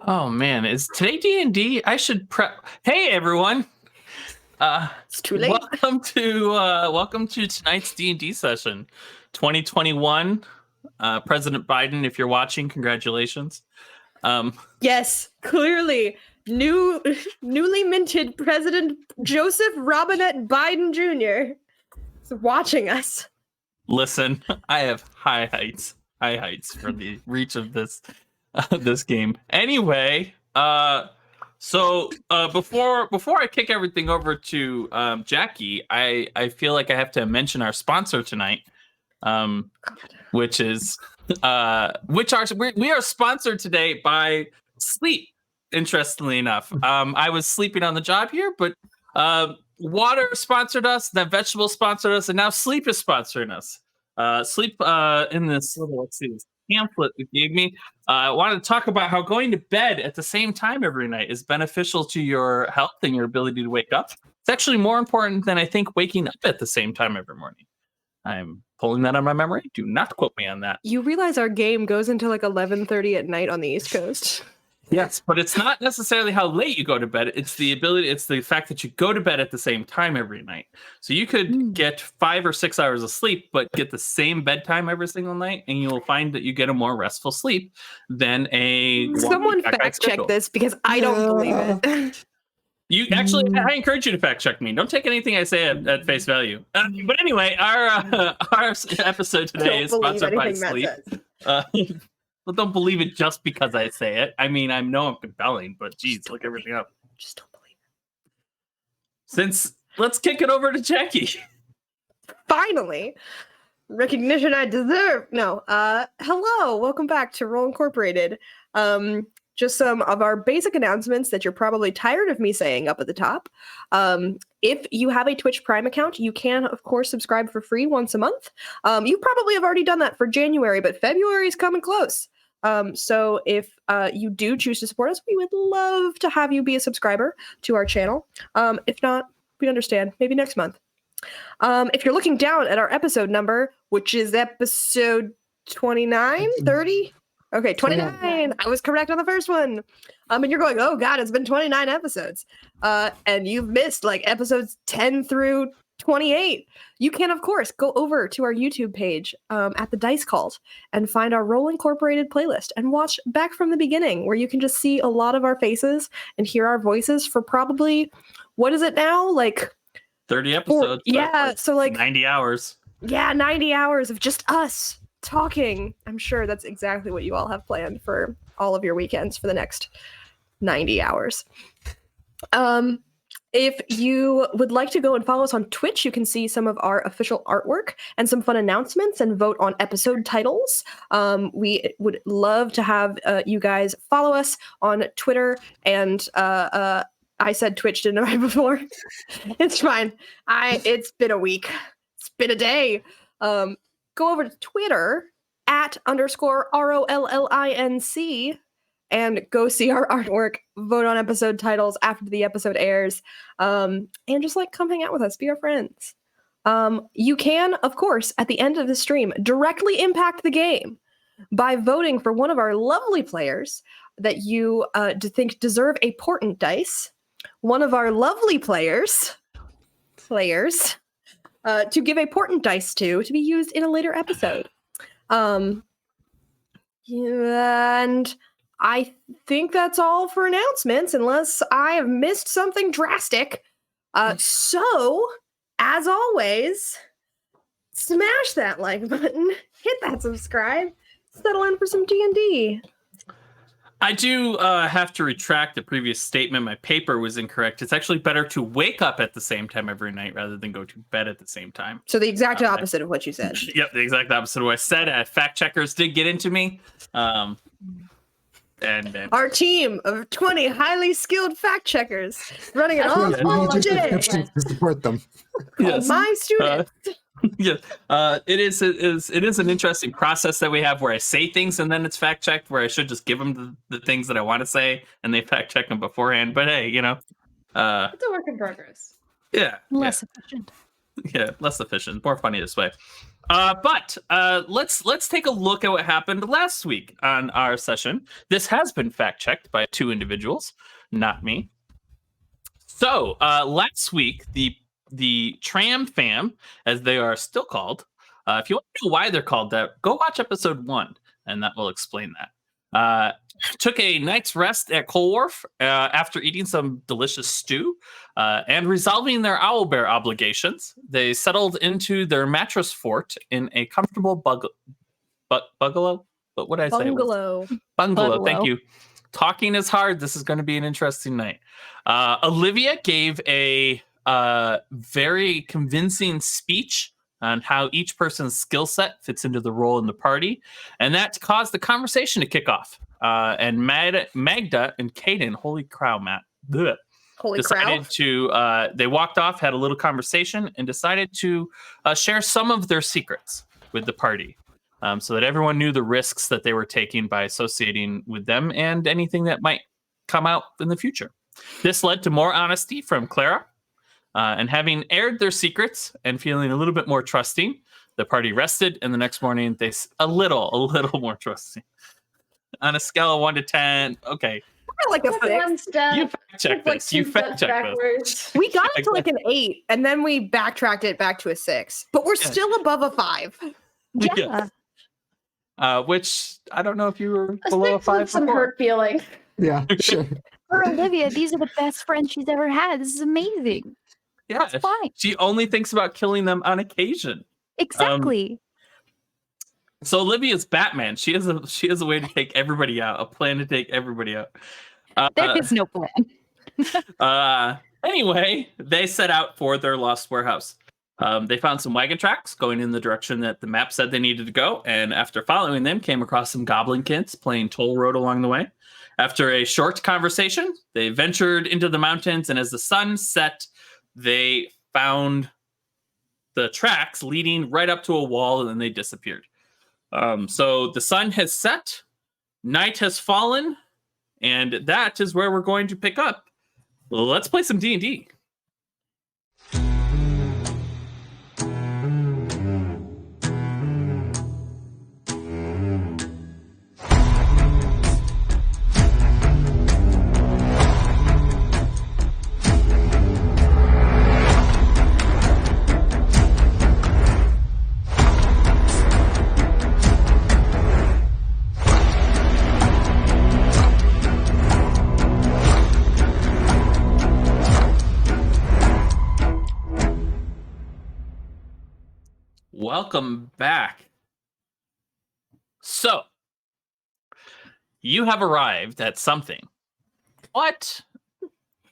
Oh man, is today D&D? I should prep. Hey everyone. It's too late. Welcome to tonight's D&D session. 2021. President Biden, if you're watching, congratulations. Yes, clearly. Newly minted President Joseph Robinette Biden Jr. is watching us. Listen, I have high heights for the reach of this game. Anyway, so before I kick everything over to Jackie, I feel like I have to mention our sponsor tonight, which is we are sponsored today by sleep. Interestingly enough, I was sleeping on the job here, but water sponsored us, then vegetables sponsored us, and now sleep is sponsoring us. Sleep in this little, let's see, this pamphlet they gave me. I wanted to talk about how going to bed at the same time every night is beneficial to your health and your ability to wake up. It's actually more important than I think waking up at the same time every morning. I'm pulling that on my memory. Do not quote me on that. You realize our game goes until like 11:30 at night on the East Coast. Yes, but it's not necessarily how late you go to bed. It's the fact that you go to bed at the same time every night. So you could get 5 or 6 hours of sleep, but get the same bedtime every single night, and you'll find that you get a more restful sleep than a... Someone fact check this, because I don't believe it. You actually, I encourage you to fact check me. Don't take anything I say at face value. But anyway, our episode today is sponsored by sleep. Well, don't believe it just because I say it. I mean, I know I'm compelling, but geez, look everything up. Just don't believe it. Let's kick it over to Jackie. Finally, recognition I deserve. No, hello, welcome back to Roll Incorporated. Just some of our basic announcements that you're probably tired of me saying up at the top. If you have a Twitch Prime account, you can, of course, subscribe for free once a month. You probably have already done that for January, but February is coming close. So if you do choose to support us, we would love to have you be a subscriber to our channel. If not, we understand. Maybe next month. If you're looking down at our episode number, which is episode 29, 30? Okay, 29. I was correct on the first one. And you're going, oh God, it's been 29 episodes. And you've missed like episodes 10 through 28. You can, of course, go over to our YouTube page at the Dice Cult and find our Roll Incorporated playlist and watch back from the beginning, where you can just see a lot of our faces and hear our voices for probably, what is it now? Like 30 episodes. So like 90 hours. Yeah, 90 hours of just us talking. I'm sure that's exactly what you all have planned for all of your weekends for the next 90 hours. If you would like to go and follow us on Twitch, you can see some of our official artwork and some fun announcements and vote on episode titles. We would love to have you guys follow us on Twitter and I said Twitch, didn't I, before? It's fine. It's been a week. It's been a day. Go over to Twitter @_ROLLINC and go see our artwork, vote on episode titles after the episode airs, and just like come hang out with us, be our friends. You can, of course, at the end of the stream, directly impact the game by voting for one of our lovely players that you think deserve a Portent dice. One of our lovely players to give a Portent dice to be used in a later episode. And I think that's all for announcements, unless I have missed something drastic. So, as always, smash that like button, hit that subscribe, settle in for some D&D. I do have to retract the previous statement. My paper was incorrect. It's actually better to wake up at the same time every night rather than go to bed at the same time. So the exact opposite of what you said. Yep, the exact opposite of what I said. Fact checkers did get into me. And our team of 20 highly skilled fact checkers running it all day. To support them. Yes. My students. Yeah, it is an interesting process that we have where I say things and then it's fact checked, where I should just give them the things that I want to say and they fact check them beforehand. But hey, it's a work in progress. Yeah, less efficient. Yeah, less efficient, more funny this way. But let's take a look at what happened last week on our session. This has been fact checked by 2 individuals, not me. So last week, the Tram Fam, as they are still called, if you want to know why they're called that, go watch episode 1, and that will explain that. Took a night's rest at Coal Wharf after eating some delicious stew and resolving their owlbear obligations. They settled into their mattress fort in a comfortable bungalow. But what did I say? Bungalow. Thank you. Talking is hard. This is going to be an interesting night. Olivia gave a very convincing speech on how each person's skill set fits into the role in the party, and that caused the conversation to kick off. And Magda and Kaden, holy crow, Matt, decided to, they walked off, had a little conversation, and decided to share some of their secrets with the party so that everyone knew the risks that they were taking by associating with them and anything that might come out in the future. This led to more honesty from Clara, and having aired their secrets and feeling a little bit more trusting, the party rested, and the next morning they a little more trusting. On a scale of 1 to 10, okay. Like a 6. You fact check this. You fact check this. We got it to like an 8, and then we backtracked it back to a 6. But we're still above a 5. Yeah. Which I don't know if you were below a 5. Some hurt feelings. Yeah, sure. For Olivia, these are the best friends she's ever had. This is amazing. Yeah, that's fine. She only thinks about killing them on occasion. Exactly. So Olivia's Batman. She has a way to take everybody out, a plan to take everybody out. There is no plan. Anyway, they set out for their lost warehouse. They found some wagon tracks going in the direction that the map said they needed to go, and after following them, came across some goblin kids playing toll road along the way. After a short conversation, they ventured into the mountains, and as the sun set, they found the tracks leading right up to a wall, and then they disappeared. So the sun has set, night has fallen, and that is where we're going to pick up. Let's play some D&D. Welcome back. So, you have arrived at something. What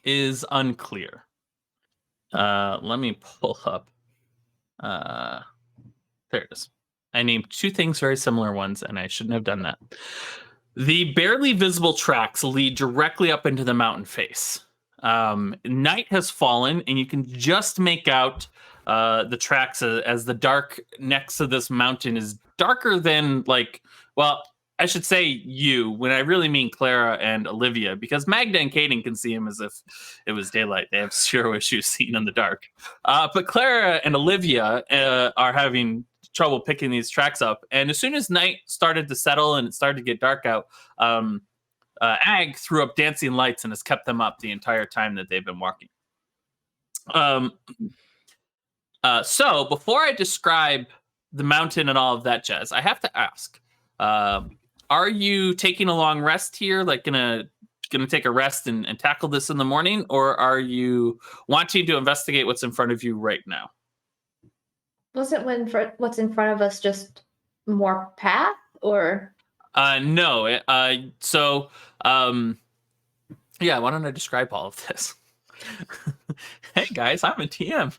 is unclear? Let me pull up. There it is. I named 2 things, very similar ones, and I shouldn't have done that. The barely visible tracks lead directly up into the mountain face. Night has fallen, and you can just make out the tracks as the dark next to this mountain is darker than, like, well, I should say you, when I really mean Clara and Olivia, because Magda and Kaden can see him as if it was daylight. They have 0 issues seeing in the dark. But Clara and Olivia are having trouble picking these tracks up. And as soon as night started to settle and it started to get dark out, Ag threw up dancing lights and has kept them up the entire time that they've been walking. So before I describe the mountain and all of that jazz, I have to ask, are you taking a long rest here? Like gonna take a rest and tackle this in the morning? Or are you wanting to investigate what's in front of you right now? Wasn't what's in front of us just more path or? No. Yeah, why don't I describe all of this? Hey guys, I'm a TM.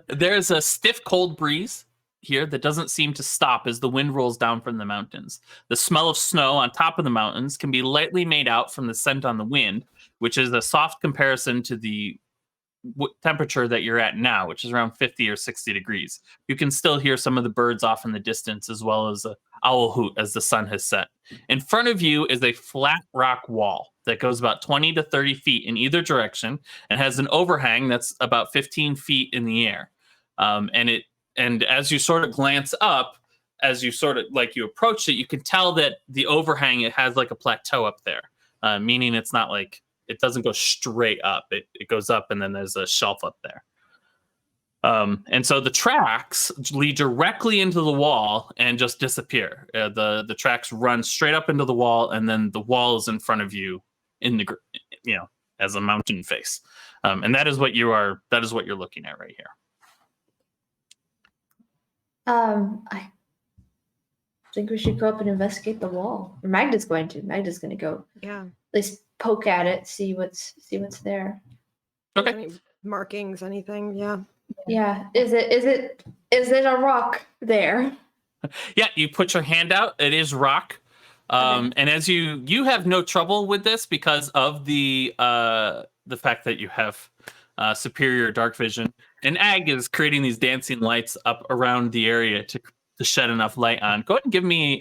There's a stiff cold breeze here that doesn't seem to stop as the wind rolls down from the mountains. The smell of snow on top of the mountains can be lightly made out from the scent on the wind, which is a soft comparison to the temperature that you're at now, which is around 50 or 60 degrees. You can still hear some of the birds off in the distance, as well as a owl hoot as the sun has set. In front of you is a flat rock wall that goes about 20 to 30 feet in either direction and has an overhang that's about 15 feet in the air. And it and as you sort of glance up, as you sort of like you approach it, you can tell that the overhang, it has like a plateau up there, meaning it's not like it doesn't go straight up. It goes up and then there's a shelf up there. And so the tracks lead directly into the wall and just disappear. The tracks run straight up into the wall, and then the wall is in front of you in the as a mountain face. And that is what you're looking at right here. I think we should go up and investigate the wall. Or Magda's going to. Magda's going to go. Yeah. At least poke at it, see what's there. Okay. Any markings, anything? Yeah. Yeah. Is it a rock there? Yeah, you put your hand out. It is rock. And as you have no trouble with this because of the fact that you have superior dark vision. And Ag is creating these dancing lights up around the area to shed enough light on. Go ahead and give me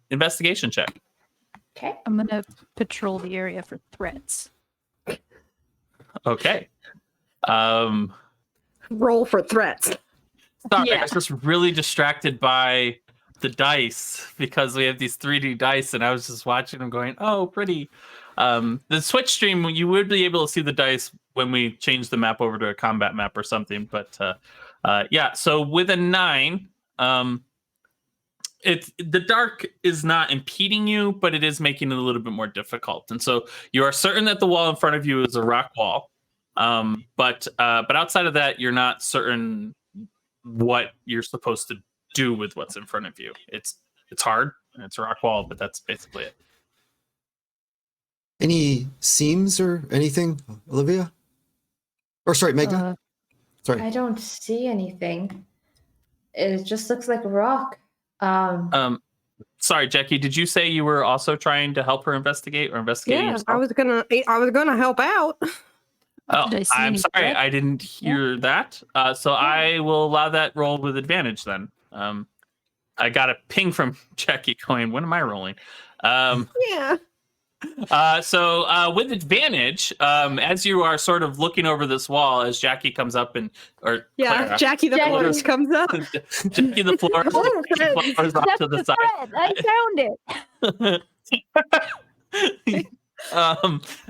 investigation check. Okay. I'm gonna patrol the area for threats. Okay. Roll for threats. Sorry, Yeah. I was just really distracted by the dice because we have these 3D dice, and I was just watching them going, oh, pretty. The Switch stream, you would be able to see the dice when we change the map over to a combat map or something. But yeah, so with a 9, the dark is not impeding you, but it is making it a little bit more difficult. And so you are certain that the wall in front of you is a rock wall. But outside of that, you're not certain what you're supposed to do with what's in front of you. It's hard, and it's a rock wall, but that's basically it. Any seams or anything, Olivia? Or sorry, Magda? Sorry. I don't see anything. It just looks like a rock. Sorry, Jackie, did you say you were also trying to help her investigate or investigating Yeah, yourself? I was gonna help out. Oh, Did I see I'm any sorry, threat? I didn't hear that. So I will allow that roll with advantage then. I got a ping from Jackie going, when am I rolling? Yeah. So with advantage, as you are sort of looking over this wall, as Jackie comes up or Yeah. Clara, Jackie the Jackie. Florist comes up. Jackie the floor Oh, floors off That's to the the side. threat. I found it.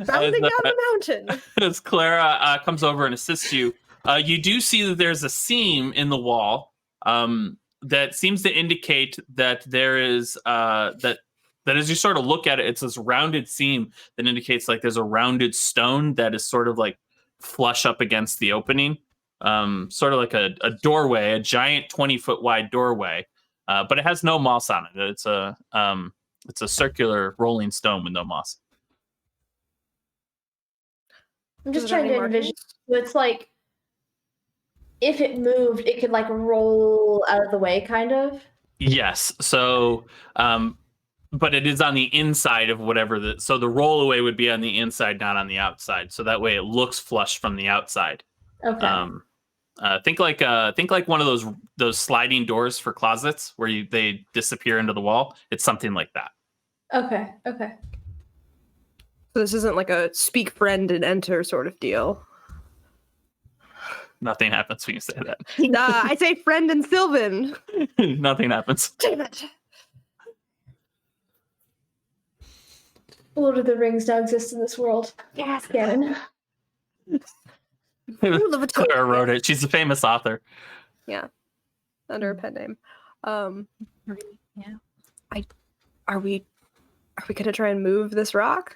Bounding down the mountain. As Clara comes over and assists you, you do see that there's a seam in the wall that seems to indicate that there is that as you sort of look at it, it's this rounded seam that indicates like there's a rounded stone that is sort of like flush up against the opening, sort of like a doorway, a giant 20-foot wide doorway, but it has no moss on it. It's a circular rolling stone with no moss. I'm just Is there trying any to envision. markings? So it's like if it moved, it could like roll out of the way, kind of. Yes. So, but it is on the inside of whatever so the rollaway would be on the inside, not on the outside. So that way it looks flush from the outside. Okay. Think like one of those sliding doors for closets where they disappear into the wall. It's something like that. Okay. Okay. So this isn't like a speak friend and enter sort of deal. Nothing happens when you say that. I say friend and Sylvan. Nothing happens. Damn it. Lord of the Rings now exists in this world. Yes, Gannon. Clara wrote it. She's a famous author. Under a pen name. Yeah. Are we gonna try and move this rock?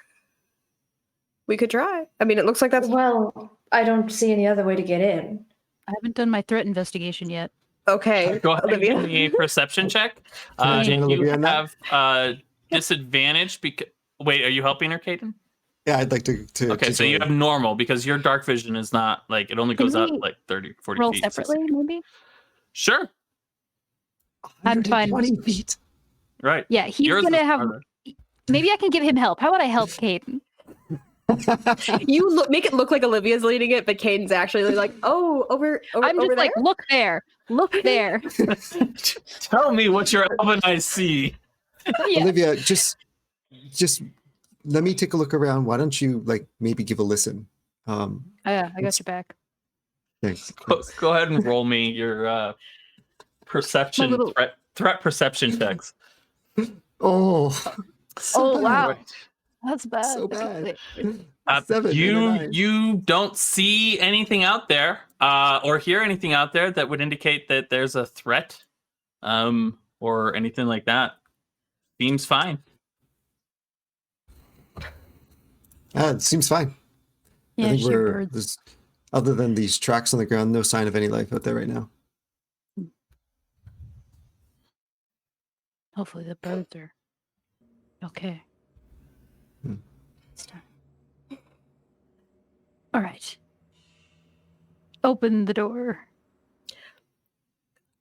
We could try. I mean, it looks like that's Well, I don't see any other way to get in. I haven't done my threat investigation yet. okay. Go ahead and Olivia. give me a perception check. Can I join You Olivia on that? have disadvantage because. Wait, are you helping her, Caden? Yeah, I'd like to Okay, so you have normal because your dark vision is not like it only Can goes up we like 30, 40 Roll feet. separately, maybe? Sure. I'm fine. 20 feet. Right. Yeah, he's Yours gonna is have. farther. Maybe I can give him help. How about I help Caden? Make it look like Olivia's leading it, but Caden's actually like, oh, over I'm over just like, there? look there, look there. Tell me what your elven eyes see. Yeah. Olivia, just let me take a look around. Why don't you like maybe give a listen? Yeah, I got your back. Thanks. Go ahead and roll me your perception little- threat perception checks. Oh. Oh, bad. wow. That's bad. So bad. 7 and a You 9. you don't see anything out there, or hear anything out there that would indicate that there's a threat, or anything like that. Seems fine. It seems fine. I Yeah, think shoot birds. there's, other than these tracks on the ground, no sign of any life out there right now. Hopefully the birds are okay. Hmm. It's time. All right. Open the door.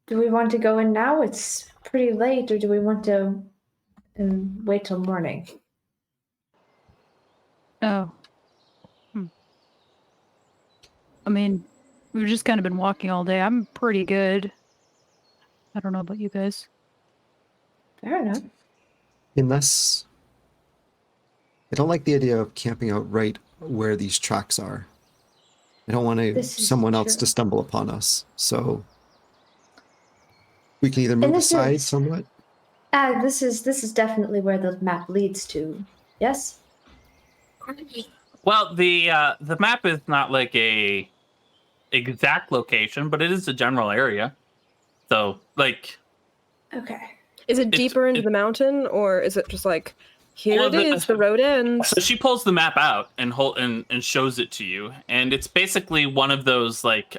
Do we want to go in now? It's pretty late, or do we want to wait till morning? Oh. I mean, we've just kind of been walking all day. I'm pretty good. I don't know about you guys. Fair enough. Unless... I don't like the idea of camping out right where these tracks are. I don't want This is someone else true. to stumble upon us. So we can either move this aside is- somewhat. This is definitely where the map leads to. Yes. Well, the map is not like a exact location, but it is a general area. So, like, Okay. Is it It's- deeper into it- the mountain, or is it just like here Well, it is, the road ends? so she pulls the map out and and shows it to you, and it's basically one of those like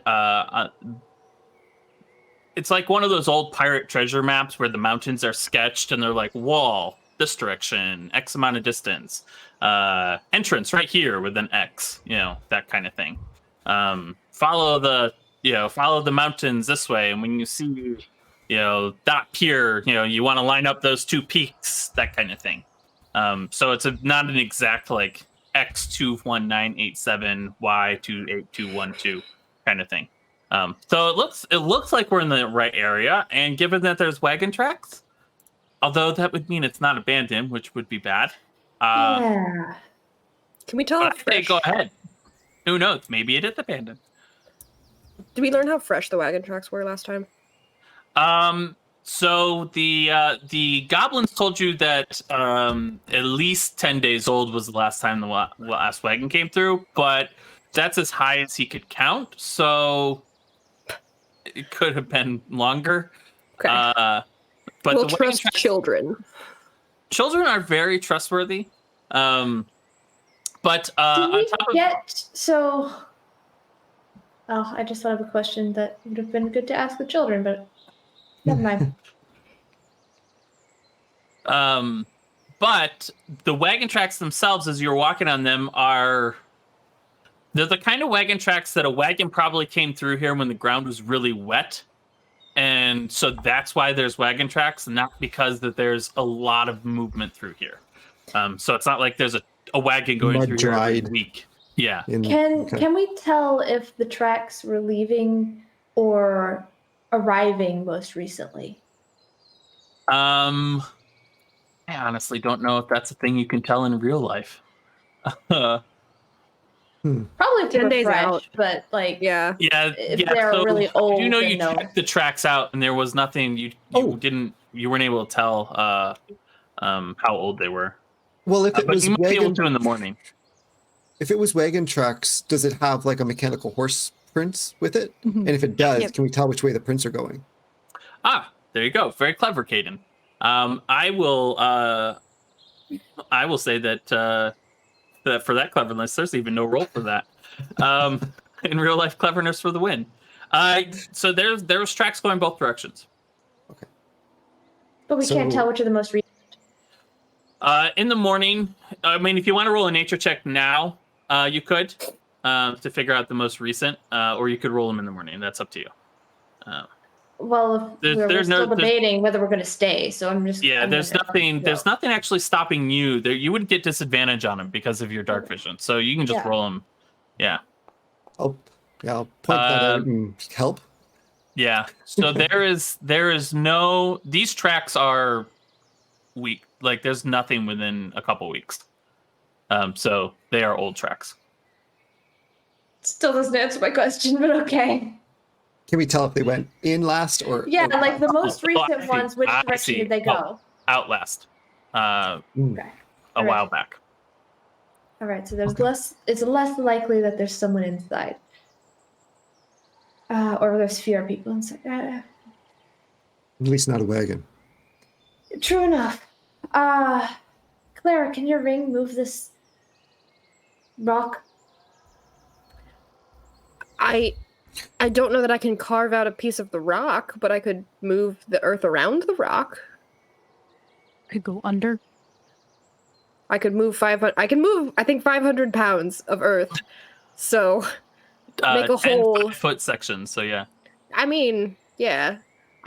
it's like one of those old pirate treasure maps where the mountains are sketched and they're like wall this direction, X amount of distance, entrance right here with an X, that kind of thing. Follow the mountains this way, and when you see dot here, you want to line up those two peaks, that kind of thing. So it's not an exact like X21987 Y28212 kind of thing. So it looks like we're in the right area, and given that there's wagon tracks, although that would mean it's not abandoned, which would be bad. Yeah. Can we tell But how I say fresh? go ahead. Who knows? Maybe it is abandoned. Did we learn how fresh the wagon tracks were last time? So the goblins told you that at least 10 days old was the last time the last wagon came through, but that's as high as he could count, so it could have been longer. Okay. But we'll the wagon trust tracks, children. children are very trustworthy. But Did on we top of get so? Oh, I just thought of a question that would have been good to ask the children, but never mind. but the wagon tracks themselves, as you're walking on them, they're the kind of wagon tracks that a wagon probably came through here when the ground was really wet. And so that's why there's wagon tracks, not because that there's a lot of movement through here. So it's not like there's a wagon going Mud through here every dried. week. Yeah. Can we tell if the tracks were leaving or arriving most recently? I honestly don't know if that's a thing you can tell in real life. Probably if 10 they're days fresh, out. but like Yeah. if they're really old, you then no. checked the tracks out and there was nothing. You weren't able to tell how old they were. Well, if it But was you might be able wagon, to in the morning. if it was wagon tracks, does it have like a mechanical horse prints with it? Mhm. And if it does, Yep. can we tell which way the prints are going? There you go. Very clever, Caden. I will say that that for that cleverness, there's even no roll for that. In real life cleverness for the win. So there's tracks going both directions. But we can't So- tell which are the most recent. In the morning, I mean, if you want to roll a nature check now, you could to figure out the most recent, or you could roll them in the morning. That's up to you. Well, There's- we're there's no- still there's- debating whether we're going to stay, so I'm just. Yeah, I'm there's gonna nothing. go. There's nothing actually stopping you. There, you would get disadvantage on them because of your dark vision. So you can just Yeah. roll them. Yeah, I'll point that out and help. yeah. So there is no. These tracks are weak. Like there's nothing within a couple weeks. So they are old tracks. Still doesn't answer my question, but okay. Can we tell if they went in last or? Yeah, or like the most I recent see. ones, which I direction see. did they go? Outlast. Mm. Okay. A All right. while back. All right, so there's Okay. it's less likely that there's someone inside. Or there's fewer people inside. At least not a wagon. True enough. Clara, can your ring move this rock? I don't know that I can carve out a piece of the rock, but I could move the earth around the rock. Could go under. I could move 500. I can move, I think, 500 pounds of earth. So make a 10 hole. 5-foot sections, so yeah. I mean, yeah.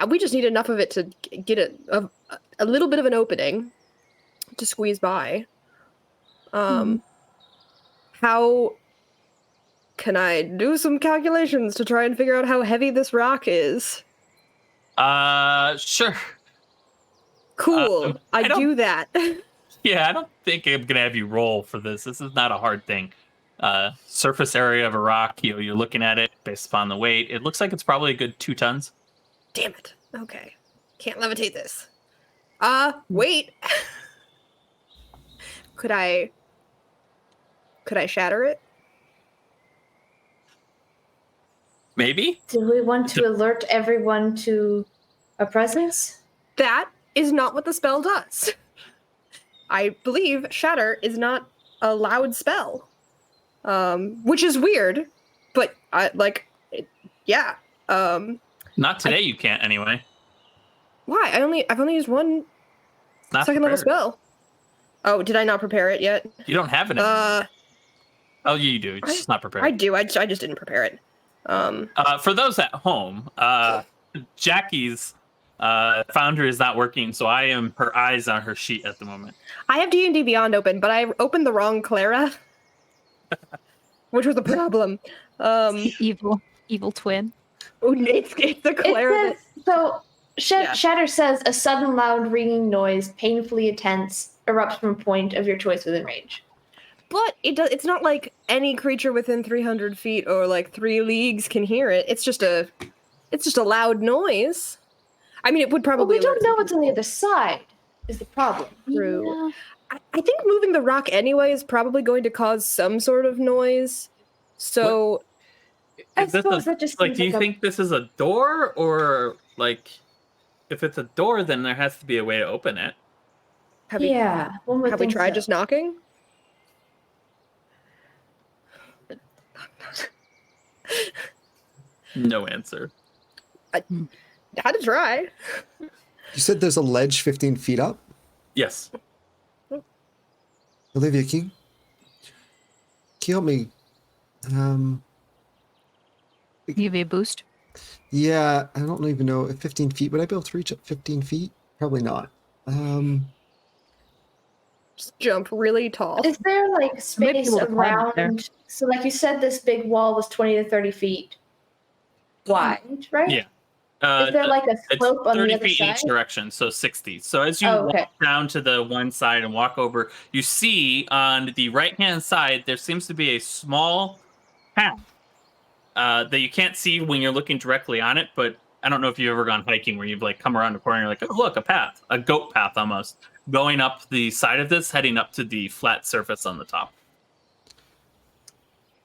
We just need enough of it to get a little bit of an opening to squeeze by. How can I do some calculations to try and figure out how heavy this rock is? Sure. Cool. I I don't- do that. Yeah, I don't think I'm gonna have you roll for this. This is not a hard thing. Surface area of a rock, you're looking at it based upon the weight. It looks like it's probably a good 2 tons. Damn it. Okay. Can't levitate this. Wait. Could I shatter it? Maybe? Do we want to alert everyone to a presence? That is not what the spell does. I believe shatter is not a loud spell. Which is weird, but yeah. Not today, you can't anyway. Why? I've only used one It's not second level prepared. spell. Oh, did I not prepare it yet? You don't have it anymore. Oh, you do. It's just not prepared. I do. I just didn't prepare it. For those at home, Jackie's founder is not working, so I am her eyes on her sheet at the moment. I have D&D Beyond open, but I opened the wrong Clara, which was a problem. Evil twin. It's the Clara. It says, so Yeah. Shatter says a sudden loud ringing noise, painfully intense, erupts from a point of your choice within range. But it's not like any creature within 300 feet or like 3 leagues can hear it. It's just a loud noise. I mean, it would Well, probably. we don't alert know some what's on the people. other side. Is the problem? True. Yeah. I think moving the rock anyway is probably going to cause some sort of noise. So I Is this suppose that just like, seems do you like a- think this is a door, or like, if it's a door, then there has to be a way to open it? have yeah, one would we think tried so. just knocking? No answer. Had to try. You said there's a ledge 15 feet up? Yes. Olivia, can you help me? Give you a boost. Yeah, I don't even know if 15 feet. Would I be able to reach up 15 feet? Probably not. Just jump really tall. Is there like might be space able to climb up there. around? So, like you said, this big wall was 20 to 30 feet wide, right? Yeah. Is there like a It's slope on 30 the other feet side? each direction, so 60. So as you Oh, okay. walk down to the one side and walk over, you see on the right-hand side, there seems to be a small path that you can't see when you're looking directly on it, but I don't know if you've ever gone hiking where you've like come around the corner and you're like, oh, look, a path, a goat path almost, going up the side of this, heading up to the flat surface on the top.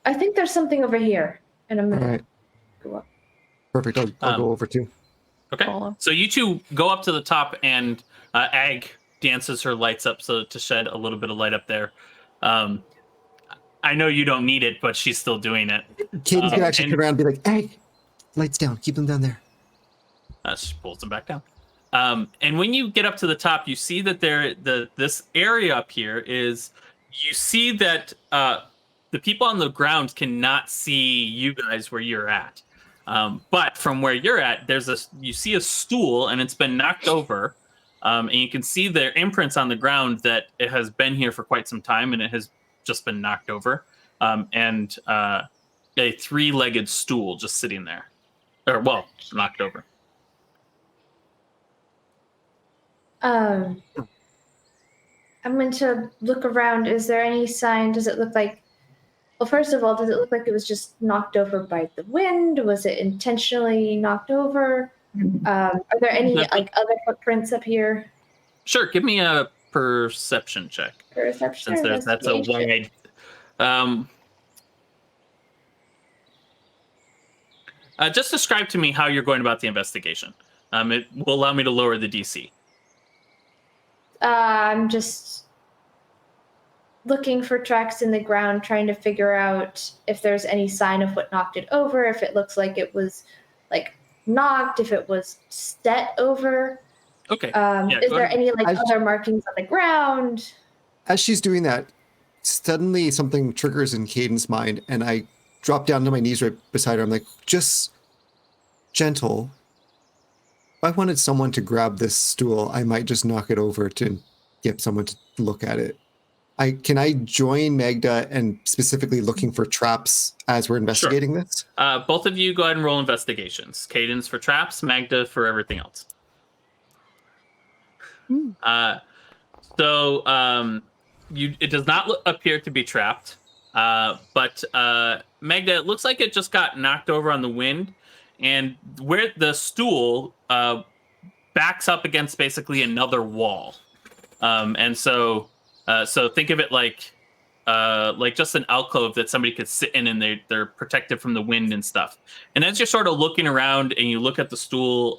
I think there's something over here, and I'm All gonna right, go up. perfect. I'll go over too. Okay. Follow. So you two go up to the top, and Ag dances her lights up so to shed a little bit of light up there. I know you don't need it, but she's still doing it. Katie can actually and- come around and be like, hey, lights down. Keep them down there. She pulls them back down. And when you get up to the top, you see that this area up here is. You see that the people on the ground cannot see you guys where you're at. But from where you're at, you see a stool, and it's been knocked over, and you can see the imprints on the ground that it has been here for quite some time, and it has just been knocked over, and a 3-legged stool just sitting there, or well, knocked over. I'm going to look around. Is there any sign? Does it look like Well, first of all, does it look like it was just knocked over by the wind? Was it intentionally knocked over? Are there any like other footprints up here? Sure, give me a perception check. Perception. Since that's a wide. Just describe to me how you're going about the investigation. It will allow me to lower the DC. I'm just looking for tracks in the ground, trying to figure out if there's any sign of what knocked it over, if it looks like it was like knocked, if it was set over. Okay. Is there any like other markings on the ground? As she's doing that, suddenly something triggers in Caden's mind, and I drop down to my knees right beside her. I'm like, just gentle. If I wanted someone to grab this stool, I might just knock it over to get someone to look at it. Can I join Magda and specifically looking for traps as we're investigating this? Both of you go ahead and roll investigations. Cadence for traps, Magda for everything else. It does not appear to be trapped, but Magda, it looks like it just got knocked over on the wind, and where the stool backs up against basically another wall, and so think of it like just an alcove that somebody could sit in, and they're protected from the wind and stuff. And as you're sort of looking around and you look at the stool,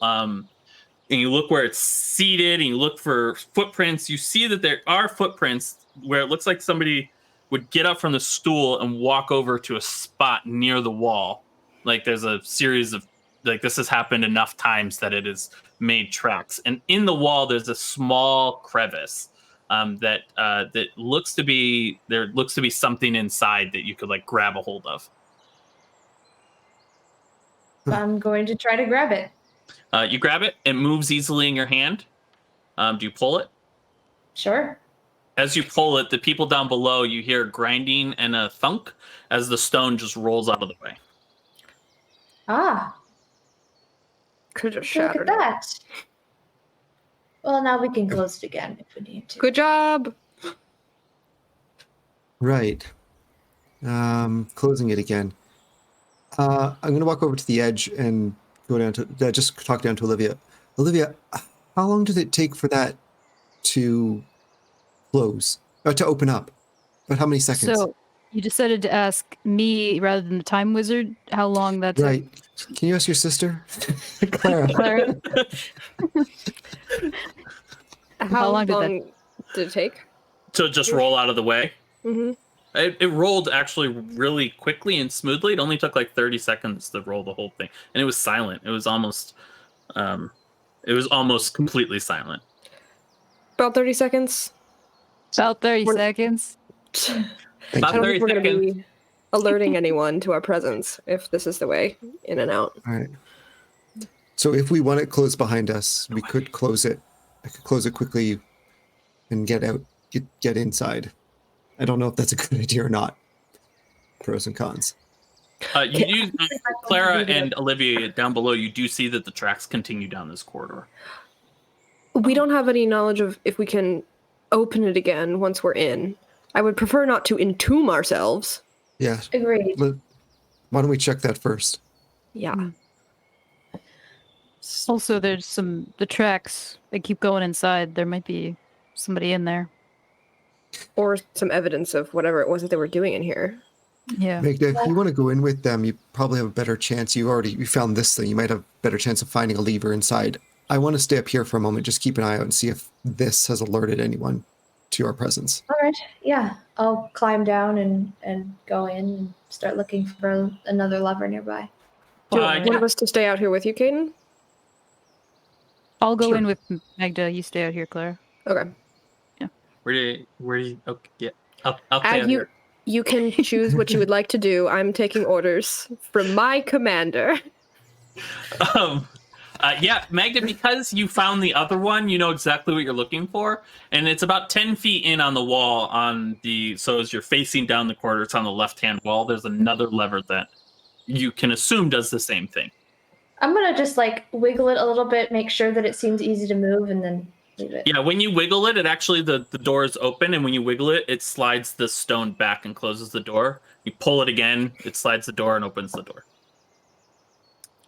and you look where it's seated, and you look for footprints, you see that there are footprints where it looks like somebody would get up from the stool and walk over to a spot near the wall. Like there's a series of, like this has happened enough times that it has made tracks. And in the wall, there's a small crevice that looks to be something inside that you could like grab a hold of. I'm going to try to grab it. You grab it. It moves easily in your hand. Do you pull it? Sure. As you pull it, the people down below, you hear grinding and a thunk as the stone just rolls out of the way. Ah. Could have Look shattered at that. Well, now we can close it again if we need to. Good job. Right. Closing it again. I'm going to walk over to the edge and go down to just talk down to Olivia. Olivia, how long did it take for that to close or to open up? But how many seconds? So you decided to ask me rather than the time wizard how long that took? Right. Can you ask your sister, Clara? Clara? How long did it take? To just roll out of the way? Mm-hmm. It rolled actually really quickly and smoothly. It only took like 30 seconds to roll the whole thing. And it was silent. It was almost completely silent. About 30 seconds. About 30 seconds. About I don't 30 think we're going to seconds. be alerting anyone to our presence if this is the way in and out. All right. So if we want it closed behind us, we could close it. I could close it quickly and get out, get inside. I don't know if that's a good idea or not. Pros and cons. You do, Clara and Olivia down below, you do see that the tracks continue down this corridor. We don't have any knowledge of if we can open it again once we're in. I would prefer not to entomb ourselves. Yeah. Agreed. Why don't we check that first? Yeah. Also, there's the tracks, they keep going inside. There might be somebody in there. Or some evidence of whatever it was that they were doing in here. Yeah. Magda, if you want to go in with them, you probably have a better chance. You found this thing. You might have a better chance of finding a lever inside. I want to stay up here for a moment, just keep an eye out and see if this has alerted anyone to our presence. All right. Yeah. I'll climb down and go in and start looking for another lever nearby. Do you want one of us to stay out here with you, Caden? I'll go Sure. in with Magda. You stay out here, Clara. Okay. Where do you okay, yeah. I'll stay out here. You can choose what you would like to do. I'm taking orders from my commander. Yeah, Magda, because you found the other one, you know exactly what you're looking for, and it's about 10 feet in on the wall so as you're facing down the corridor, it's on the left-hand wall. There's another lever that you can assume does the same thing. I'm going to just like wiggle it a little bit, make sure that it seems easy to move, and then leave it. Yeah, when you wiggle it, it actually the door is open, and when you wiggle it, it slides the stone back and closes the door. You pull it again, it slides the door and opens the door.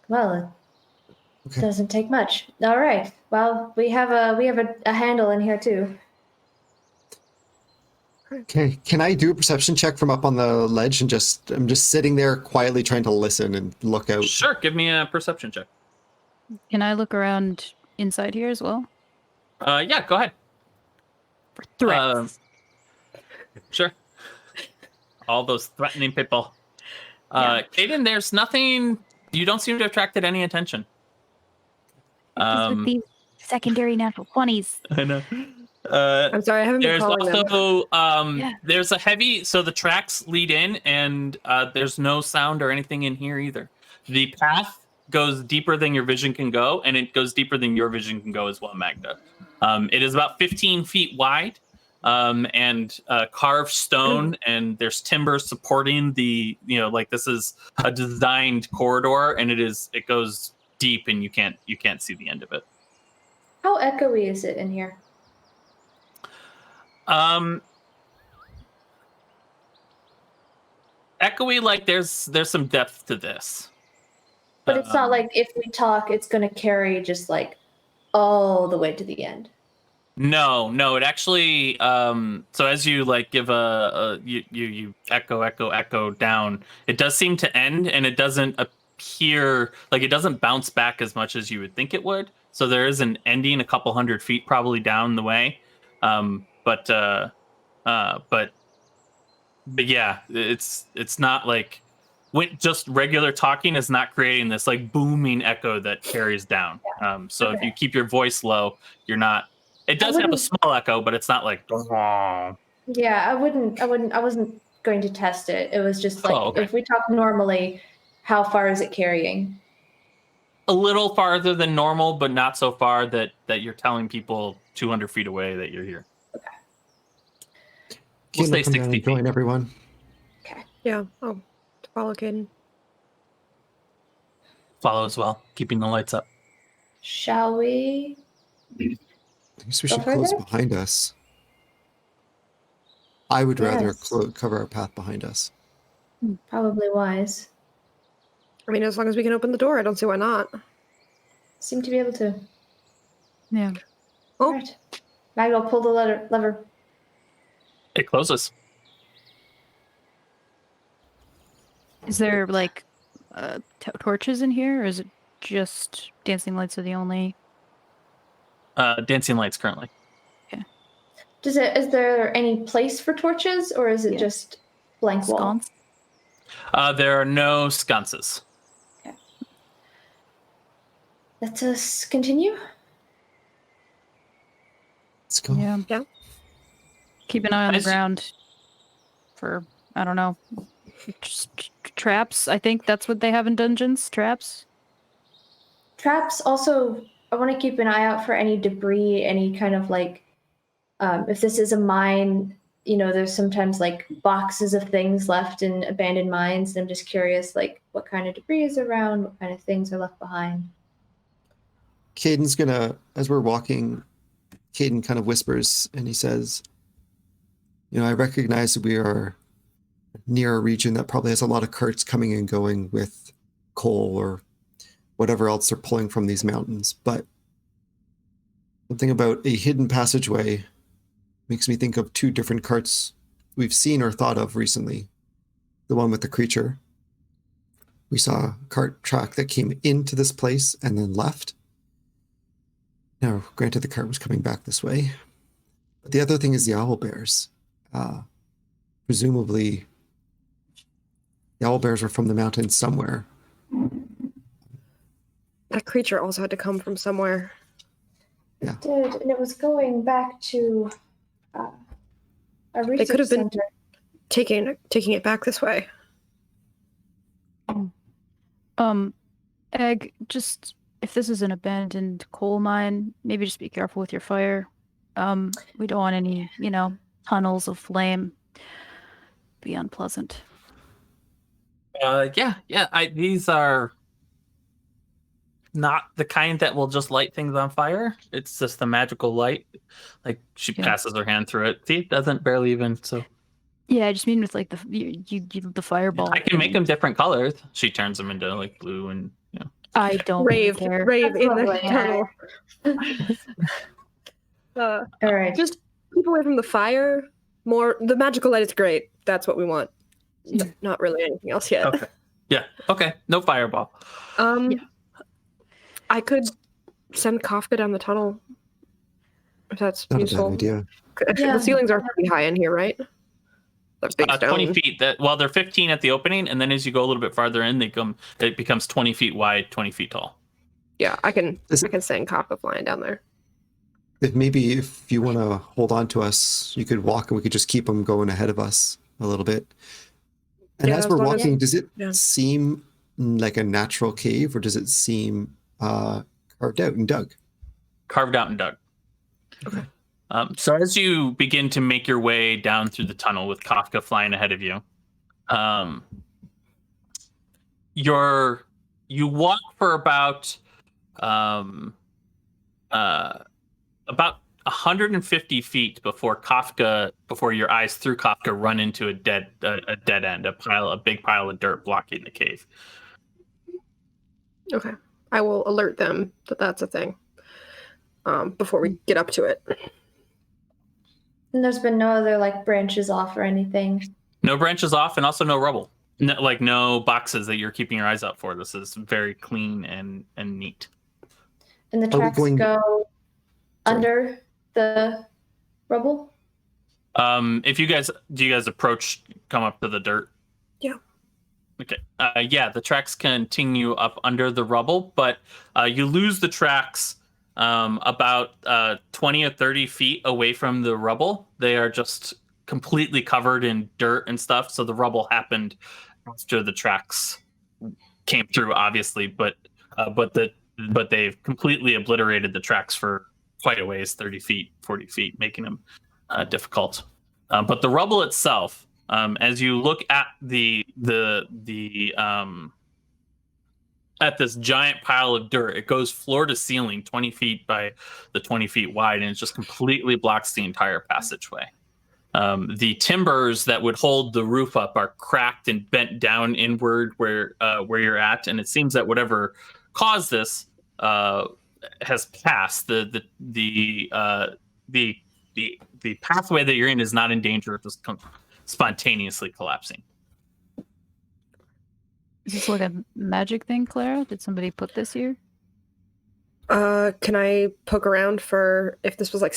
Well, it Okay. doesn't take much. All right. Well, we have a handle in here too. Okay. Can I do a perception check from up on the ledge and I'm just sitting there quietly trying to listen and look out? Sure, give me a perception check. Can I look around inside here as well? Yeah, go ahead. For threats. Sure. All those threatening people. Kaden, there's nothing. You don't seem to have attracted any attention. Just with these secondary natural 20s. I know. I'm sorry, I haven't been There's calling them. also there's a heavy. So the tracks lead in, and there's no sound or anything in here either. The path goes deeper than your vision can go, and it goes deeper than your vision can go as well, Magda. It is about 15 feet wide, and carved stone, and there's timber supporting the. Like this is a designed corridor, and it goes deep, and you can't see the end of it. How echoey is it in here? Echoey, like there's some depth to this. But it's not like if we talk, it's going to carry just like all the way to the end. No, it actually. So as you like give you echo down, it does seem to end, and it doesn't appear like it doesn't bounce back as much as you would think it would. So there is an ending a couple 100 feet probably down the way. But yeah, it's not like when just regular talking is not creating this like booming echo that carries down. So if you keep your voice low, you're not. It does have a small echo, but it's not like. Yeah, I wasn't going to test it. It was just like if we talk normally, how far is it carrying? A little farther than normal, but not so far that you're telling people 200 feet away that you're here. Okay. We'll stay 60 feet. Join everyone. Okay. Yeah. Oh, to follow Caden. Follow as well, keeping the lights up. Shall we? I guess we Go should close further? behind us. I would rather Yes. cover our path behind us. Probably wise. I mean, as long as we can open the door, I don't see why not. Seem to be able to. Yeah. Oh. All right. Magdal, pull the lever. It closes. Is there like torches in here, or is it just dancing lights are the only? Dancing lights currently. Is there any place for torches, or is it just blank wall? Sconce? There are no sconces. Okay. Let us continue. Let's go. Yeah. Yeah. Keep an eye on the As- ground for, I don't know, just traps. I think that's what they have in dungeons. Traps. Traps. Also, I want to keep an eye out for any debris, any kind of like, if this is a mine, there's sometimes like boxes of things left in abandoned mines. And I'm just curious, like, what kind of debris is around, what kind of things are left behind. Caden's gonna, as we're walking, Caden kind of whispers and he says, I recognize that we are near a region that probably has a lot of carts coming and going with coal or whatever else they're pulling from these mountains. But something about a hidden passageway makes me think of two different carts we've seen or thought of recently. The one with the creature. We saw a cart track that came into this place and then left. Now, granted, the cart was coming back this way. But the other thing is the owl bears. Presumably, the owl bears were from the mountains somewhere. That creature also had to come from somewhere. Yeah. It did, and it was going back to a research could have been- center. Taking it back this way. Egg, just if this is an abandoned coal mine, maybe just be careful with your fire. We don't want any, tunnels of flame. Be unpleasant. not the kind that will just light things on fire. It's just a magical light. Like she passes her hand through it. See, it doesn't barely even. So Yeah, I just mean with like the fireball. I can make them different colors. She turns them into like blue and I don't really Rave care. in the lovely. tunnel. All right. Just keep away from the fire. More, the magical light is great. That's what we want. Not really anything else yet. Okay. Yeah. Okay. No fireball. Yeah. I could send Kafka down the tunnel. If that's Not useful. a bad idea. Yeah. The ceilings are pretty high in here, right? That big stone. 20 feet. They're 15 at the opening, and then as you go a little bit farther in, it becomes 20 feet wide, 20 feet tall. Yeah, I can Is- send Kafka flying down there. If you want to hold on to us, you could walk and we could just keep them going ahead of us a little bit. And Yeah, as as we're long as- walking, does it yeah. seem like a natural cave or does it seem carved out and dug? Carved out and dug. Okay. So as you begin to make your way down through the tunnel with Kafka flying ahead of you, you walk for about 150 feet before your eyes through Kafka run into a dead end, a big pile of dirt blocking the cave. Okay. I will alert them that that's a thing before we get up to it. And there's been no other like branches off or anything. No branches off, and also no rubble. No boxes that you're keeping your eyes out for. This is very clean and neat. And the Are we tracks going- go under the rubble? Do you guys come up to the dirt? Yeah. Okay. Yeah, the tracks continue up under the rubble, but you lose the tracks about 20 or 30 feet away from the rubble. They are just completely covered in dirt and stuff. So the rubble happened after the tracks came through, obviously, but they've completely obliterated the tracks for quite a ways, 30 feet, 40 feet, making them difficult. But the rubble itself, as you look at at this giant pile of dirt, it goes floor to ceiling, 20 feet by the 20 feet wide, and it just completely blocks the entire passageway. The timbers that would hold the roof up are cracked and bent down inward where you're at, and it seems that whatever caused this has passed. The pathway that you're in is not in danger of just spontaneously collapsing. Is this like a magic thing, Clara? Did somebody put this here? Can I poke around for if this was like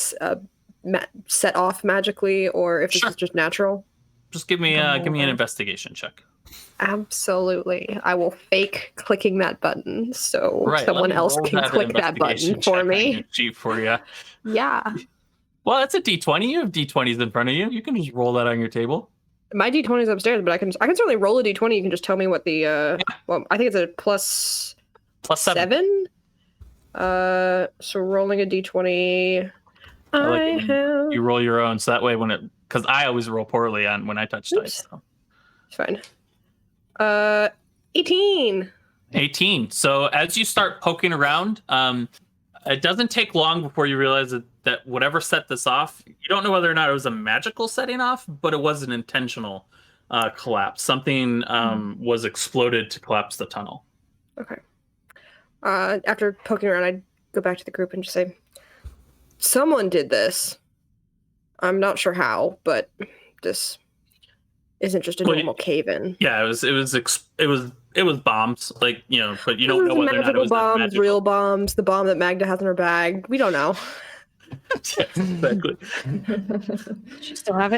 set off magically or if this Sure. is just natural? Just give me an investigation check. Absolutely. I will fake clicking that button so Right, someone let me else roll can click that investigation button for check on me. your sheet for you. Yeah. Well, that's a D20. You have D20s in front of you. You can just roll that on your table. My D20 is upstairs, but I can certainly roll a D20. You can just tell me what the well, I think it's a plus Plus 7. 7. So rolling a D20. I like I it when have You roll your own, so that way because I always roll poorly on when I touch dice. So. it's fine. 18. 18. So as you start poking around, it doesn't take long before you realize that whatever set this off, you don't know whether or not it was a magical setting off, but it was an intentional collapse. Something was exploded to collapse the tunnel. Okay. After poking around, I'd go back to the group and just say, someone did this. I'm not sure how, but this isn't just a Well, normal cave-in. Yeah, it was bombs, like, but you don't know whether or not it magical was bombs, magical. real bombs, the bomb that Magda has in her bag. We don't know. Yes, exactly. She still have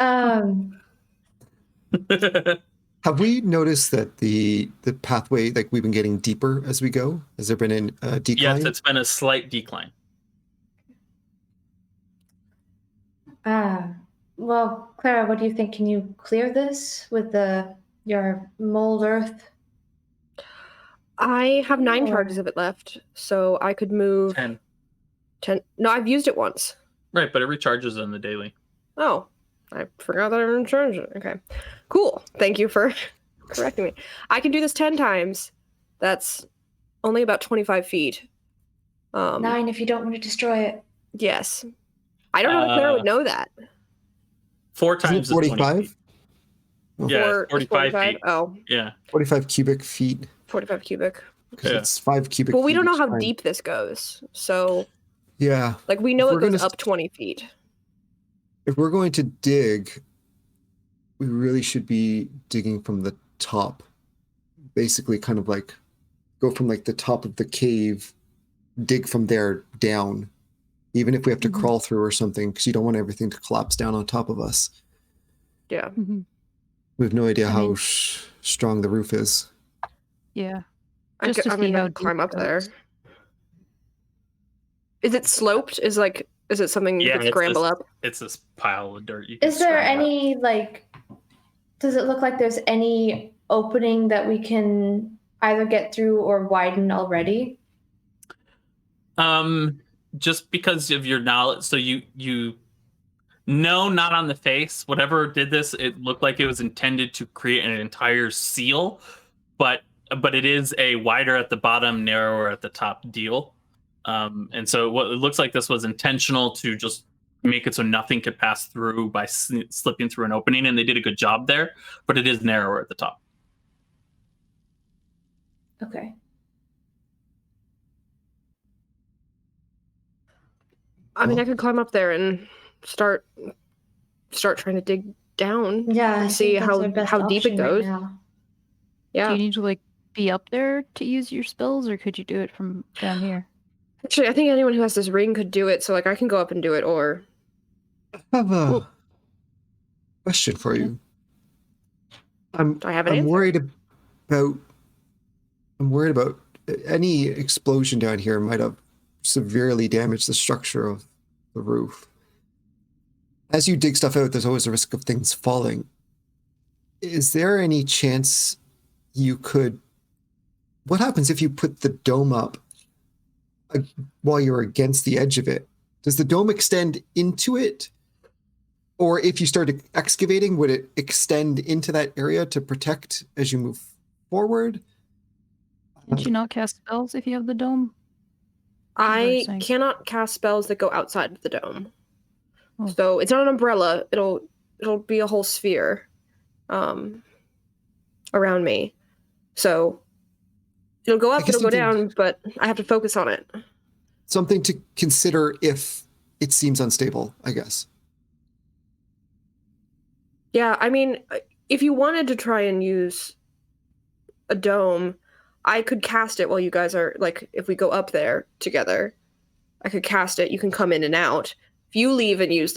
it? Have we noticed that the pathway, like we've been getting deeper as we go? Has there been a decline? Yes, it's been a slight decline. Well, Clara, what do you think? Can you clear this with your mold earth? I have 9 Or- charges of it left, so I could move 10. 10. No, I've used it once. Right, but it recharges on the daily. Oh, I forgot that I was in charge. Okay, cool. Thank you for correcting me. I can do this 10 times. That's only about 25 feet. 9 if you don't want to destroy it. Yes. I don't know if Clara would know that. 4 Isn't it times is 20 45? feet. Yeah, Or 45 feet. Oh, Yeah. 45 cubic feet. 45 cubic. Because Yeah. it's 5 cubic Well, we feet don't know each how time. deep this goes. So, Yeah. like, we know If it we're goes gonna up 20 feet. If we're going to dig, we really should be digging from the top. Basically, kind of like go from like the top of the cave, dig from there down. Even if we have to crawl through or something, because you don't want everything to collapse down on top of us. Yeah. We have no idea I how mean- strong the roof is. Yeah. I Just to I see mean, I how could climb deep up it there. goes. Is it sloped? Is it something you Yeah, could it's scramble this- up? It's this pile of dirt. You can Is there scramble up. any, like, does it look like there's any opening that we can either get through or widen already? Just because of your knowledge, so you no, not on the face. Whatever did this, it looked like it was intended to create an entire seal, but it is a wider at the bottom, narrower at the top deal. And so what it looks like this was intentional to just make it so nothing could pass through by slipping through an opening, and they did a good job there. But it is narrower at the top. Okay. I mean, I could climb up there and start trying to dig down. Yeah, And I see think that's our best how deep it option right goes. now. Yeah. Do you need to like be up there to use your spells, or could you do it from down here? Actually, I think anyone who has this ring could do it. So, like, I can go up and do it, or I have a question for you. do I have an I'm answer? worried about any explosion down here might have severely damaged the structure of the roof. As you dig stuff out, there's always a risk of things falling. Is there any chance you could... What happens if you put the dome up while you're against the edge of it? Does the dome extend into it? Or if you started excavating, would it extend into that area to protect as you move forward? Can't you not cast spells if you have the dome? I Interesting. cannot cast spells that go outside of the dome. Oh. So it's not an umbrella. It'll be a whole sphere around me. So it'll go up, guess it'll go something- down, but I have to focus on it. Something to consider if it seems unstable, I guess. Yeah, I mean, if you wanted to try and use a dome, I could cast it while you guys are, like, if we go up there together, I could cast it. You can come in and out. If you leave and use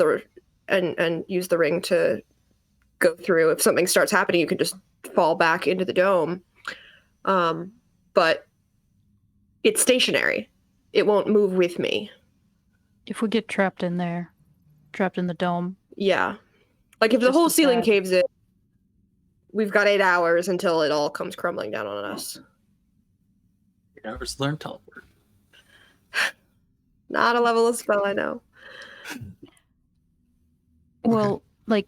and use the ring to go through, if something starts happening, you can just fall back into the dome. But it's stationary. It won't move with me. If we get trapped in there, trapped in the dome. Yeah. Like, if the Just whole as ceiling bad. caves in, we've got 8 hours until it all comes crumbling down on us. 8 hours to learn teleport. Not a level of spell, I know. Well, like,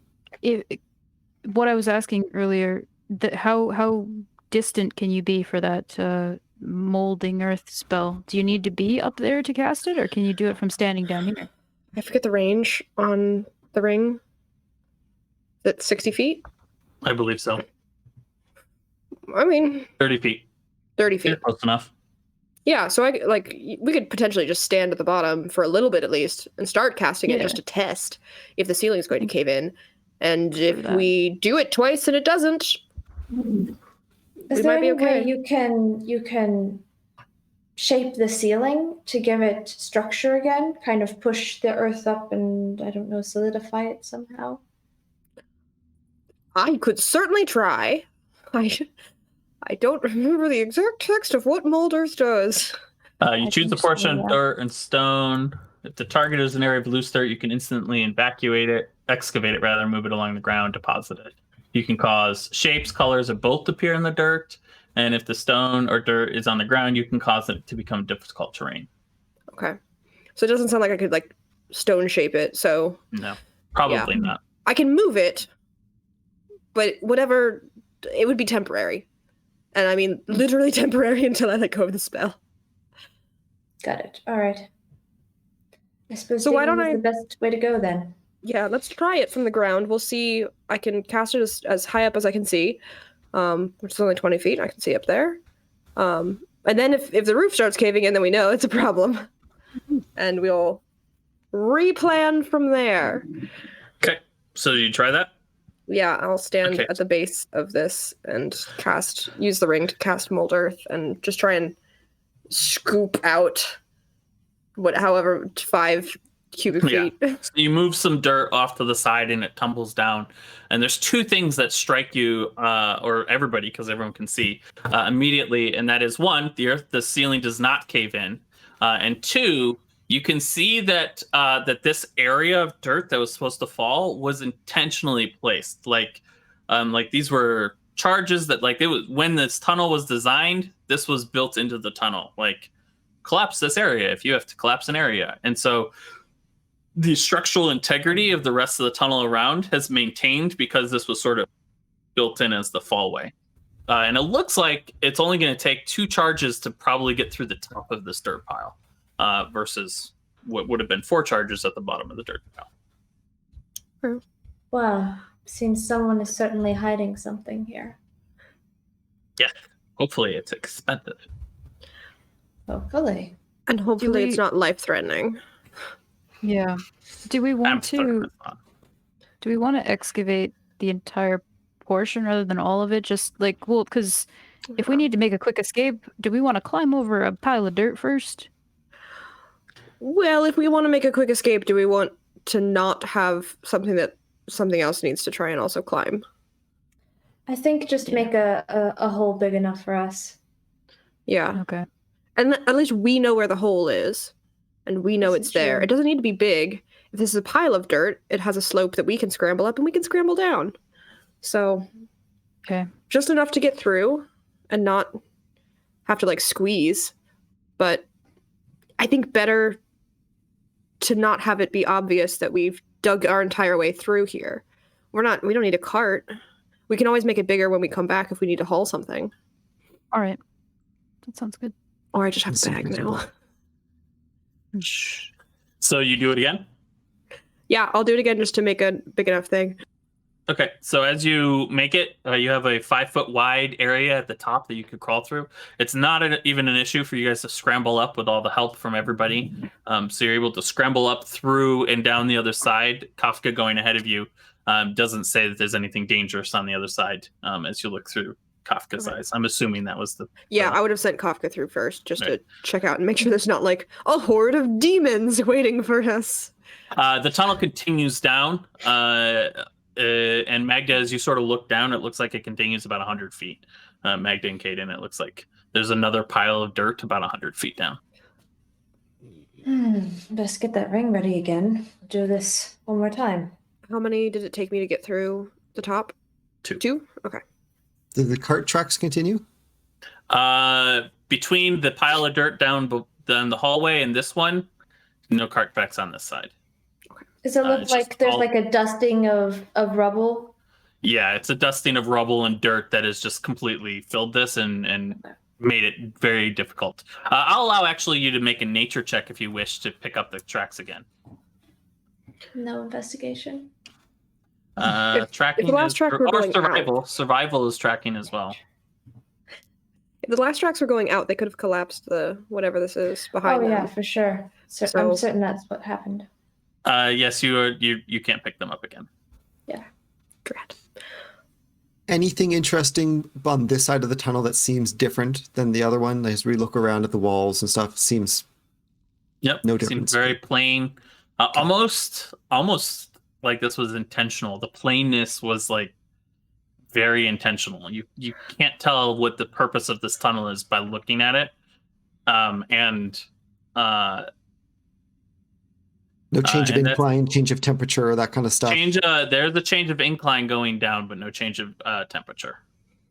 what I was asking earlier, how distant can you be for that molding earth spell? Do you need to be up there to cast it, or can you do it from standing down here? I forget the range on the ring. Is it 60 feet? I believe so. I mean, 30 feet. 30 Yeah, feet. close enough. Yeah, so we could potentially just stand at the bottom for a little bit at least and start casting it Yeah. just to test if the ceiling's going to cave in. And if that. we do it twice and it doesn't, Is We there might be any way okay. you can shape the ceiling to give it structure again? Kind of push the earth up and, I don't know, solidify it somehow? I could certainly try. I don't remember the exact text of what mold earth does. You I choose think a portion so, of yeah. dirt and stone. If the target is an area of loose dirt, you can instantly excavate it rather, move it along the ground, deposit it. You can cause shapes, colors, or both to appear in the dirt. And if the stone or dirt is on the ground, you can cause it to become difficult terrain. Okay. So it doesn't sound like I could, like, stone shape it, so No, probably not. I can move it, but whatever, it would be temporary. And I mean, literally temporary until I let go of the spell. Got it. All right. I suppose So why digging don't is the best way to go then. Yeah, let's try it from the ground. We'll see. I can cast it as high up as I can see, which is only 20 feet. I can see up there. And then if the roof starts caving in, then we know it's a problem. And we'll replan from there. Okay. So you try that? Yeah, I'll stand Okay. at the base of this and use the ring to cast Mold Earth and just try and scoop out however 5 cubic Yeah. feet. So you move some dirt off to the side and it tumbles down. And there's two things that strike you, or everybody, because everyone can see immediately. And that is one, the ceiling does not cave in. And two, you can see that this area of dirt that was supposed to fall was intentionally placed. Like these were charges that it was when this tunnel was designed, this was built into the tunnel. Like, collapse this area if you have to collapse an area. And so the structural integrity of the rest of the tunnel around has maintained because this was sort of built in as the fallway. And it looks like it's only going to take 2 charges to probably get through the top of this dirt pile versus what would have been 4 charges at the bottom of the dirt pile. Wow. Seems someone is certainly hiding something here. Yeah. Hopefully it's expensive. Hopefully. And hopefully we- it's not life-threatening. Yeah. Do we want I'm certain to it's not. excavate the entire portion rather than all of it? Just because if we need to make a quick escape, do we want to climb over a pile of dirt first? Well, if we want to make a quick escape, do we want to not have something else needs to try and also climb? I think just make a hole big enough for us. Yeah. Okay. And at least we know where the hole is. And we know This it's is there. true. It doesn't need to be big. If this is a pile of dirt, it has a slope that we can scramble up and we can scramble down. So Okay. just enough to get through and not have to squeeze. But I think better to not have it be obvious that we've dug our entire way through here. We don't need a cart. We can always make it bigger when we come back if we need to haul something. All right. That sounds good. Or I just have That's a bag reasonable. now. So you do it again? Yeah, I'll do it again just to make a big enough thing. Okay, so as you make it, you have a 5-foot wide area at the top that you could crawl through. It's not even an issue for you guys to scramble up with all the help from everybody. So you're able to scramble up through and down the other side. Kafka going ahead of you doesn't say that there's anything dangerous on the other side as you look through Kafka's Okay. eyes. I'm assuming that was the... Yeah, I would have sent Kafka through first just Right. to check out and make sure there's not a horde of demons waiting for us. The tunnel continues down, and Magda, as you sort of look down, it looks like it continues about 100 feet. Magda and Caden, it looks like there's another pile of dirt about 100 feet down. Best get that ring ready again. Do this one more time. How many did it take me to get through the top? 2. 2? Okay. Did the cart tracks continue? Between the pile of dirt down the hallway and this one, no cart tracks on this side. Does it look It's like just there's all- a dusting of rubble? Yeah, it's a dusting of rubble and dirt that has just completely filled this and made it very difficult. I'll allow actually you to make a nature check if you wish to pick up the tracks again. No investigation. Tracking if the last is, track were or going survival. Survival is tracking as well. If the last tracks were going out, they could have collapsed the whatever this is behind Oh yeah, them. for sure. I'm So- certain that's what happened. Yes, you can't pick them up again. Drat. Anything interesting on this side of the tunnel that seems different than the other one? As we look around at the walls and stuff, seems Yep. No Seems difference. very plain. Almost like this was intentional. The plainness was very intentional. You can't tell what the purpose of this tunnel is by looking at it. no change of and that's- incline, change of temperature, that kind of stuff. There's a change of incline going down, but no change of temperature.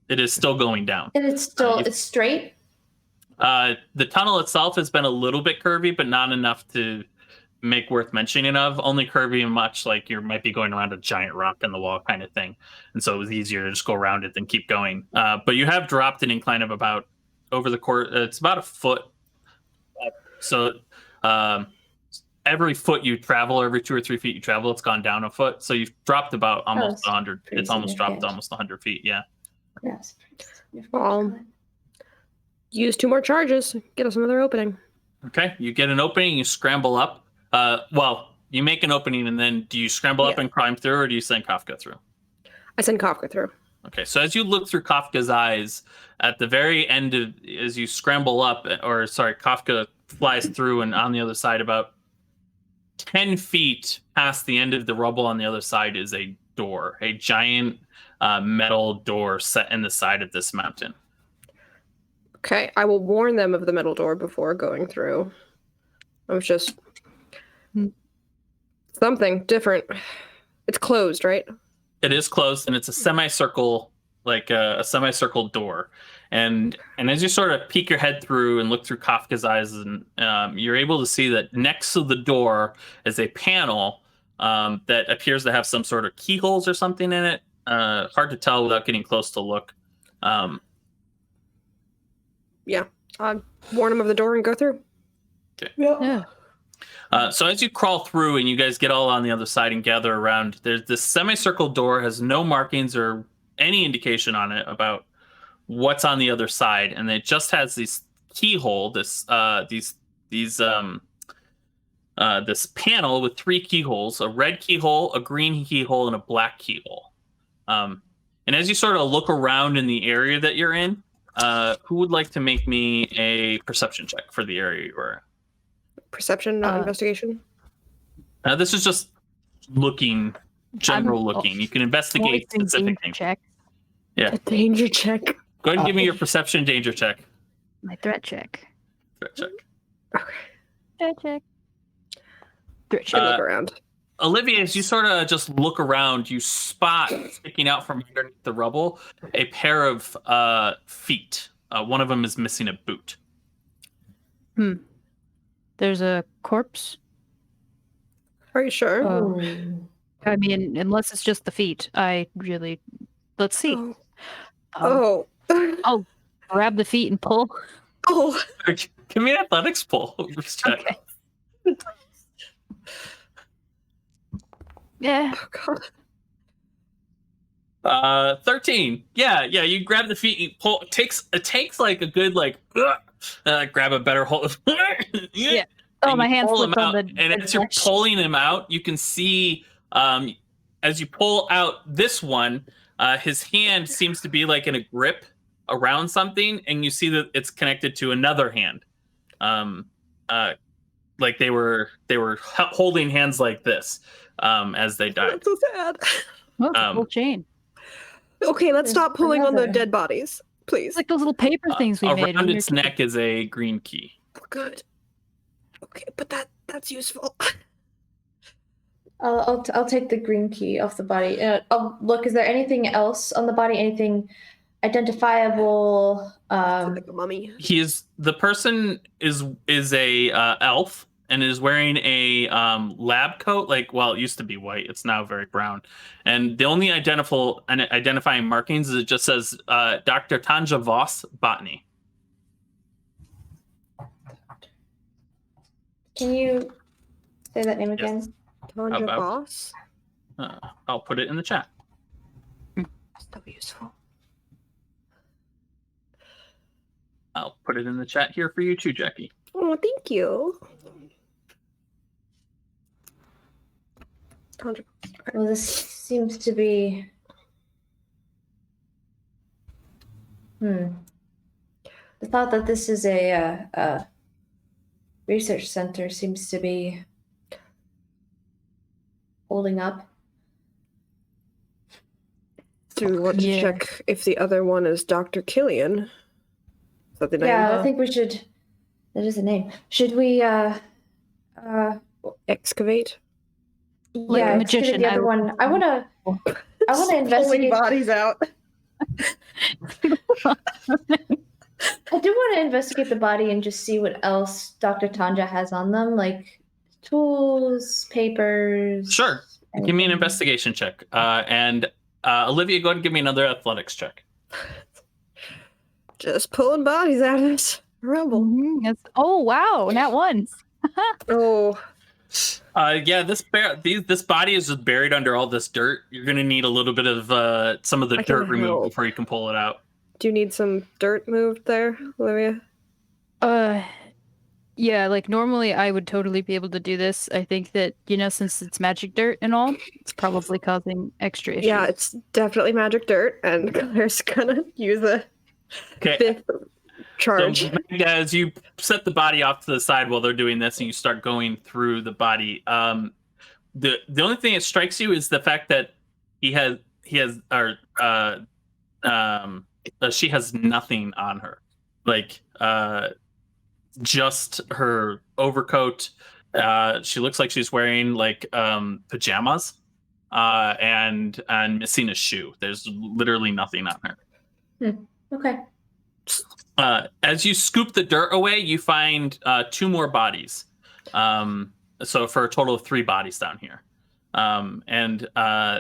It is still going down. And it's still you- it's straight. The tunnel itself has been a little bit curvy, but not enough to make worth mentioning of. Only curvy and much like you might be going around a giant rock in the wall kind of thing. And so it was easier to just go around it than keep going. But you have dropped an incline of about over the course. It's about a foot So every foot you travel, every 2 or 3 feet you travel, it's gone down a foot. So you've dropped about almost it's 100. pretty It's almost dropped significant. almost 100 feet. Yeah. Yes. pretty significant. Use 2 more charges. Get us another opening. Okay. You get an opening. You scramble up. Well, you make an opening, and then do you scramble up Yeah. and climb through, or do you send Kafka through? I send Kafka through. Okay, so as you look through Kafka's eyes, at the very end of, as you scramble up, or sorry, Kafka flies through, and on the other side, about 10 feet past the end of the rubble on the other side is a door, a giant metal door set in the side of this mountain. Okay, I will warn them of the metal door before going through. I was just something different. It's closed, right? It is closed, and it's a semicircle, like a semicircle door. And as you sort of peek your head through and look through Kafka's eyes, and you're able to see that next to the door is a panel that appears to have some sort of keyholes or something in it. Hard to tell without getting close to look. Warn them of the door and go through. Yeah. So as you crawl through and you guys get all on the other side and gather around, there's this semicircle door, has no markings or any indication on it about what's on the other side, and it just has this keyhole, this panel with 3 keyholes: a red keyhole, a green keyhole, and a black keyhole. And as you sort of look around in the area that you're in, who would like to make me a perception check for the area you are? Perception, not investigation. This is just looking, general looking. You can investigate Voicing specific danger things. check. Yeah. A danger check. Go ahead and give me your perception danger check. My threat check. Threat check. Okay. Threat check. Threat Should check. look around. Olivia, as you sort of just look around, you spot sticking out from underneath the rubble a pair of feet. One of them is missing a boot. There's a corpse. Are you sure? Oh. I mean, unless it's just the feet. Let's see. Oh. I'll grab the feet and pull. Oh. Give me an athletics pull. Check. Okay. Yeah. Oh God. 13. Yeah. You grab the feet, you pull. It takes like a good grab a better hold. Yeah. Oh, And my you hand pull him slipped on out, the. and the as you're flesh. pulling him out, you can see as you pull out this one, his hand seems to be like in a grip around something, and you see that it's connected to another hand. Like they were holding hands like this as they died. That's so sad. Oh, it's a full chain. Okay, let's There's stop pulling on the another. dead bodies, please. It's like those little paper things we made. Around when its we were neck is a green key. Good. Okay, but that's useful. I'll take the green key off the body. I'll look. Is there anything else on the body? Anything identifiable? Like a mummy. The person is a elf and is wearing a lab coat. It used to be white. It's now very brown. And the only identifying markings is it just says Dr. Tanja Voss, Botany. Can you say that name again? Yes. Tanja About- Voss. I'll put it in the chat. So useful. I'll put it in the chat here for you too, Jackie. Oh, thank you. Tanja. Well, this seems to be. The thought that this is a research center seems to be holding up. Do we want to Yeah. check if the other one is Dr. Killian? Is that the name? Yeah, I think we should. That is a name. Should we? Excavate? Like a yeah, magician, The other one. I want to. I want to investigate. bodies out. I do want to investigate the body and just see what else Dr. Tanja has on them, like tools, papers. Sure. Give me an anything. investigation check. And Olivia, go ahead and give me another athletics check. Just pulling bodies out of it. Rumble. Oh wow, not once. Oh, Yeah, this body is just buried under all this dirt. You're gonna need a little bit of some of the I can dirt removed help. before you can pull it out. do you need some dirt moved there, Olivia? Yeah, like normally I would totally be able to do this. I think that, since it's magic dirt and all, it's probably causing extra issues. Yeah, it's definitely magic dirt, and Claire's gonna use a Okay. 5th charge. So as you set the body off to the side while they're doing this, and you start going through the body, the only thing that strikes you is the fact that she has nothing on her, like just her overcoat. She looks like she's wearing like pajamas, and missing a shoe. There's literally nothing on her. Okay. As you scoop the dirt away, you find 2 more bodies. So for a total of 3 bodies down here. And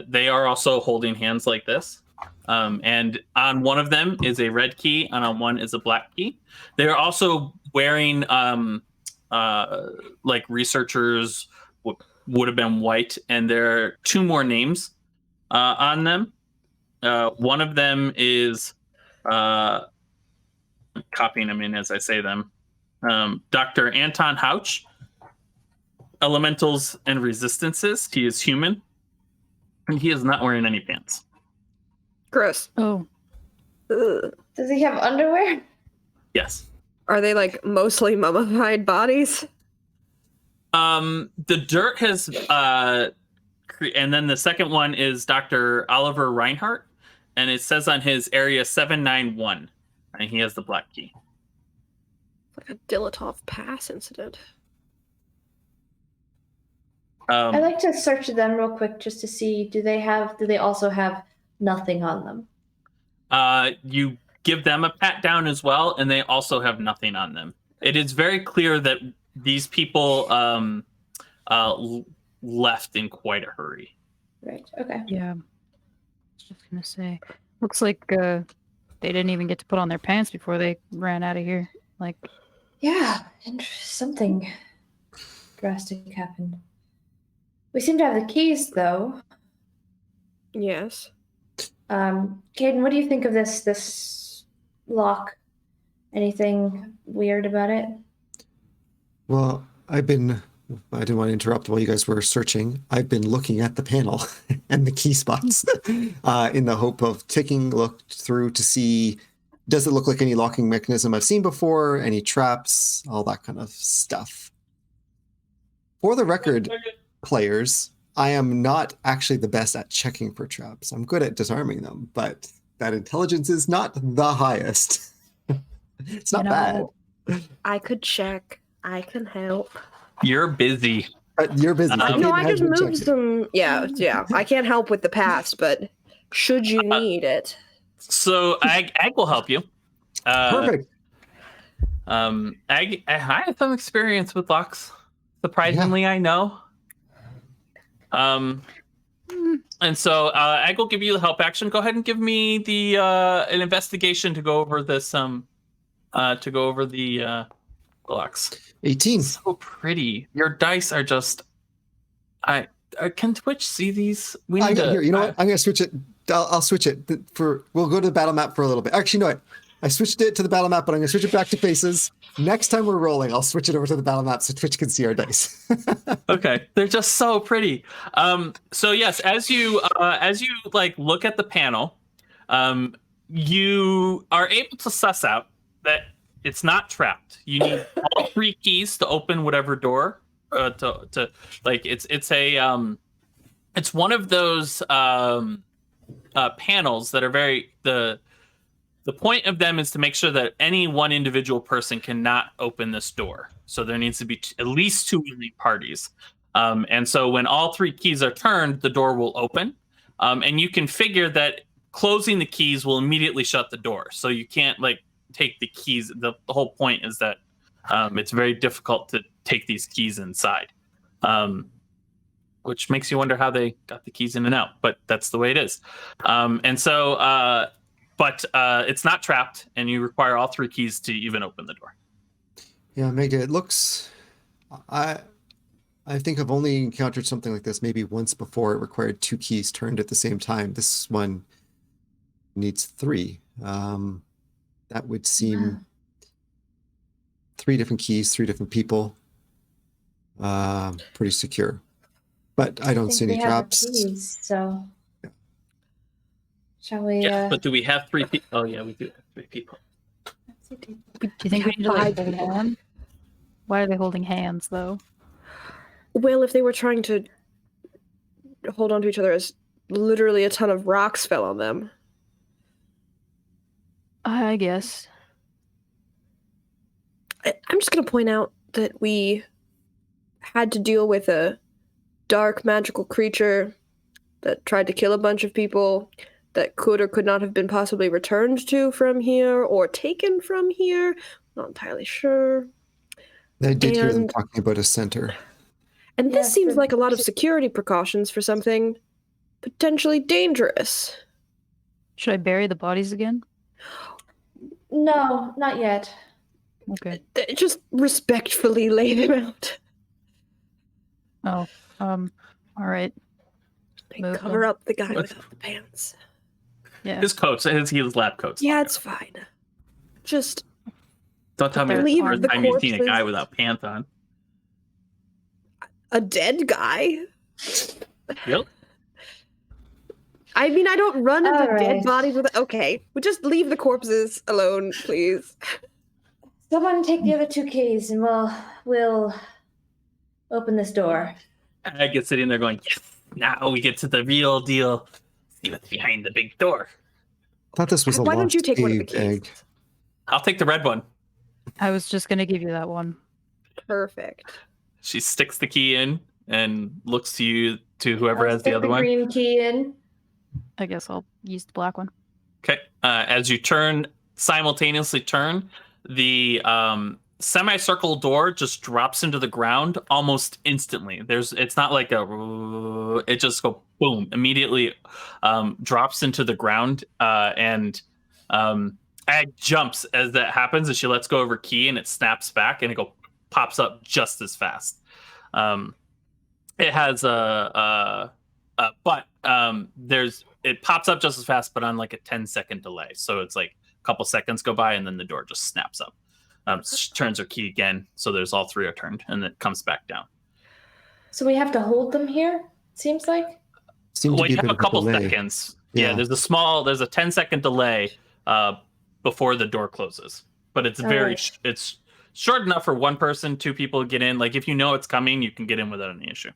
they are also holding hands like this. And on one of them is a red key, and on one is a black key. They are also wearing like researchers would have been white, and there are 2 more names on them. One of them is copying them in as I say them. Dr. Anton Houch, Elementals and Resistances. He is human, and he is not wearing any pants. Gross. Oh. Ugh. Does he have underwear? Yes. Are they like mostly mummified bodies? The dirt has and then the second one is Dr. Oliver Reinhardt, and it says on his area 791, and he has the black key. Like a Dilatov Pass incident. I'd like to search them real quick just to see, do they also have nothing on them? You give them a pat down as well, and they also have nothing on them. It is very clear that these people left in quite a hurry. Right, okay. Yeah. I was just gonna say. Looks like they didn't even get to put on their pants before they ran out of here. Like, Yeah, and something drastic happened. We seem to have the keys, though. Yes. Caden, what do you think of this lock? Anything weird about it? Well, I didn't want to interrupt while you guys were searching. I've been looking at the panel and the key spots in the hope of taking a look through to see, does it look like any locking mechanism I've seen before, any traps, all that kind of stuff. For the record, players, I am not actually the best at checking for traps. I'm good at disarming them, but that intelligence is not the highest. It's not bad. I could check. I can help. You're busy. You're busy. No, I has just been moved checking. some. Yeah. I can't help with the past, but should you need it? So Ag will help you. Perfect. I have some experience with locks. Surprisingly, I know. And so Ag will give you the help action. Go ahead and give me the an investigation to go over this the locks. 18. So pretty. Your dice are just. I can Twitch see these? We need Here, you know what? I'm gonna switch it. I'll switch it we'll go to the battle map for a little bit. Actually, you know what? I switched it to the battle map, but I'm gonna switch it back to faces. Next time we're rolling, I'll switch it over to the battle map so Twitch can see our dice. Okay, they're just so pretty. So yes, as you like look at the panel, you are able to suss out that it's not trapped. You need all 3 keys to open whatever door. To like it's one of those panels that are very the point of them is to make sure that any one individual person cannot open this door. So there needs to be at least 2 willing parties. And so when all 3 keys are turned, the door will open. And you can figure that closing the keys will immediately shut the door. So you can't like take the keys. The whole point is that it's very difficult to take these keys inside. Which makes you wonder how they got the keys in and out, but that's the way it is. But it's not trapped, and you require all 3 keys to even open the door. Yeah, Mega, it looks. I think I've only encountered something like this maybe once before. It required 2 keys turned at the same time. This one needs 3. That would seem 3 different keys, 3 different people. Pretty secure. But I don't I see think any we have the traps. keys, so shall we? Yes, but do we have 3 people? Oh yeah, we do have 3 people. Do you think we need to like hold Five. hands? Why are they holding hands though? Well, if they were trying to hold on to each other as literally a ton of rocks fell on them. I guess. I'm just going to point out that we had to deal with a dark magical creature that tried to kill a bunch of people that could or could not have been possibly returned to from here or taken from here. Not entirely sure. I did hear them And- talking about a center. And this Yes, seems the- like a lot of security precautions for something potentially dangerous. Should I bury the bodies again? No, not yet. Okay. Just respectfully lay them out. Oh, all right. Move Cover them. up the guy What? without the pants. Yeah. His coats, his lab coats. Yeah, it's fine. Just Don't tell me Leave that's the the first time you've seen a guy corpses. without pants on. a dead guy. Yep. I mean, I don't run into All dead right. bodies with. Okay, we just leave the corpses alone, please. Someone take the other 2 keys, and we'll open this door. I get sitting there going, yes, now we get to the real deal. See what's behind the big door. I thought this was a Why don't lost you take one of the cave keys? egg. I'll take the red one. I was just gonna give you that one. Perfect. She sticks the key in and looks to you, to whoever I'll has the stick other one. green key in. I guess I'll use the black one. Okay. As you simultaneously turn, the semicircle door just drops into the ground almost instantly. It's not like it just go boom, immediately drops into the ground, and Ag jumps as that happens, and she lets go of her key, and it snaps back, and it pops up just as fast. It has it pops up just as fast, but on like a 10-second delay. So it's like a couple seconds go by, and then the door just snaps up. She turns her key again, so there's all 3 are turned, and it comes back down. So we have to hold them here. Seems like. Seemed to Well, be you a bit have a of couple delay. seconds. Yeah, Yeah. there's a 10-second delay before the door closes, but it's Alright. it's short enough for 1 person, 2 people to get in. Like if you know it's coming, you can get in without any issue.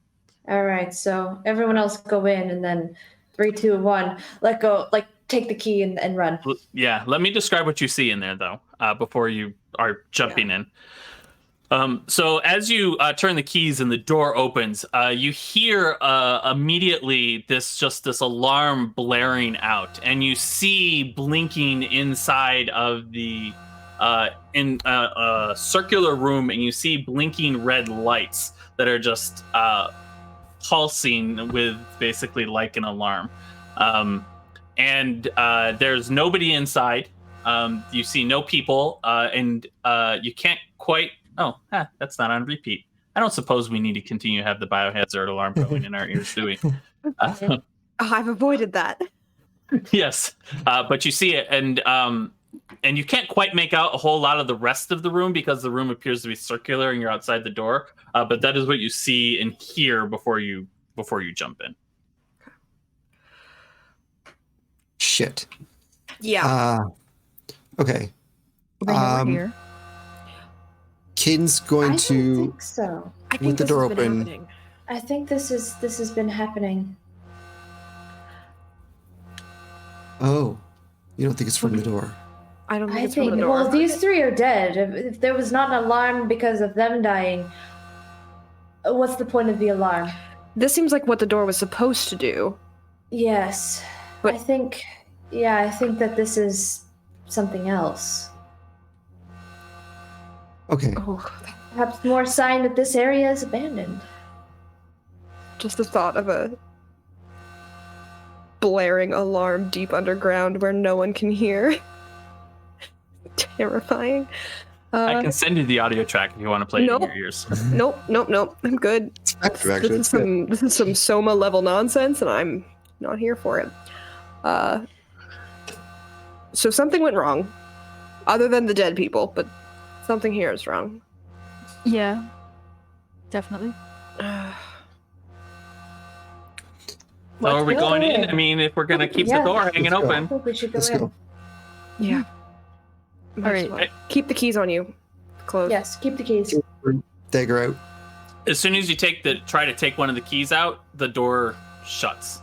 All right. So everyone else go in, and then 3, 2, 1. Let go. Like take the key and run. Yeah, let me describe what you see in there though, before you are jumping in. So as you turn the keys and the door opens, you hear immediately this alarm blaring out, and you see blinking inside of the in a circular room, and you see blinking red lights that are just pulsing with basically like an alarm. And there's nobody inside. You see no people, and you can't quite. Oh, that's not on repeat. I don't suppose we need to continue to have the biohazard alarm going in our ears, do we? I've avoided that. Yes, but you see it, and you can't quite make out a whole lot of the rest of the room because the room appears to be circular, and you're outside the door. But that is what you see and hear before you jump in. Shit. Yeah. Okay. They know we're Um, here. Caden's I going don't to. think so. I with think the this door has been open- happening. I think this has been happening. Oh, you don't think it's from the door? I don't think I it's from think. the door. Well, these 3 are dead. If there was not an alarm because of them dying, what's the point of the alarm? This seems like what the door was supposed to do. Yes, But- I think. Yeah, I think that this is something else. Okay. Oh, Perhaps more sign that this area is abandoned. just the thought of a blaring alarm deep underground where no one can hear. Terrifying. I can send you the audio track if you want to play it Nope. in your ears. Nope. I'm good. It's effective, actually. This is some Soma level nonsense, and I'm not here for it. So something went wrong, other than the dead people, but something here is wrong. Yeah, definitely. So are we Let's going go in? in. I mean, if we're gonna keep Yeah. the door hanging Let's go. I open. think we should go Let's in. go. Yeah. All right. Keep the keys on you. Close. Yes, keep the keys. Dagger out. As soon as you try to take one of the keys out, the door shuts.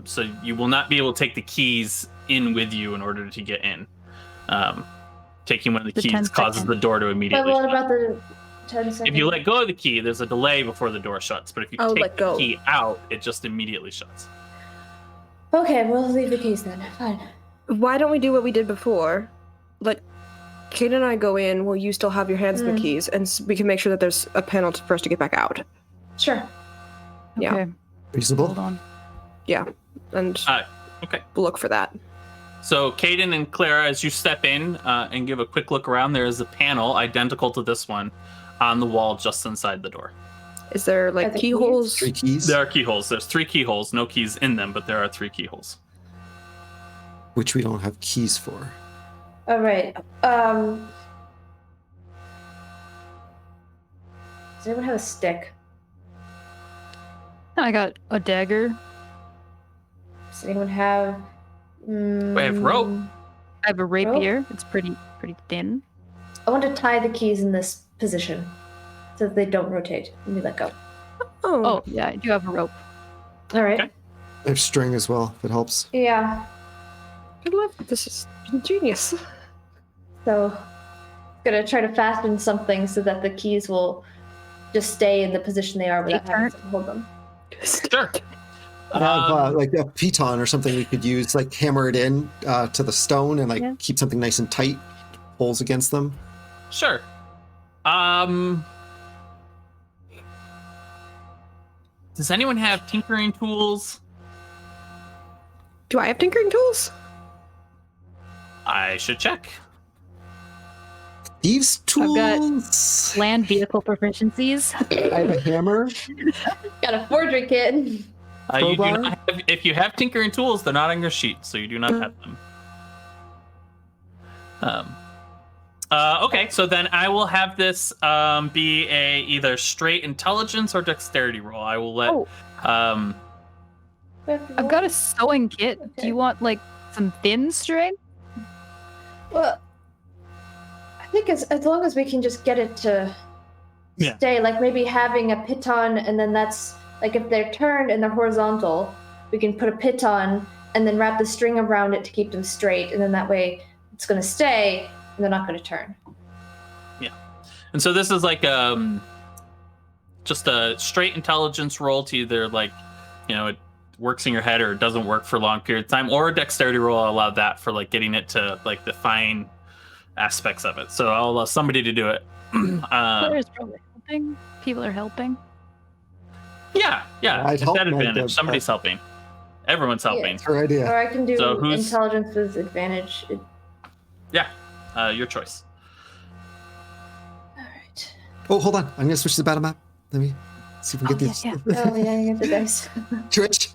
So you will not be able to take the keys in with you in order to get in. Taking one of the The keys 10 causes second. the door to But immediately what shut. about the 10 seconds? If you let go of the key, there's a delay before the door shuts. But if you Oh, take let the go. key out, it just immediately shuts. Okay, we'll leave the keys then. Fine. Why don't we do what we did before? Let Kate and I go in while you still have your hands on the keys, and we can make sure that there's a panel for us to get back out. Sure. Yeah. Okay, Reasonable. hold on. Yeah, and Okay. look for that. So, Caden and Clara, as you step in and give a quick look around, there is a panel identical to this one on the wall just inside the door. Is there Are like there keyholes? 3 keys, There are keyholes. There's 3 keyholes. No keys in them, but there are 3 keyholes. which we don't have keys for. All right. Does anyone have a stick? I got a dagger. Does anyone have? I have rope. I have a rapier. It's pretty thin. I want to tie the keys in this position so that they don't rotate when we let go. Oh, yeah, I do have a rope. All right. Okay. I have string as well, if it helps. Yeah. I love this. Is genius. So, gonna try to fasten something so that the keys will just stay in the position they are without having to hold them. Sure. I have like a piton or something we could use, like hammer it in to the stone and like Yeah. keep something nice and tight, holes against them. Sure. Does anyone have tinkering tools? Do I have tinkering tools? I should check. Thieves' I've got tools. Land vehicle proficiencies. I have a hammer. Got a forgery kit. You do Crowbar? not have, if you have tinkering tools, they're not on your sheet, so you do not have them. Okay, so then I will have this be a either straight intelligence or dexterity roll. I will let. Oh. I've got a sewing kit. Do Okay. you want like some thin string? Well, I think as long as we can just get it to Yeah. stay, like maybe having a piton, and then that's like if they're turned and they're horizontal, we can put a piton and then wrap the string around it to keep them straight, and then that way it's going to stay and they're not going to turn. And so this is like just a straight intelligence roll to either like, it works in your head or it doesn't work for a long period of time, or a dexterity roll. I'll allow that for like getting it to like the fine aspects of it. So I'll allow somebody to do it. Claire's probably helping. People are helping. Yeah. I'd It's help that Meg, advantage. but- Somebody's helping. Everyone's helping. That's her idea. Or I can do So who's- intelligence with advantage. Your choice. All right. Oh, hold on. I'm gonna switch to the battle map. Let me see if we can get these. yeah. Oh yeah, I get the dice. Twitch,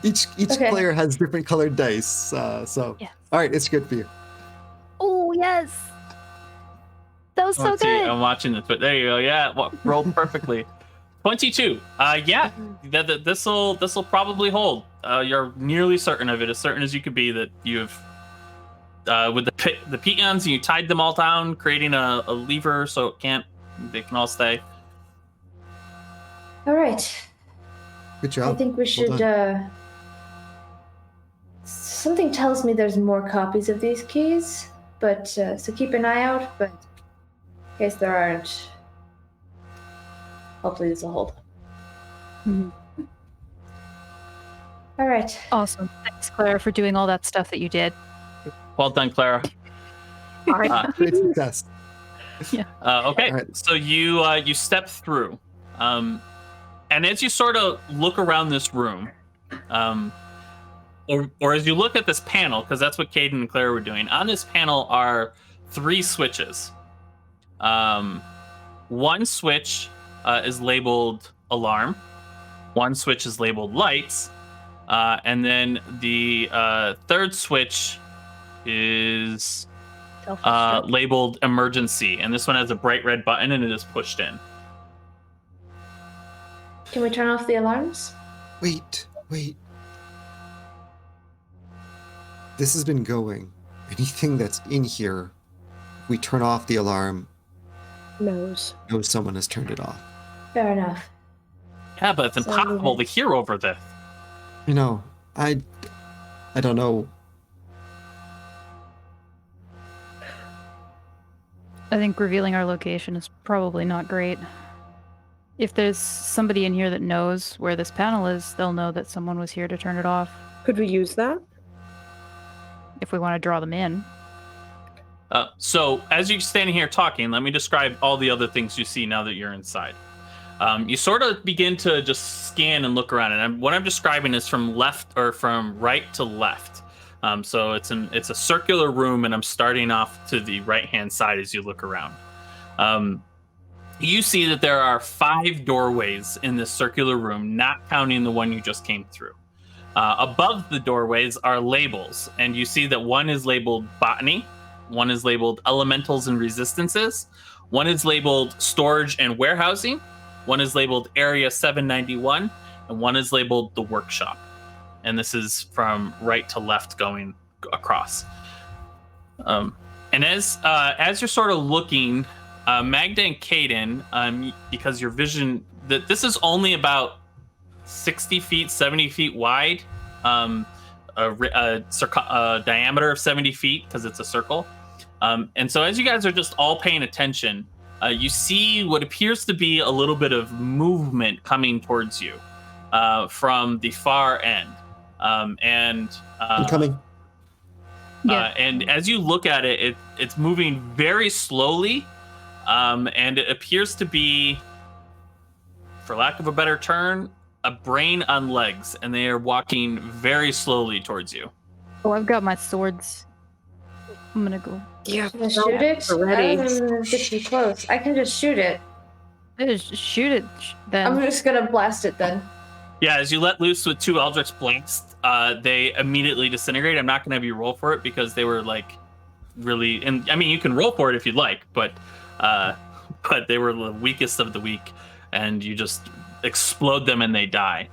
each Okay. player has different colored dice. So Yes. all right, it's good for you. Oh yes, that was so Let's see. good. I'm watching this, but there you go. Yeah, rolled perfectly. 22. Yeah, this will probably hold. You're nearly certain of it, as certain as you could be that you've with the pitons, you tied them all down, creating a lever so they can all stay. All right. Good I job. think we should. Something tells me there's more copies of these keys, but so keep an eye out. But in case there aren't, hopefully this will hold. Mhm. All right. Awesome. Thanks, Claire, for doing all that stuff that you did. Well done, Clara. Great success. Okay, All right. so you step through, and as you sort of look around this room, or as you look at this panel, because that's what Caden and Clara were doing. On this panel are 3 switches. One switch is labeled alarm. One switch is labeled lights. And then the third switch is labeled emergency. And this one has a bright red button and it is pushed in. Can we turn off the alarms? Wait. This has been going. Anything that's in here, we turn off the alarm, knows someone has turned it off. Fair enough. Yeah, but it's impossible to hear over this. You know, I don't know. I think revealing our location is probably not great. If there's somebody in here that knows where this panel is, they'll know that someone was here to turn it off. Could we use that? If we want to draw them in. So as you're standing here talking, let me describe all the other things you see now that you're inside. You sort of begin to just scan and look around, and what I'm describing is from left or from right to left. So it's a circular room, and I'm starting off to the right-hand side as you look around. You see that there are 5 doorways in this circular room, not counting the one you just came through. Above the doorways are labels, and you see that one is labeled Botany, one is labeled Elementals and Resistances, one is labeled Storage and Warehousing, one is labeled Area 791, and one is labeled the Workshop. And this is from right to left going across. And as you're sort of looking, Magda and Caden, because your vision, that this is only about 60 feet, 70 feet wide, a diameter of 70 feet because it's a circle. And so as you guys are just all paying attention, you see what appears to be a little bit of movement coming towards you from the far end. I'm coming. And as you look at it, it's moving very slowly, and it appears to be, for lack of a better term, a brain on legs, and they are walking very slowly towards you. Oh, I've got my swords. I'm gonna go. Yeah, Can I shoot it? Already. I don't even get too close. I can just shoot it. Just shoot it then. I'm just gonna blast it then. Yeah, as you let loose with 2 Eldritch Blasts, they immediately disintegrate. I'm not going to have you roll for it because they were like really, and I mean you can roll for it if you'd like, but they were the weakest of the weak, and you just explode them and they die.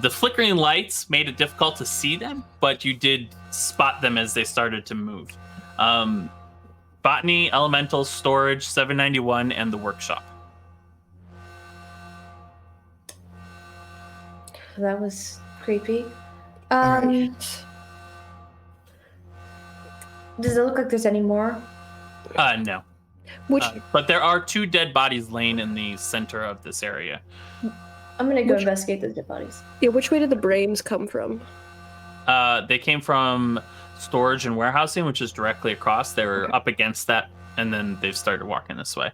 The flickering lights made it difficult to see them, but you did spot them as they started to move. Botany, Elemental, Storage, 791, and the Workshop. That was creepy. Alright. Does it look like there's any more? No. Which But there are 2 dead bodies laying in the center of this area. I'm gonna go investigate those dead bodies. which way did the brains come from? They came from Storage and Warehousing, which is directly across. They were up against that, and then they've started walking this way.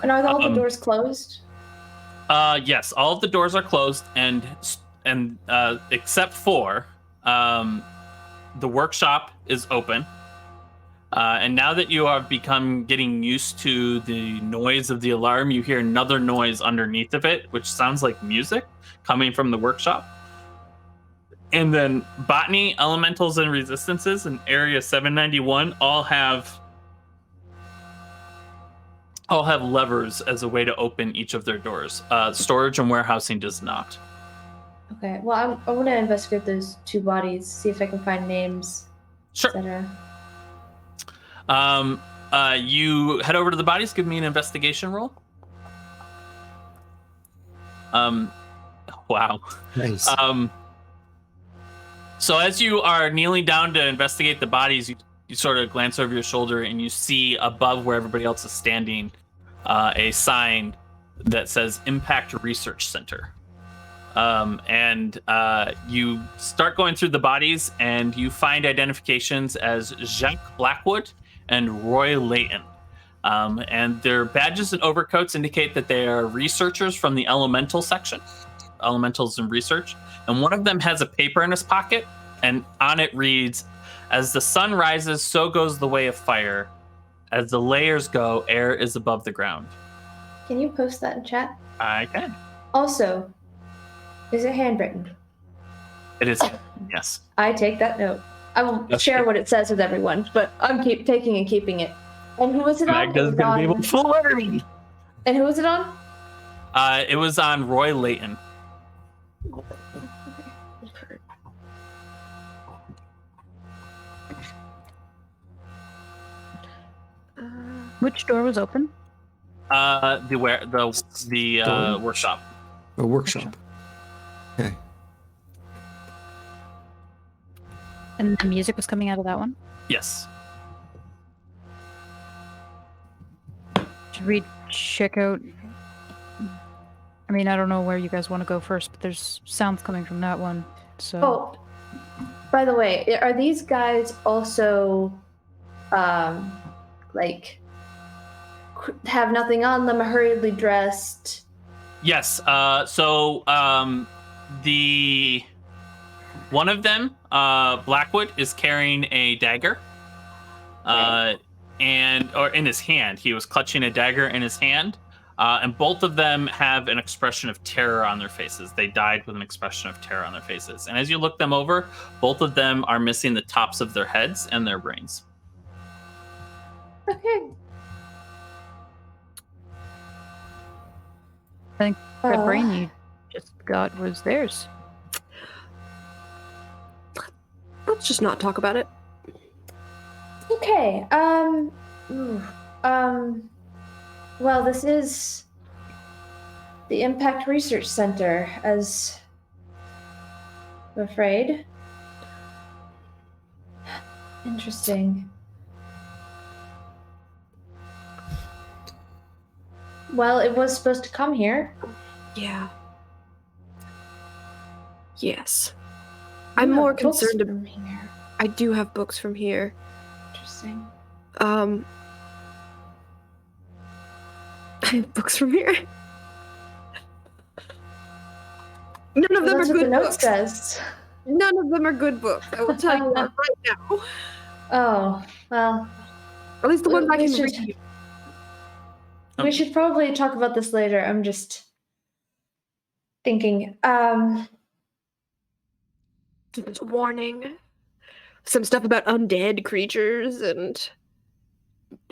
And are all the doors closed? Yes, all of the doors are closed, and except for the Workshop is open. And now that you have become getting used to the noise of the alarm, you hear another noise underneath of it, which sounds like music coming from the Workshop. And then Botany, Elementals, and Resistances in Area 791 all have levers as a way to open each of their doors. Storage and Warehousing does not. Okay. Well, I want to investigate those 2 bodies, see if I can find names, Sure. etc. You head over to the bodies. Give me an investigation roll. Wow. Nice. So as you are kneeling down to investigate the bodies, you sort of glance over your shoulder and you see above where everybody else is standing a sign that says Impact Research Center. And you start going through the bodies and you find identifications as Jacques Blackwood and Roy Layton. And their badges and overcoats indicate that they are researchers from the Elemental section, Elementals and Research. And one of them has a paper in his pocket, and on it reads, "As the sun rises, so goes the way of fire. As the layers go, air is above the ground. Can you post that in chat? I can. Also, is it handwritten? It is. Yes. I take that note. I will That's share good. what it says with everyone, but I'm taking and keeping it. And who was it on? Magda's It was gonna be able on- to learn. And who was it on? It was on Roy Layton. Which door was open? The workshop. A workshop. Okay. And the music was coming out of that one? Yes. Should we check out? I mean, I don't know where you guys want to go first, but there's sounds coming from that one. So. Oh, by the way, are these guys also, like, have nothing on them, hurriedly dressed? Yes. The one of them, Blackwood, is carrying a dagger, or in his hand. He was clutching a dagger in his hand, and both of them have an expression of terror on their faces. They died with an expression of terror on their faces. And as you look them over, both of them are missing the tops of their heads and their brains. Okay. I think that brain you just got was theirs. Let's just not talk about it. Okay. Well, this is the Impact Research Center, as I'm afraid. Interesting. Well, it was supposed to come here. Yeah. Yes. I'm You more have books concerned. from here. I do have books from here. Interesting. I have books from here. None of Well, them are that's what the good note books. says. None of them are good books. I will tell you that right now. Oh, well, At least the ones I We can should- read. we should probably talk about this later. I'm just thinking. There's a warning. Some stuff about undead creatures and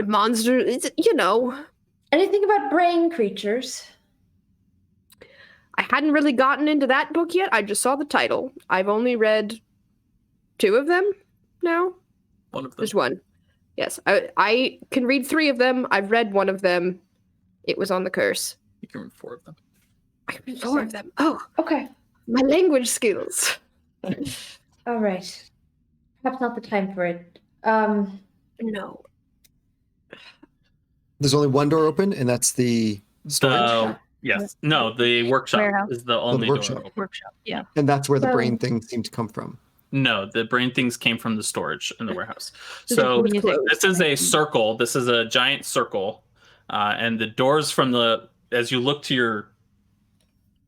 monsters. It's, you know, Anything about brain creatures? I hadn't really gotten into that book yet. I just saw the title. I've only read 2 of them now. One of them. There's one. Yes, I can read 3 of them. I've read 1 of them. It was on the curse. You can read 4 of them. I can read 4 of them. Oh, Okay. my language skills. All right. Perhaps not the time for it. No. There's only one door open, and that's the storage. Yes. No, the workshop Warehouse. is the only door workshop. open. Workshop. Yeah. And that's where the So- brain things seem to come from. No, the brain things came from the storage in the warehouse. So So the music- this is a circle. This is a giant circle, and the doors from as you look to your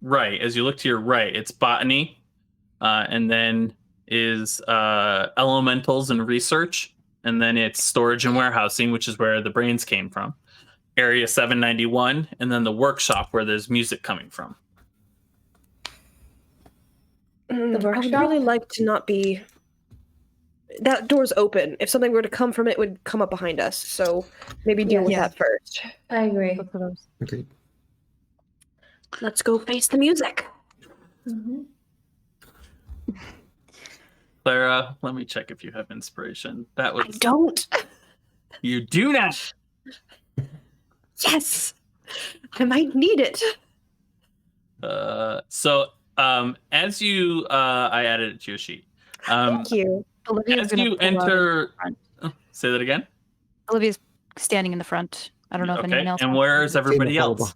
right, it's botany, and then is elementals and research, and then it's storage and warehousing, which is where the brains came from. Area 791, and then the workshop where there's music coming from. I would workshop? really like to not be. That door's open. If something were to come from it, it would come up behind us. So maybe deal with Yeah. that first. I agree. That's what I was. Agreed. Let's go face the music. Mhm. Clara, let me check if you have inspiration. That I was don't. you do not. Yes. I might need it. As you I added it to your sheet. Thank you. Olivia's As gonna you pull out in enter front. say that again. Olivia's standing in the front. I don't know if Okay. anyone else. And wants to where is do it. everybody Follow else?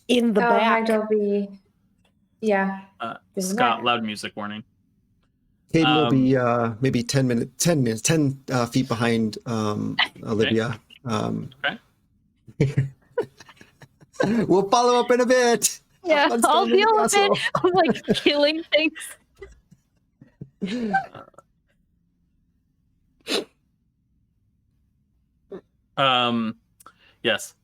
In the back. Magdalby. Yeah. In the Scott, back. loud music warning. Caden will be maybe 10 feet behind Olivia. Okay. We'll follow up in a bit. Yeah, I'm I'll storming the deal with it. castle. I'm like killing things. Yes.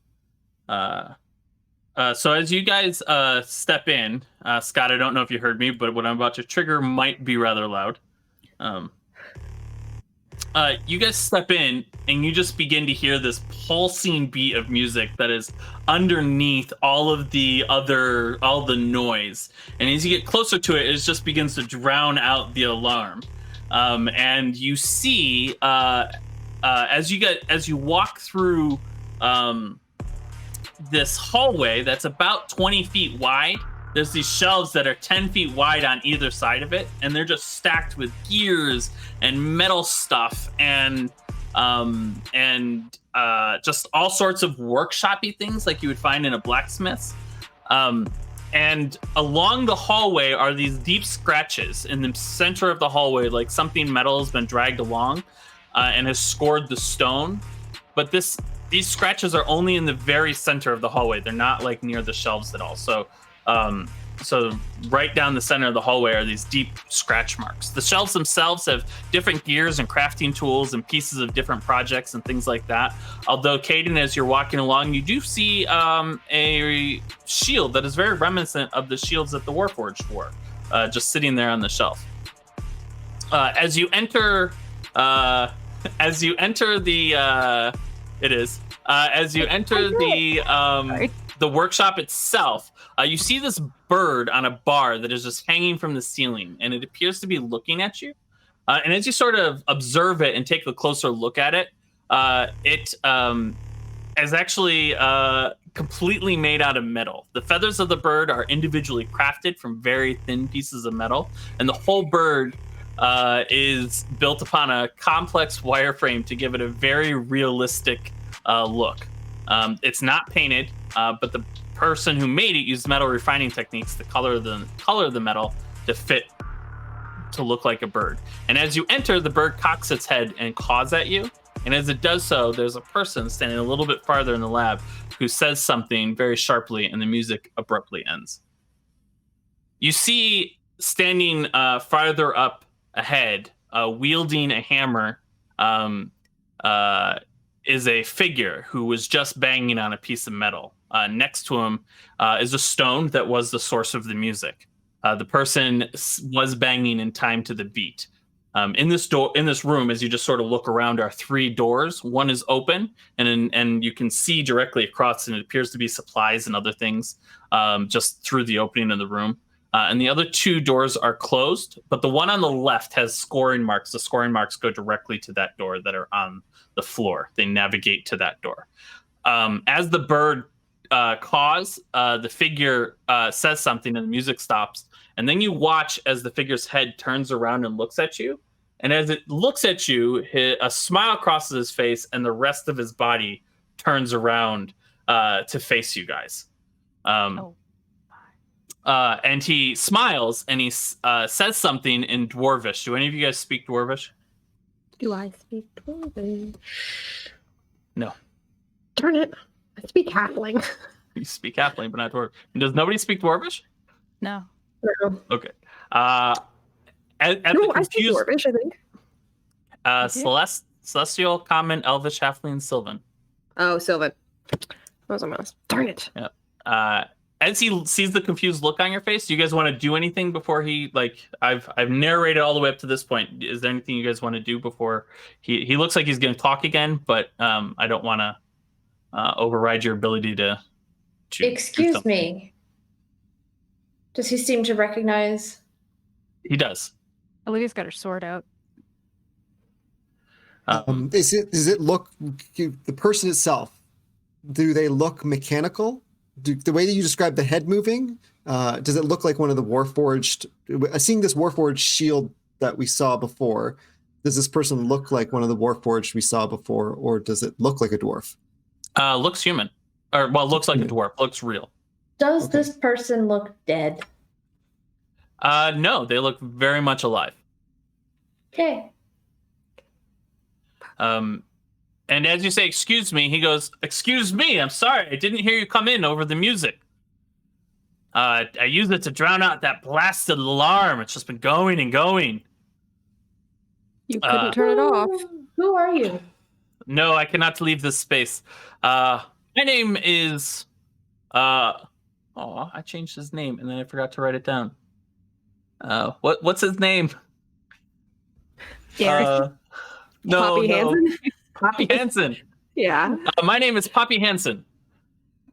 So as you guys step in, Scott, I don't know if you heard me, but what I'm about to trigger might be rather loud. You guys step in and you just begin to hear this pulsing beat of music that is underneath all the noise. And as you get closer to it, it just begins to drown out the alarm. And you see, as you walk through this hallway that's about 20 feet wide, there's these shelves that are 10 feet wide on either side of it, and they're just stacked with gears and metal stuff and just all sorts of workshop-y things like you would find in a blacksmith's. And along the hallway are these deep scratches in the center of the hallway, like something metal has been dragged along and has scored the stone. But these scratches are only in the very center of the hallway. They're not like near the shelves at all. So right down the center of the hallway are these deep scratch marks. The shelves themselves have different gears and crafting tools and pieces of different projects and things like that. Although, Caden, as you're walking along, you do see a shield that is very reminiscent of the shields that the Warforged wore, just sitting there on the shelf. As you enter the workshop itself, you see this bird on a bar that is just hanging from the ceiling, and it appears to be looking at you. And as you sort of observe it and take a closer look at it, it is actually completely made out of metal. The feathers of the bird are individually crafted from very thin pieces of metal, and the whole bird is built upon a complex wireframe to give it a very realistic look. It's not painted, but the person who made it used metal refining techniques to color the metal to look like a bird. And as you enter, the bird cocks its head and caws at you. And as it does so, there's a person standing a little bit farther in the lab who says something very sharply, and the music abruptly ends. You see, standing farther up ahead, wielding a hammer, is a figure who was just banging on a piece of metal. Next to him is a stone that was the source of the music. The person was banging in time to the beat. In this room, as you just sort of look around, are 3 doors. One is open, and you can see directly across, and it appears to be supplies and other things just through the opening of the room. And the other 2 doors are closed, but the one on the left has scoring marks. The scoring marks go directly to that door that are on the floor. They navigate to that door. As the bird caws, the figure says something, and the music stops. And then you watch as the figure's head turns around and looks at you. And as it looks at you, a smile crosses his face, and the rest of his body turns around to face you guys. And he smiles, and he says something in Dwarvish. Do any of you guys speak Dwarvish? Do I speak Dwarvish? No. Darn it. I speak Halfling. You speak Halfling, but not Dwarvish. And does nobody speak Dwarvish? No. No. Okay. I speak Dwarvish, I think. Celestial, Common, Elvish, Halfling, Sylvan. Oh, Sylvan. That was a mouse. Darn it. Yeah. As he sees the confused look on your face, do you guys want to do anything before he, like, I've narrated all the way up to this point. Is there anything you guys want to do before he looks like he's going to talk again, but I don't want to override your ability to Excuse me. Does he seem to recognize? He does. Olivia's got her sword out. Does it look, the person itself, do they look mechanical? The way that you describe the head moving, does it look like one of the Warforged? Seeing this Warforged shield that we saw before, does this person look like one of the Warforged we saw before, or does it look like a dwarf? Looks human. Or, well, looks like a dwarf. Looks real. Does this person look dead? No, they look very much alive. Okay. And as you say, excuse me, he goes, excuse me, I'm sorry, I didn't hear you come in over the music. I used it to drown out that blasted alarm. It's just been going and going. You couldn't turn it off. Who are you? No, I cannot leave this space. My name is I changed his name and then I forgot to write it down. What's his name? Derek. No, Poppy no. Hansen? Poppy Hansen. Yeah. My name is Poppy Hansen.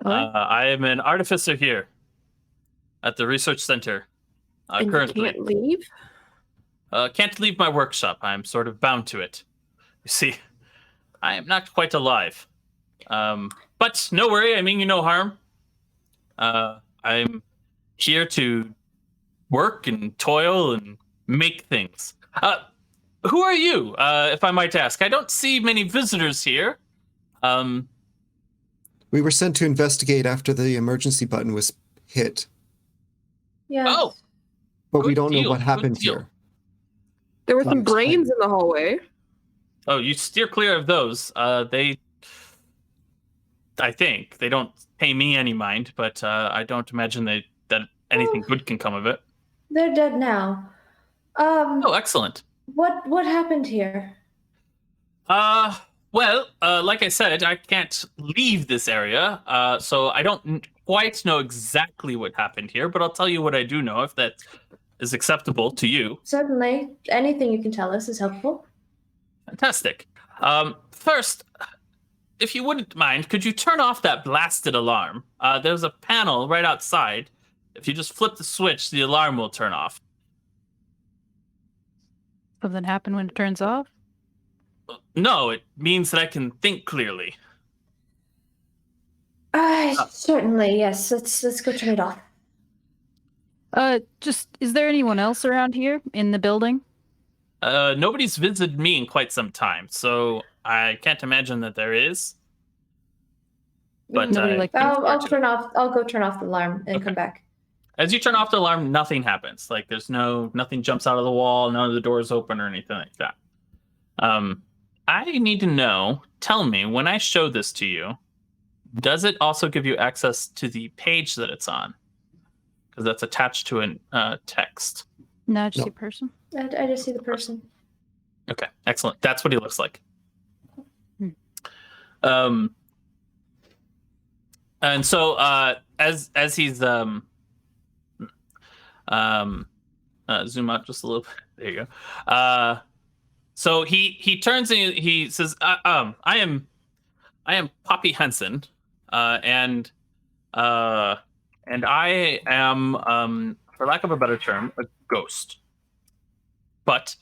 What? I am an artificer here at the research center. And Currently, you can't leave? can't leave my workshop. I'm sort of bound to it. You see, I am not quite alive. But no worry, I mean you no harm. I'm here to work and toil and make things. Who are you, if I might ask? I don't see many visitors here. We were sent to investigate after the emergency button was hit, Yes. Oh, but we Good don't know deal, what good happened deal. here. There were some Right. brains in the hallway. oh, you steer clear of those. I think they don't pay me any mind, but I don't imagine that anything good can come of it. They're dead now. Oh, excellent. What happened here? Well, like I said, I can't leave this area, so I don't quite know exactly what happened here, but I'll tell you what I do know if that is acceptable to you. Certainly, anything you can tell us is helpful. Fantastic. First, if you wouldn't mind, could you turn off that blasted alarm? There's a panel right outside. If you just flip the switch, the alarm will turn off. Something happened when it turns off? No, it means that I can think clearly. Certainly, yes. Let's go turn it off. Is there anyone else around here in the building? Nobody's visited me in quite some time, so I can't imagine that there is. But Nobody like can I'll start to- turn off. I'll go turn off the alarm and come back. As you turn off the alarm, nothing happens. Like there's nothing jumps out of the wall, none of the doors open or anything like that. I need to know, tell me, when I show this to you, does it also give you access to the page that it's on? Because that's attached to a text. No, just No. your person. I just see the person. Okay, excellent. That's what he looks like. Hmm. And so as he's zoom out just a little bit. There you go. So he turns and he says, I am Poppy Henson, and I am, for lack of a better term, a ghost. But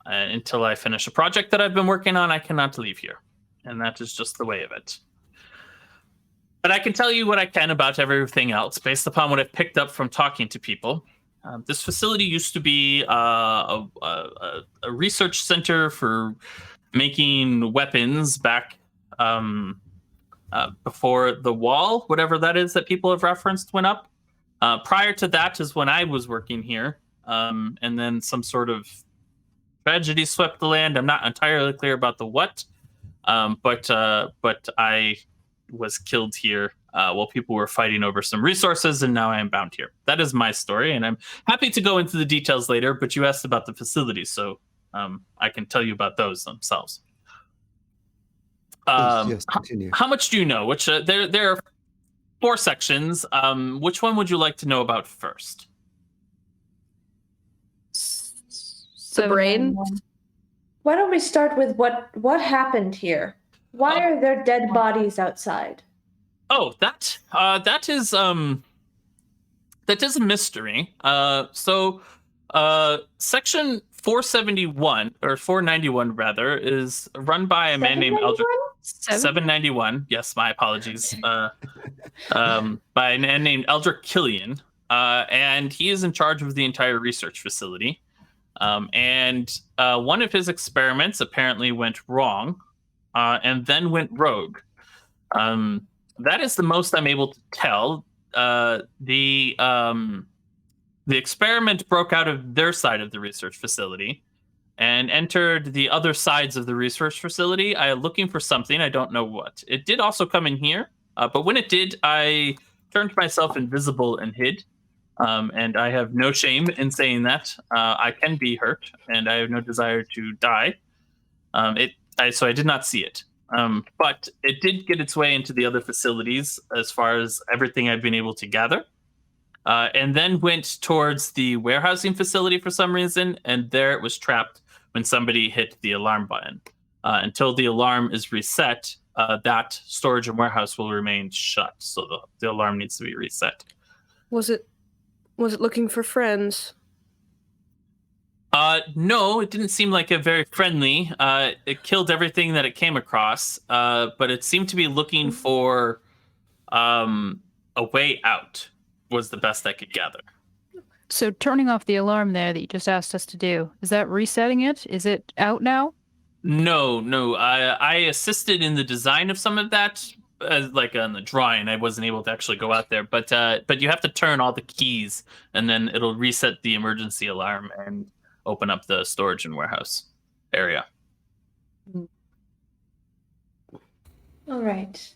until I finish a project that I've been working on, I cannot leave here, and that is just the way of it. But I can tell you what I can about everything else based upon what I've picked up from talking to people. This facility used to be a research center for making weapons back before the wall, whatever that is that people have referenced, went up. Prior to that is when I was working here, and then some sort of tragedy swept the land. I'm not entirely clear about the what, but I was killed here while people were fighting over some resources, and now I am bound here. That is my story, and I'm happy to go into the details later, but you asked about the facilities, so I can tell you about those themselves. Yes, continue. How much do you know? Which there are 4 sections. Which one would you like to know about first? The brain? Why don't we start with what happened here? Why are there dead bodies outside? Oh, that is a mystery. So section 471 or 491 rather is run by a man named Eldrick. 791. Yes, my apologies. By a man named Eldrick Killian, and he is in charge of the entire research facility. And one of his experiments apparently went wrong, and then went rogue. That is the most I'm able to tell. The experiment broke out of their side of the research facility and entered the other sides of the research facility. I am looking for something. I don't know what. It did also come in here, but when it did, I turned myself invisible and hid. And I have no shame in saying that. I can be hurt, and I have no desire to die. So I did not see it. But it did get its way into the other facilities as far as everything I've been able to gather. And then went towards the warehousing facility for some reason, and there it was trapped when somebody hit the alarm button. Until the alarm is reset, that storage and warehouse will remain shut, so the alarm needs to be reset. Was it looking for friends? No, it didn't seem like it very friendly. It killed everything that it came across, but it seemed to be looking for a way out. Was the best I could gather. So turning off the alarm there that you just asked us to do, is that resetting it? Is it out now? No. I assisted in the design of some of that, like on the drawing. I wasn't able to actually go out there, but you have to turn all the keys, and then it'll reset the emergency alarm and open up the storage and warehouse area. All right.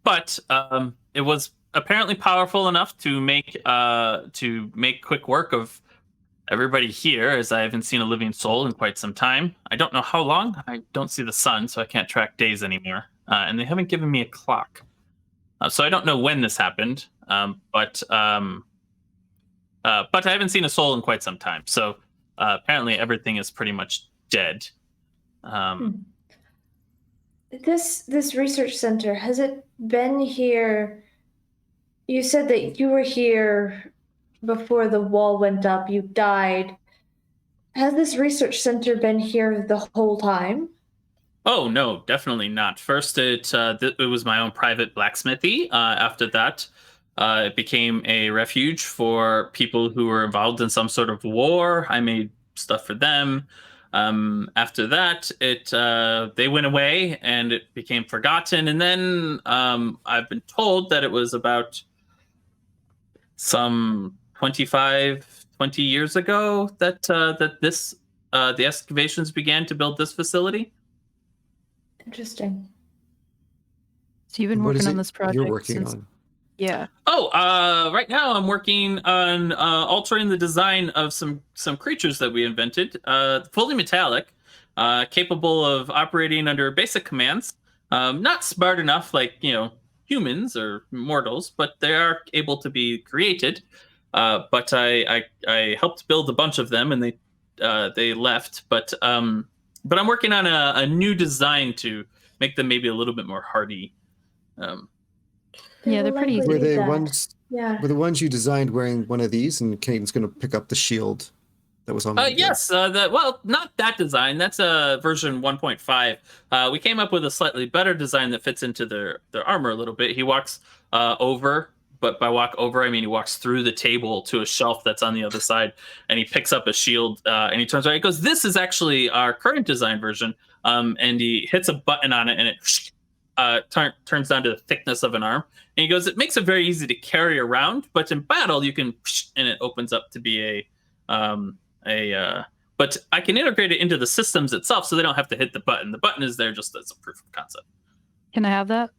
But it was apparently powerful enough to make quick work of everybody here, as I haven't seen a living soul in quite some time. I don't know how long. I don't see the sun, so I can't track days anymore. And they haven't given me a clock, so I don't know when this happened. But I haven't seen a soul in quite some time. So apparently everything is pretty much dead. This research center, has it been here? You said that you were here before the wall went up. You died. Has this research center been here the whole time? Oh no, definitely not. First, it was my own private blacksmithy. After that, it became a refuge for people who were involved in some sort of war. I made stuff for them. After that, they went away and it became forgotten. And then I've been told that it was about some 20 years ago that the excavations began to build this facility. Interesting. So you've been What is working on it this project you're working since... on? Yeah. Oh, right now I'm working on altering the design of some creatures that we invented, fully metallic, capable of operating under basic commands. Not smart enough like, humans or mortals, but they are able to be created. But I helped build a bunch of them, and they left. But I'm working on a new design to make them maybe a little bit more hardy. Yeah, they're pretty easy. Were they that. ones? Yeah. Were the ones you designed wearing one of these? And Caden's going to pick up the shield that was on. Yes. Not that design. That's version 1.5. We came up with a slightly better design that fits into their armor a little bit. He walks over, but by walk over, I mean he walks through the table to a shelf that's on the other side, and he picks up a shield, and he turns around. He goes, "This is actually our current design version." And he hits a button on it, and it turns down to the thickness of an arm. And he goes, "It makes it very easy to carry around, but in battle you can," and it opens up to be but I can integrate it into the systems itself, so they don't have to hit the button. The button is there just as a proof of concept. Can I have that?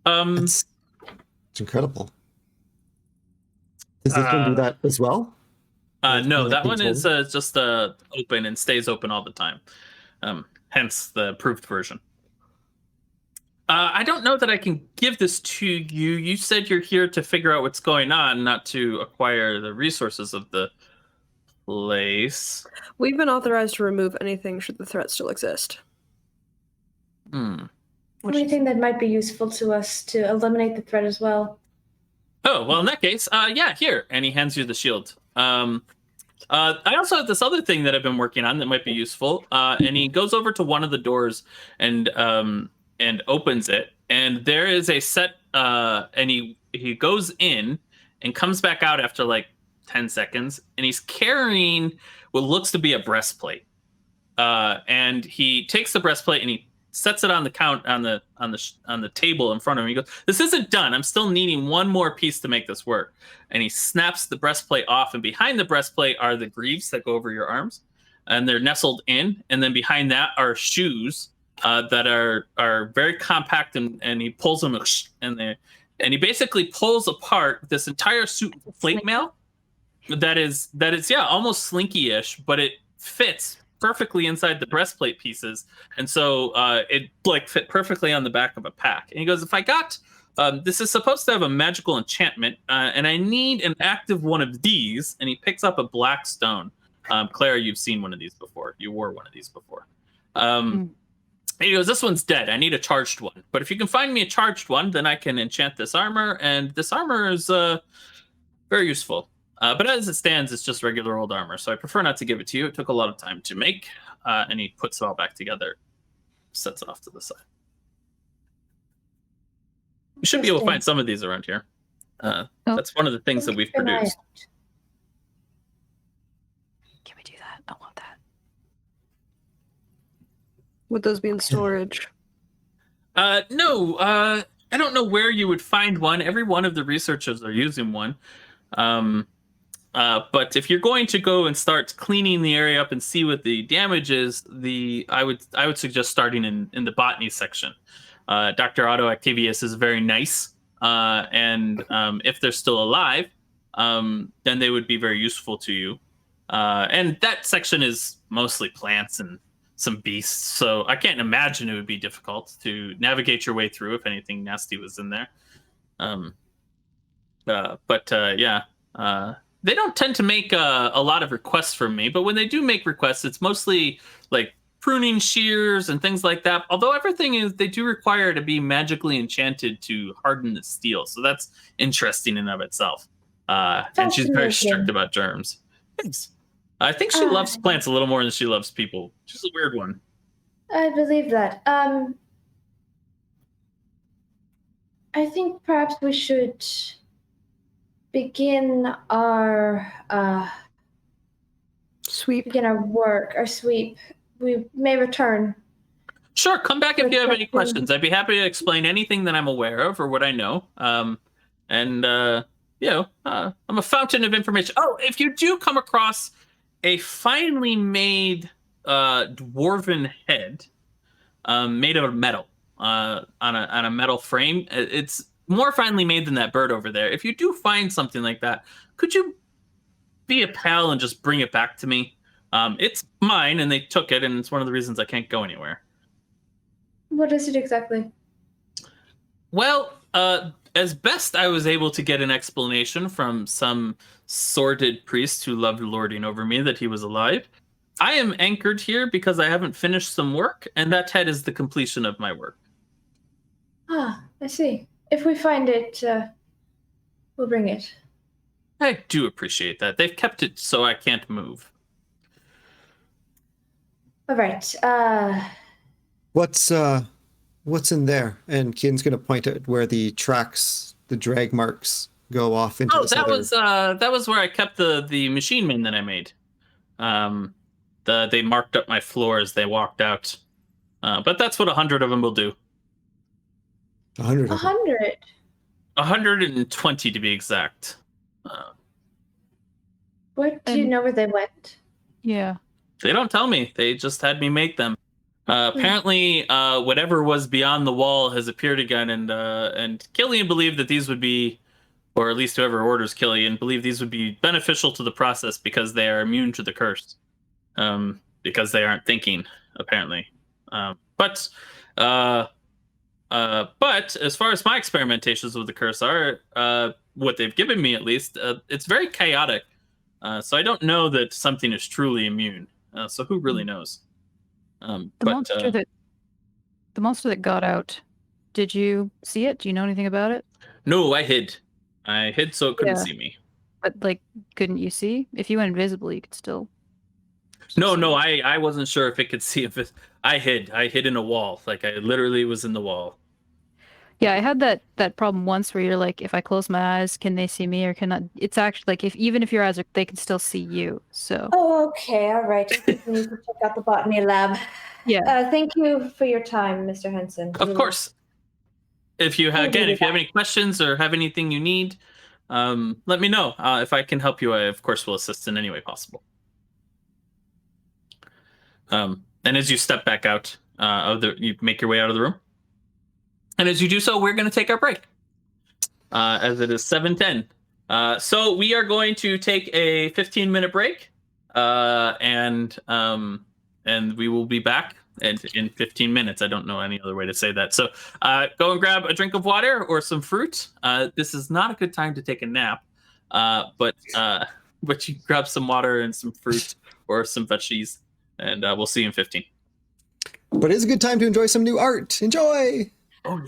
It's incredible. Does this one do that as well? No, that one is just open and stays open all the time. Hence the approved version. I don't know that I can give this to you. You said you're here to figure out what's going on, not to acquire the resources of the place. We've been authorized to remove anything should the threat still exist. Anything that might be useful to us to eliminate the threat as well. Oh, well, in that case, yeah, here. And he hands you the shield. I also have this other thing that I've been working on that might be useful. And he goes over to one of the doors and opens it. And there is a set, and he goes in and comes back out after like 10 seconds. And he's carrying what looks to be a breastplate. And he takes the breastplate and he sets it on the table in front of him. He goes, "This isn't done. I'm still needing one more piece to make this work." And he snaps the breastplate off, and behind the breastplate are the greaves that go over your arms, and they're nestled in. And then behind that are shoes that are very compact, and he pulls them and he basically pulls apart this entire suit of plate mail that is yeah, almost slinky-ish, but it fits perfectly inside the breastplate pieces, and so it like fit perfectly on the back of a pack. And he goes, if I got this is supposed to have a magical enchantment, and I need an active one of these. And he picks up a black stone. Clara, you've seen one of these before. You wore one of these before. And he goes, this one's dead. I need a charged one. But if you can find me a charged one, then I can enchant this armor. And this armor is very useful. But as it stands, it's just regular old armor. So I prefer not to give it to you. It took a lot of time to make. And he puts it all back together, sets it off to the side. You should be able to find some of these around here. That's one of the things that we've produced. Can we do that? I want that. Would those be in storage? No, I don't know where you would find one. Every one of the researchers are using one. But if you're going to go and start cleaning the area up and see what the damage is, I would suggest starting in the botany section. Dr. Otto Octavius is very nice, and if they're still alive, then they would be very useful to you. And that section is mostly plants and some beasts, so I can't imagine it would be difficult to navigate your way through if anything nasty was in there. They don't tend to make a lot of requests from me, but when they do make requests, it's mostly like pruning shears and things like that. Although they do require to be magically enchanted to harden the steel, so that's interesting in of itself. And she's very strict about germs. Thanks. I think she loves plants a little more than she loves people. She's a weird one. I believe that. I think perhaps we should begin our sweep. Our sweep. We may return. Sure, come back if you have any questions. I'd be happy to explain anything that I'm aware of or what I know. I'm a fountain of information. Oh, if you do come across a finely made dwarven head made of metal on a metal frame, it's more finely made than that bird over there. If you do find something like that, could you be a pal and just bring it back to me? It's mine, and they took it, and it's one of the reasons I can't go anywhere. What is it exactly? Well, as best I was able to get an explanation from some sordid priest who loved lording over me that he was alive, I am anchored here because I haven't finished some work, and that head is the completion of my work. Ah, I see. If we find it, we'll bring it. I do appreciate that. They've kept it so I can't move. All right. What's in there? And Kian's gonna point at where the tracks, the drag marks, go off into. That was where I kept the machine men that I made. They marked up my floor as they walked out. But that's what 100 of them will do. 100. 100. 120 to be exact. What do you know where they went? Yeah. They don't tell me. They just had me make them. Apparently, whatever was beyond the wall has appeared again, and Killian believed that these would be, or at least whoever orders Killian believed these would be beneficial to the process because they are immune to the curse, because they aren't thinking, apparently. But as far as my experimentations with the curse are, what they've given me at least, it's very chaotic. So I don't know that something is truly immune. So who really knows? The monster that got out, did you see it? Do you know anything about it? No, I hid. I hid so it couldn't see me. But couldn't you see? If you went invisible, you could still. No, I wasn't sure if it could see. I hid in a wall. I literally was in the wall. Yeah, I had that problem once where you're like, if I close my eyes, can they see me or cannot? It's actually even if your eyes are, they can still see you. So. Oh, okay, all right. I think we need to check out the botany lab. Yeah. Thank you for your time, Mr. Henson. Of course. If you have any questions or have anything you need, let me know. If I can help you, I of course will assist in any way possible. And as you step back out you make your way out of the room. And as you do so, we're going to take our break. As it is 7:10 So we are going to take a 15-minute break, and we will be back in 15 minutes. I don't know any other way to say that. So go and grab a drink of water or some fruit. This is not a good time to take a nap, but you grab some water and some fruit or some veggies, and we'll see you in 15. But it's a good time to enjoy some new art. Enjoy! Oh,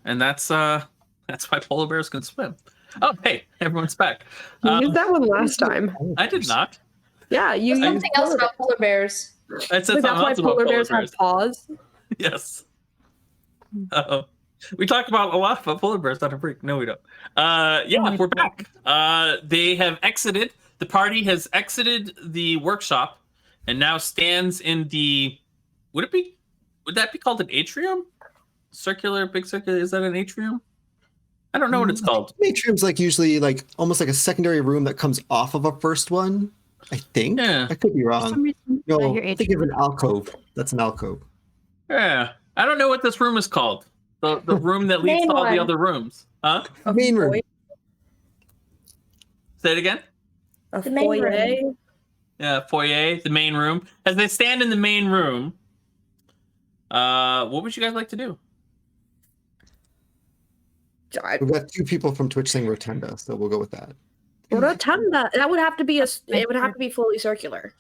and that's why polar bears can swim. Oh, hey, everyone's back. You used that one last time. I did not. Yeah, you There's used something else about polar bears. I said That's something why else about polar bears have paws. Yes. We talk about a lot about polar bears on a break. No, we don't. Yeah, we're back. They have exited. The party has exited the workshop and now stands in the. Would that be called an atrium? Big circular. Is that an atrium? I don't know what it's called. Atrium's like usually like almost like a secondary room that comes off of a first one. I think. Yeah. I could be For some wrong. reason, I No, hear I think of an alcove. That's an alcove. Yeah. I don't know what this room is called. The room that leads Main to all the one. other rooms. Huh? Main room. Say it again. A The main foyer. room. Yeah, foyer, the main room. As they stand in the main room, what would you guys like to do? We've got 2 people from Twitch saying rotunda, so we'll go with that. Rotunda. That would have to be it would have to be fully circular.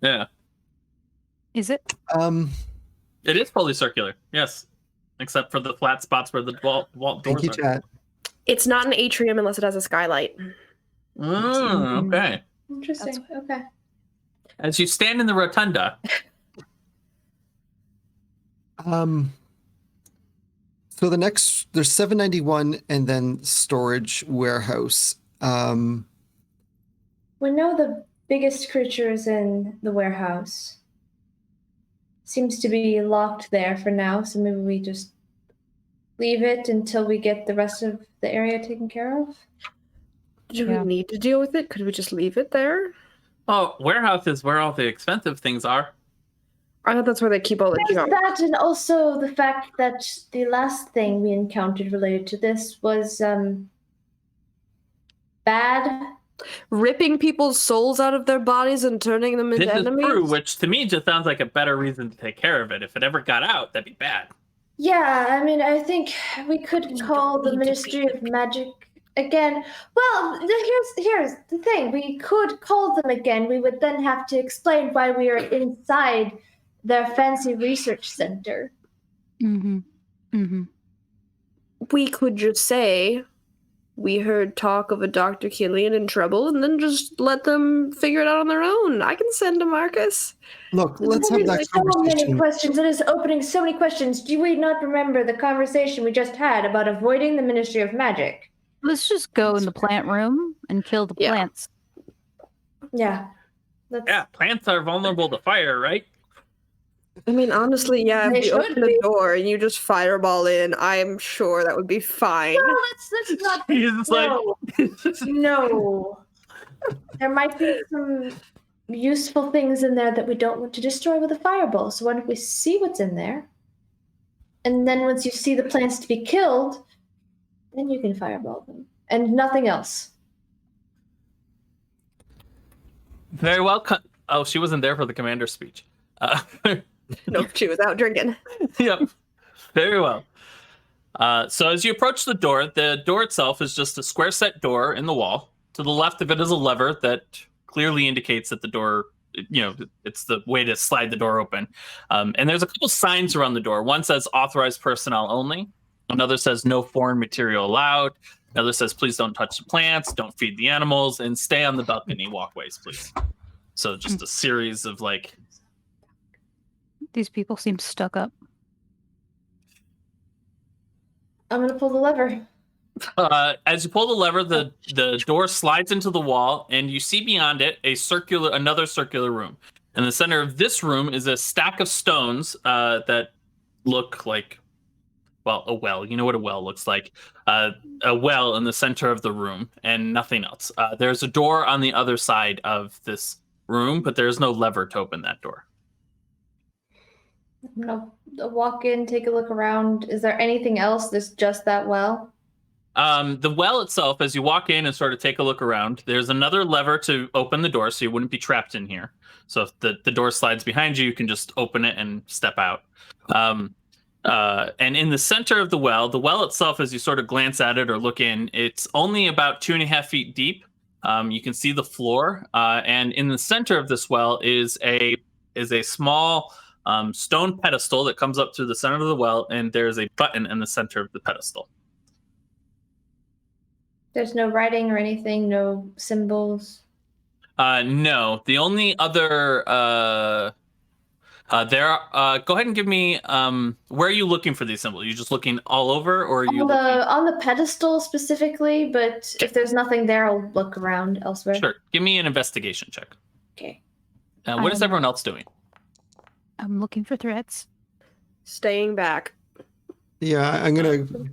Yeah, is it? it is fully circular. Yes, except for the flat spots where the vault doors Thank you, are. chat. It's not an atrium unless it has a skylight. Oh, okay. Interesting. Okay. As you stand in the rotunda, So there's 791 and then storage warehouse. We know the biggest creature is in the warehouse. Seems to be locked there for now, so maybe we just leave it until we get the rest of the area taken care of. Do we need to deal with it? Could we just leave it there? oh, warehouse is where all the expensive things are. I thought that's where they keep all the There's junk. that, and also the fact that the last thing we encountered related to this was bad. Ripping people's souls out of their bodies and turning them into This is enemies. true, which to me just sounds like a better reason to take care of it. If it ever got out, that'd be bad. Yeah, I mean, I think we could call the Ministry of Magic again. Well, here's the thing. We could call them again. We would then have to explain why we are inside their fancy research center. Mm-hmm. Mm-hmm. We could just say we heard talk of a Dr. Killian in trouble and then just let them figure it out on their own. I can send a Marcus. Look, let's have that So many conversation. questions. It is opening so many questions. Do we not remember the conversation we just had about avoiding the Ministry of Magic? Let's just go in the plant room and kill the Yeah. plants. Yeah. Yeah, plants are vulnerable to fire, right? I mean, honestly, yeah, They if you should open the be. door and you just fireball in, I'm sure that would be fine. No, let's not. He's No. No. There might be some useful things in there that we don't want to destroy with a fireball. So why don't we see what's in there? And then once you see the plants to be killed, then you can fireball them. And nothing else. Very well. Oh, she wasn't there for the commander's speech. No, she was out drinking. Yep. Very well. So as you approach the door itself is just a square set door in the wall. To the left of it is a lever that clearly indicates that the door, it's the way to slide the door open. And there's a couple signs around the door. One says authorized personnel only. Another says no foreign material allowed. Another says please don't touch the plants, don't feed the animals, and stay on the balcony walkways, please. So just a series of like. These people seem stuck up. I'm going to pull the lever. As you pull the lever, the door slides into the wall, and you see beyond it another circular room. In the center of this room is a stack of stones that look like, well, a well. You know what a well looks like. A well in the center of the room, and nothing else. There's a door on the other side of this room, but there's no lever to open that door. I'm going to walk in, take a look around. Is there anything else that's just that well? The well itself, as you walk in and sort of take a look around, there's another lever to open the door so you wouldn't be trapped in here. So if the door slides behind you, you can just open it and step out. And in the center of the well itself, as you sort of glance at it or look in, it's only about 2.5 feet deep. You can see the floor. And in the center of this well is a small stone pedestal that comes up to the center of the well, and there's a button in the center of the pedestal. There's no writing or anything, no symbols. No, the only other go ahead and give me where are you looking for these symbols? Are you just looking all over, or are you On the pedestal specifically, but if there's nothing there, I'll look around elsewhere. Sure. Give me an investigation check. Okay. What is everyone else doing? I'm looking for threats. Staying back. Yeah,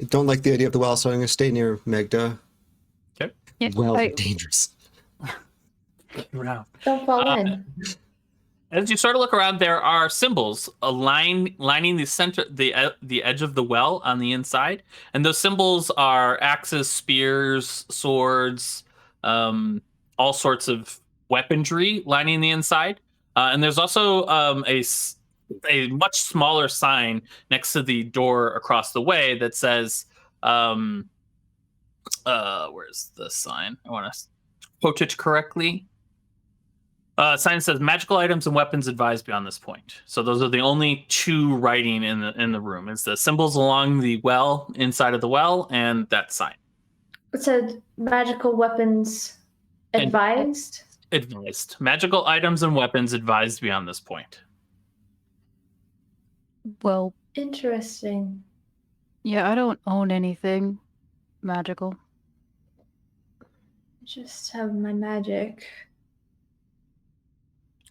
don't like the idea of the well, so I'm gonna stay near Megda. Okay. Yeah, Well, dangerous. Wow. Don't fall in. As you sort of look around, there are symbols lining the center, the edge of the well on the inside, and those symbols are axes, spears, swords, all sorts of weaponry lining the inside. And there's also a much smaller sign next to the door across the way that says, "Where's the sign? I want to quote it correctly." Sign says magical items and weapons advised beyond this point. So those are the only two writing in the room. It's the symbols along the well, inside of the well, and that sign. It said magical weapons advised. Advised. Magical items and weapons advised beyond this point. Well, Interesting. yeah, I don't own anything magical. Just have my magic.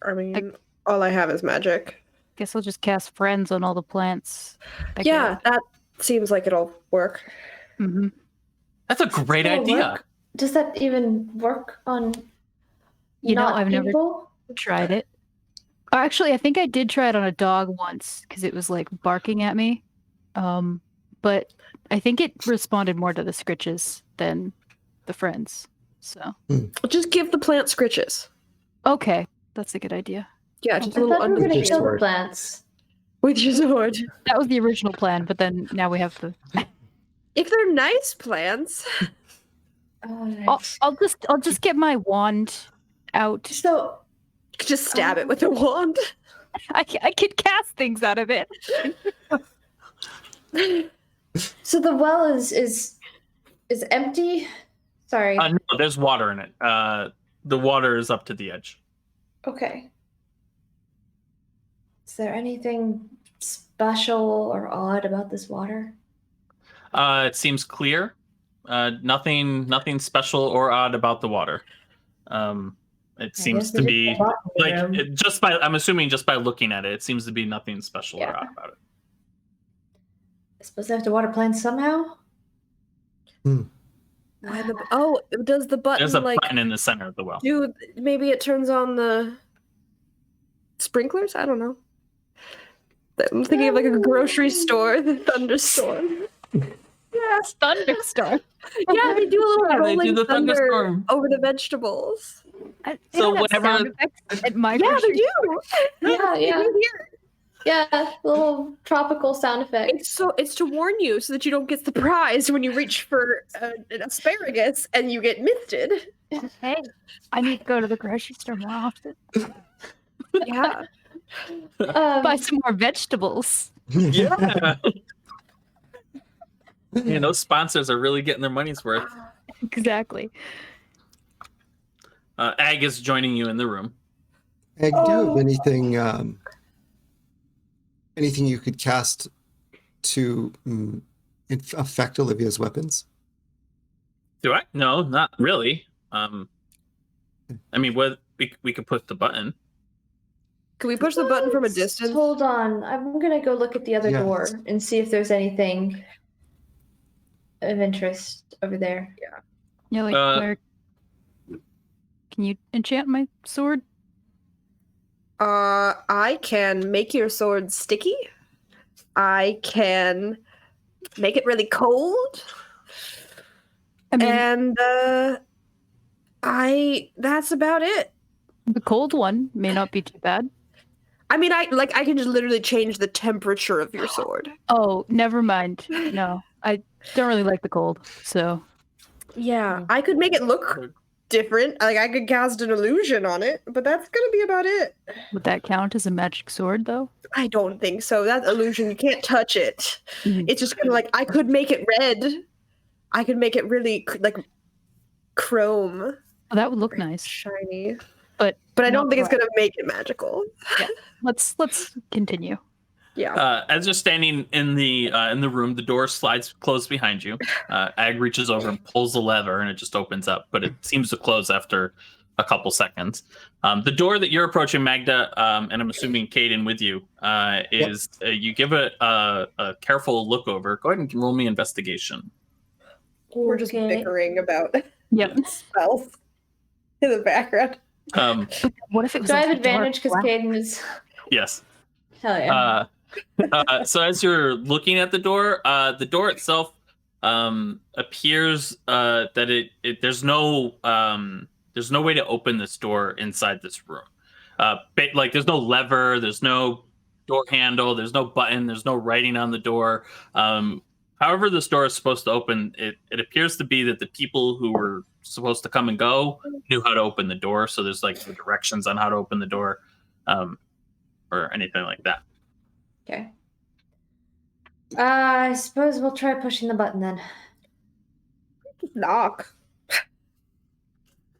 I mean, all I have is magic. Guess I'll just cast friends on all the plants. Yeah, that seems like it'll work. Mm-hmm. That's a great It'll idea. work. Does that even work on I've never people? tried it. Actually, I think I did try it on a dog once because it was like barking at me. But I think it responded more to the scritches than the friends. So Just give the plant scritches. okay, that's a good idea. Yeah, I just thought a little we were under going to your kill the sword. plants. with your sword. That was the original plan, but then now we have the. If they're nice plants. I'll just get my wand out. So Just stab it with a wand. I can cast things out of it. So the well is empty. Sorry. No, there's water in it. The water is up to the edge. Okay. Is there anything special or odd about this water? It seems clear. Nothing special or odd about the water. It seems to be I'm assuming just by looking at it, it seems to be nothing special or odd about it. I suppose I have to water plants somehow. Does the button There's a like button in the center of the well. maybe it turns on the sprinklers? I don't know. I'm thinking of like a grocery store, the thunderstorm. Yes, thunderstorm. Yeah, they do a little Yeah, they rolling do the thunder thunderstorm. over the vegetables. They So don't have whenever- sound effects at my Yeah, they grocery do. Yeah, They yeah. do here. Yeah, little tropical sound effects. It's to warn you so that you don't get surprised when you reach for an asparagus and you get misted. Hey, I need to go to the grocery store more often. Yeah. Buy some more vegetables. Yeah. Those sponsors are really getting their money's worth. Exactly. Ag is joining you in the room. Egg, do you have anything you could cast to affect Olivia's weapons? Do I? No, not really. I mean, we could push the button. Can we push the button from a distance? Hold on. I'm going to go look at the other Yes. door and see if there's anything of interest over there. Yeah, like where? Can you enchant my sword? I can make your sword sticky. I can make it really cold. I mean, And that's about it. the cold one may not be too bad. I mean, I can just literally change the temperature of your sword. Oh, never mind. No, I don't really like the cold. So Yeah, I could make it look different. Like, I could cast an illusion on it, but that's gonna be about it. Would that count as a magic sword, though? I don't think so. That illusion, you can't touch it. Mhm. It's just kind of like, I could make it red. I could make it really like chrome, Oh, that would look nice. shiny. But I don't not think it's bright. gonna make it magical. Let's continue. Yeah. As you're standing in the room, the door slides closed behind you. Ag reaches over and pulls the lever, and it just opens up, but it seems to close after a couple seconds. The door that you're approaching, Magda, and I'm assuming Caden with you, is you give it a careful look over. Go ahead and roll me investigation. We're just Okay. bickering about Yep. spells in the background. What if it was? Do I have like dark advantage because black? Caden is? Yes. Hell yeah. So as you're looking at the door itself appears that there's no way to open this door inside this room. Like there's no lever, there's no door handle, there's no button, there's no writing on the door. However this door is supposed to open, it appears to be that the people who were supposed to come and go knew how to open the door. So there's like the directions on how to open the door, or anything like that. Okay. I suppose we'll try pushing the button then. Knock.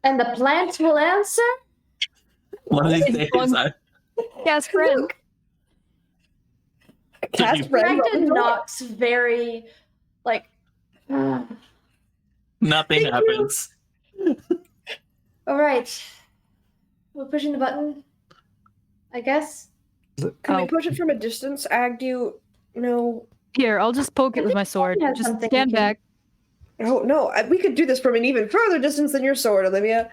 And the plant will answer? One of these It's days, fun. Yes, friend. Cast red on Magda the door. knocks very, like, nothing Thank you. happens. all right. We're pushing the button, I guess. Can we Oh. push it from a distance? Ag, do you know? Here, I'll just poke it with my sword. Caden has Just something stand he can- back. Oh no, we could do this from an even further distance than your sword, Olivia.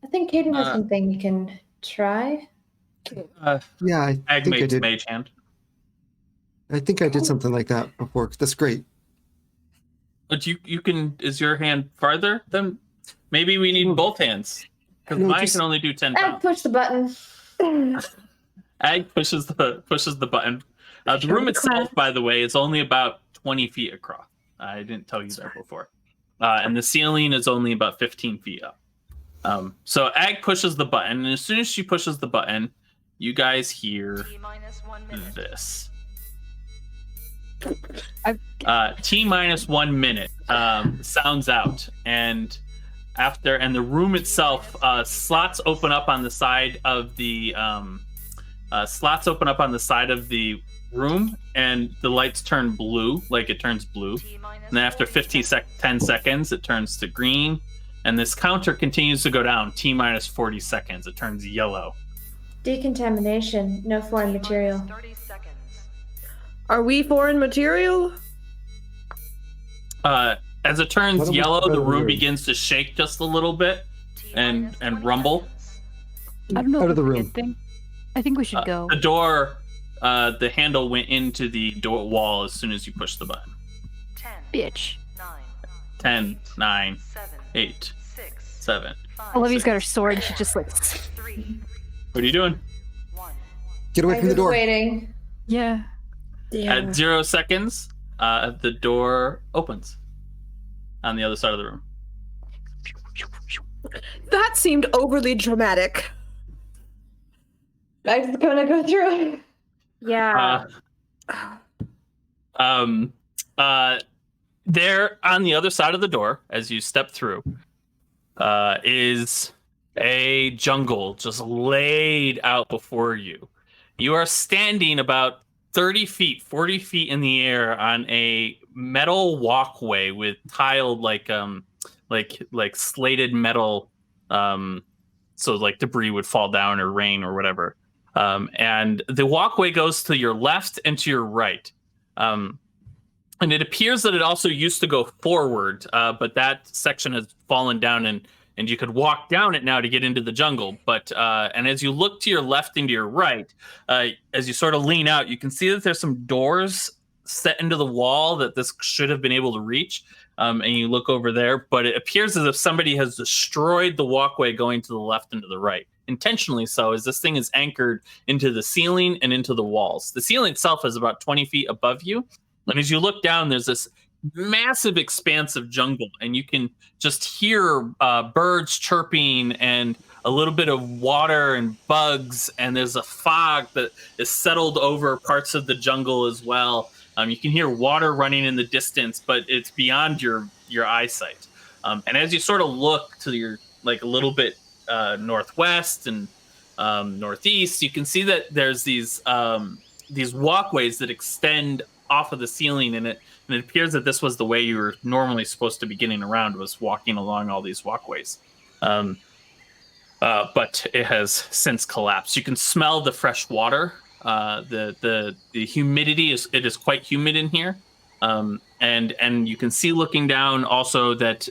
I think Caden has Uh, something you can try. Yeah, I Ag think I makes did. mage hand. I think I did something like that before. That's great. But you can. Is your hand farther? Then maybe we need both hands because No, mine just- can only do 10 Ag, pounds. push the button. Ag pushes the button. The room itself, by the way, is only about 20 feet across. I didn't tell you that before. And the ceiling is only about 15 feet up. So Ag pushes the button, and as soon as she pushes the button, you guys hear this. T-1 minute sounds out, and the room itself, slots open up on the side of the room, and the lights turn blue, like it turns blue. And then after 10 seconds, it turns to green, and this counter continues to go down. T-minus 40 seconds, it turns yellow. Decontamination. No foreign material. Are we foreign material? As it turns What are we yellow, the room doing? begins to shake just a little bit and rumble. I don't know. Out if of the it's a room. good thing. I think we should go. The door, the handle went into the door wall as soon as you pushed the button. Bitch. 10, 9, 8, 7. Olivia's got her sword. She just like, What are you doing? Get away I'm from the just door. waiting. yeah. At 0 seconds, the door opens on the other side of the room. That seemed overly dramatic. I'm just gonna go through. Yeah. There on the other side of the door, as you step through, is a jungle just laid out before you. You are standing about 30 feet, 40 feet in the air on a metal walkway with tiled like slated metal, so like debris would fall down or rain or whatever. And the walkway goes to your left and to your right. And it appears that it also used to go forward, but that section has fallen down, and you could walk down it now to get into the jungle. But and as you look to your left and to your right, as you sort of lean out, you can see that there's some doors set into the wall that this should have been able to reach. And you look over there, but it appears as if somebody has destroyed the walkway going to the left and to the right, intentionally so, as this thing is anchored into the ceiling and into the walls. The ceiling itself is about 20 feet above you. And as you look down, there's this massive expanse of jungle, and you can just hear birds chirping and a little bit of water and bugs, and there's a fog that is settled over parts of the jungle as well. You can hear water running in the distance, but it's beyond your eyesight. And as you sort of look to your like a little bit northwest and northeast, you can see that there's these walkways that extend off of the ceiling, and it appears that this was the way you were normally supposed to be getting around, was walking along all these walkways. But it has since collapsed. You can smell the fresh water. The humidity is quite humid in here. And you can see looking down also that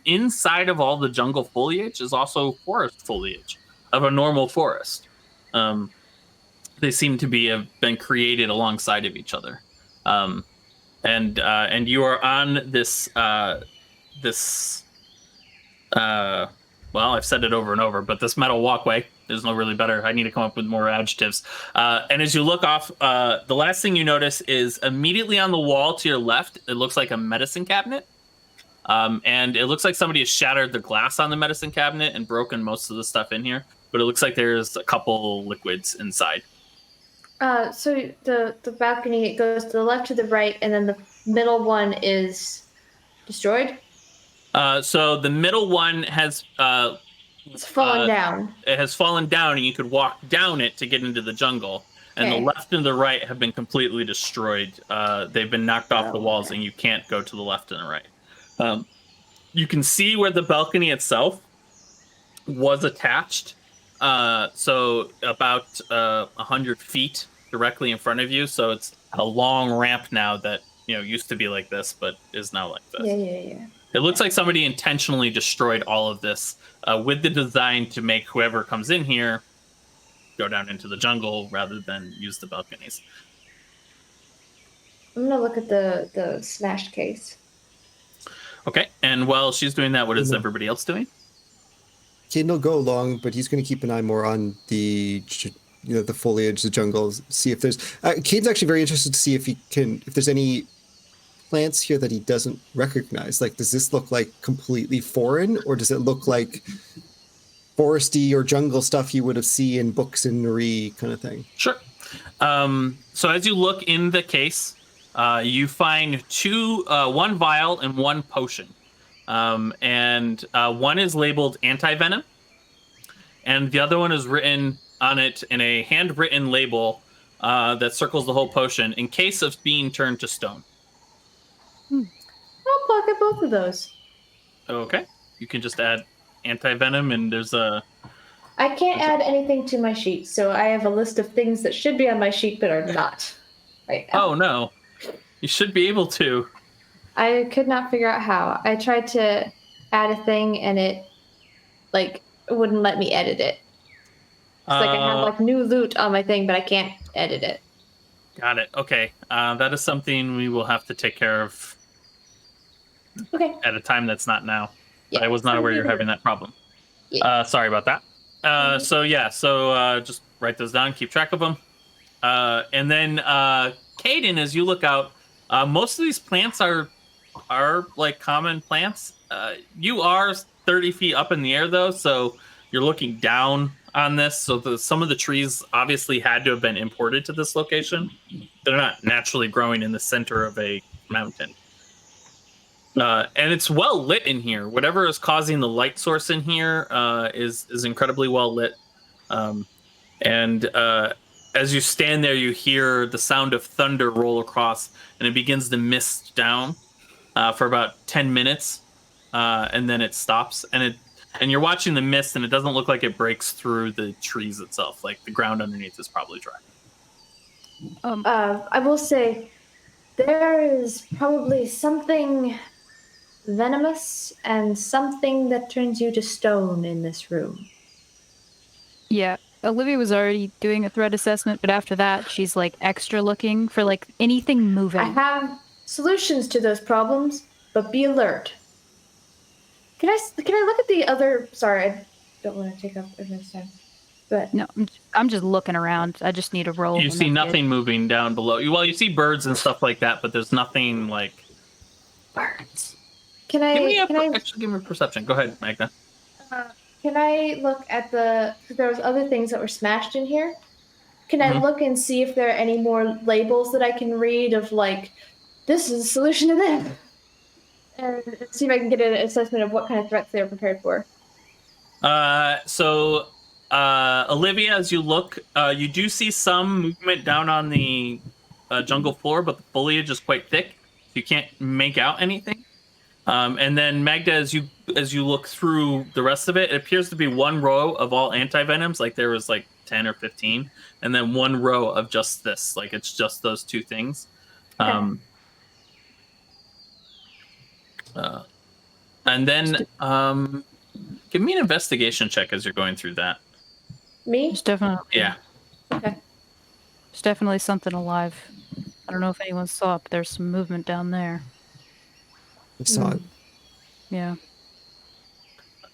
inside of all the jungle foliage is also forest foliage of a normal forest. They seem to have been created alongside of each other. And you are on this well, I've said it over and over, but this metal walkway, there's no really better. I need to come up with more adjectives. And as you look off, the last thing you notice is immediately on the wall to your left, it looks like a medicine cabinet. And it looks like somebody has shattered the glass on the medicine cabinet and broken most of the stuff in here. But it looks like there's a couple liquids inside. So the balcony, it goes to the left, to the right, and then the middle one is destroyed? So the middle one has it's fallen down. It has fallen down, and you could walk down it to get into the jungle. And the left and the right have been completely destroyed. They've been knocked off the walls, and you can't go to the left and the right. You can see where the balcony itself was attached. So about 100 feet directly in front of you. So it's a long ramp now that used to be like this, but is now like this. Yeah. It looks like somebody intentionally destroyed all of this with the design to make whoever comes in here go down into the jungle rather than use the balconies. I'm gonna look at the smashed case. Okay, and while she's doing that, what is everybody else doing? Caden will go along, but he's going to keep an eye more on the foliage, the jungle, see if there's. Caden's actually very interested to see if there's any plants here that he doesn't recognize. Like, does this look like completely foreign, or does it look like foresty or jungle stuff you would have seen in books and Nuri kind of thing? Sure. So as you look in the case, you find one vial and one potion. And one is labeled anti-venom, and the other one is written on it in a handwritten label that circles the whole potion in case of being turned to stone. I'll pocket both of those. Okay. You can just add anti-venom, and there's a... I can't add anything to my sheet, so I have a list of things that should be on my sheet but are not right now. Oh, no. You should be able to. I could not figure out how. I tried to add a thing, and it wouldn't let me edit it. It's like I have new loot on my thing, but I can't edit it. Got it. Okay. That is something we will have to take care of. Okay. At a time that's not now. Yeah. I was not aware you're having that problem. Yeah. Sorry about that. So just write those down, keep track of them. And then Caden, as you look out, most of these plants are like common plants. You are 30 feet up in the air though, so you're looking down on this. So some of the trees obviously had to have been imported to this location. They're not naturally growing in the center of a mountain. And it's well lit in here. Whatever is causing the light source in here is incredibly well lit. And as you stand there, you hear the sound of thunder roll across, and it begins to mist down for about 10 minutes, and then it stops. And you're watching the mist, and it doesn't look like it breaks through the trees itself. Like the ground underneath is probably dry. I will say there is probably something venomous and something that turns you to stone in this room. Yeah, Olivia was already doing a threat assessment, but after that, she's extra looking for anything moving. I have solutions to those problems, but be alert. Can I look at the other? Sorry, I don't want to take up everyone's time. But no, I'm just looking around. I just need a roll. You see nothing moving down below. Well, you see birds and stuff like that, but there's nothing Birds. Can Actually, give me a perception. Go ahead, Magna. can I look at the? There was other things that were smashed in here. Can I look and see if there are any more labels that I can read of like, this is a solution to this, and see if I can get an assessment of what kind of threats they are prepared for. Olivia, as you look, you do see some movement down on the jungle floor, but the foliage is quite thick, so you can't make out anything. And then Magda, as you look through the rest of it, it appears to be one row of all anti-venoms, like there was like 10 or 15, and then one row of just this, like it's just those two things. And then give me an investigation check as you're going through that. Me? There's definitely Okay. there's definitely something alive. I don't know if anyone saw it, but there's some movement down there. I saw it. Yeah.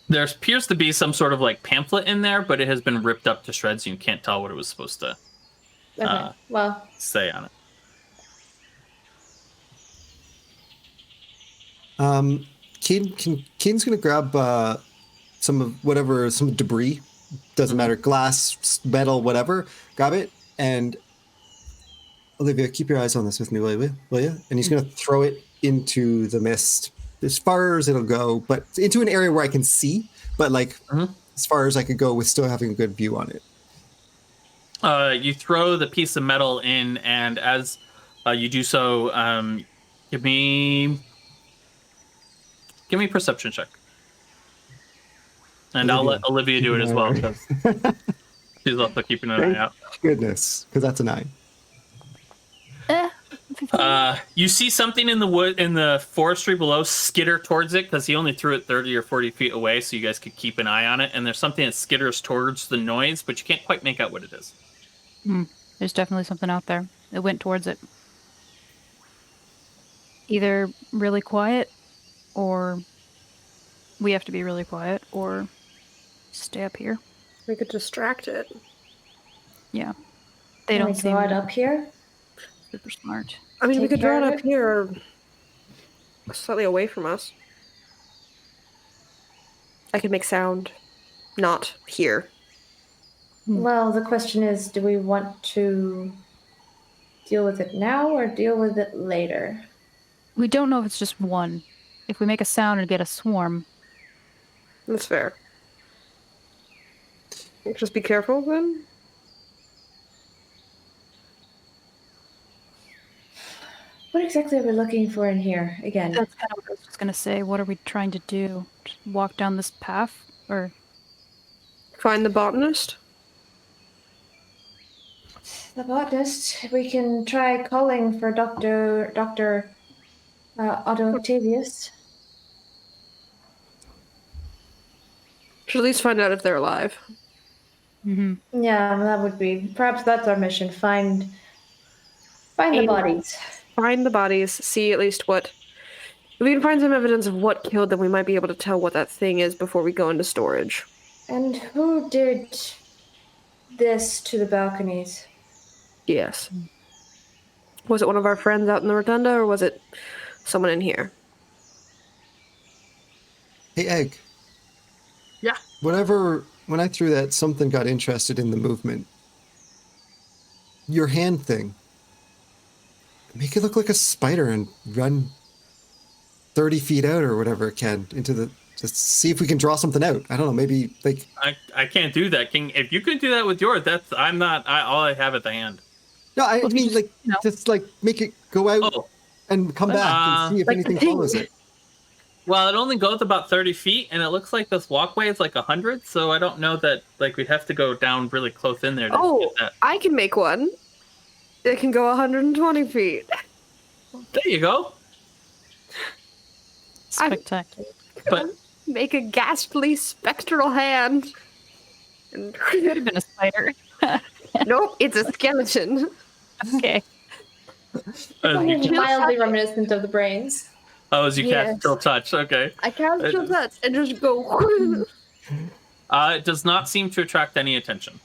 There appears to be some sort of like pamphlet in there, but it has been ripped up to shreds. You can't tell what it was supposed to Okay. Well, say on it. Kane's gonna grab some debris. Doesn't matter, glass, metal, whatever. Grab it, and Olivia, keep your eyes on this with me, will you? And he's gonna throw it into the mist as far as it'll go, but into an area where I can see, but like as far as I could go with still having a good view on it. You throw the piece of metal in, and as you do so, give me a perception check. And I'll let Olivia do it as well, because she's also keeping an eye out. Goodness, because that's a 9. You see something in the wood, in the forestry below, skitter towards it, because he only threw it 30 or 40 feet away, so you guys could keep an eye on it. And there's something that skitters towards the noise, but you can't quite make out what it is. There's definitely something out there. It went towards it. Either really quiet, or we have to be really quiet, or stay up here. We could distract it. Yeah. They can don't we seem draw it up here? super smart. I mean, we Take could draw care it of up it? here or slightly away from us. I could make sound. Not here. Well, the question is, do we want to deal with it now or deal with it later? We don't know if it's just one. If we make a sound and get a swarm, That's fair. Just be careful then. What exactly are we looking for in here again? that's kind of what I was just going to say. What are we trying to do? Just walk down this path? Or Find the botanist. The botanist. We can try calling for Dr. Otto Octavius. Should at least find out if they're alive. Yeah, that would be. Perhaps that's our mission. Find the And- bodies. Find the bodies, see at least what... If we can find some evidence of what killed them, we might be able to tell what that thing is before we go into storage. And who did this to the balconies? Yes. Was it one of our friends out in the rotunda, or was it someone in here? Hey, Egg. Yeah. When I threw that, something got interested in the movement. Your hand thing. Make it look like a spider and run 30 feet out or whatever it can into the... Just see if we can draw something out. I don't know, maybe like... I can't do that, King. If you can do that with yours, that's all I have at the hand. No, I mean, just, like, just like make it go out and come back and see if like anything the thing. follows it. Well, it only goes about 30 feet, and it looks like this walkway is like 100, so I don't know that, like, we'd have to go down really close in there to Oh, get that. I can make one. It can go 120 feet. There you go. spectacular. But Make a ghastly spectral hand. And Could have been a spider. nope, it's a skeleton. Okay. as you Mildly reminiscent of the brains. as you Yes. cast Still Touch, okay. I cast your nuts and just go. It does not seem to attract any attention.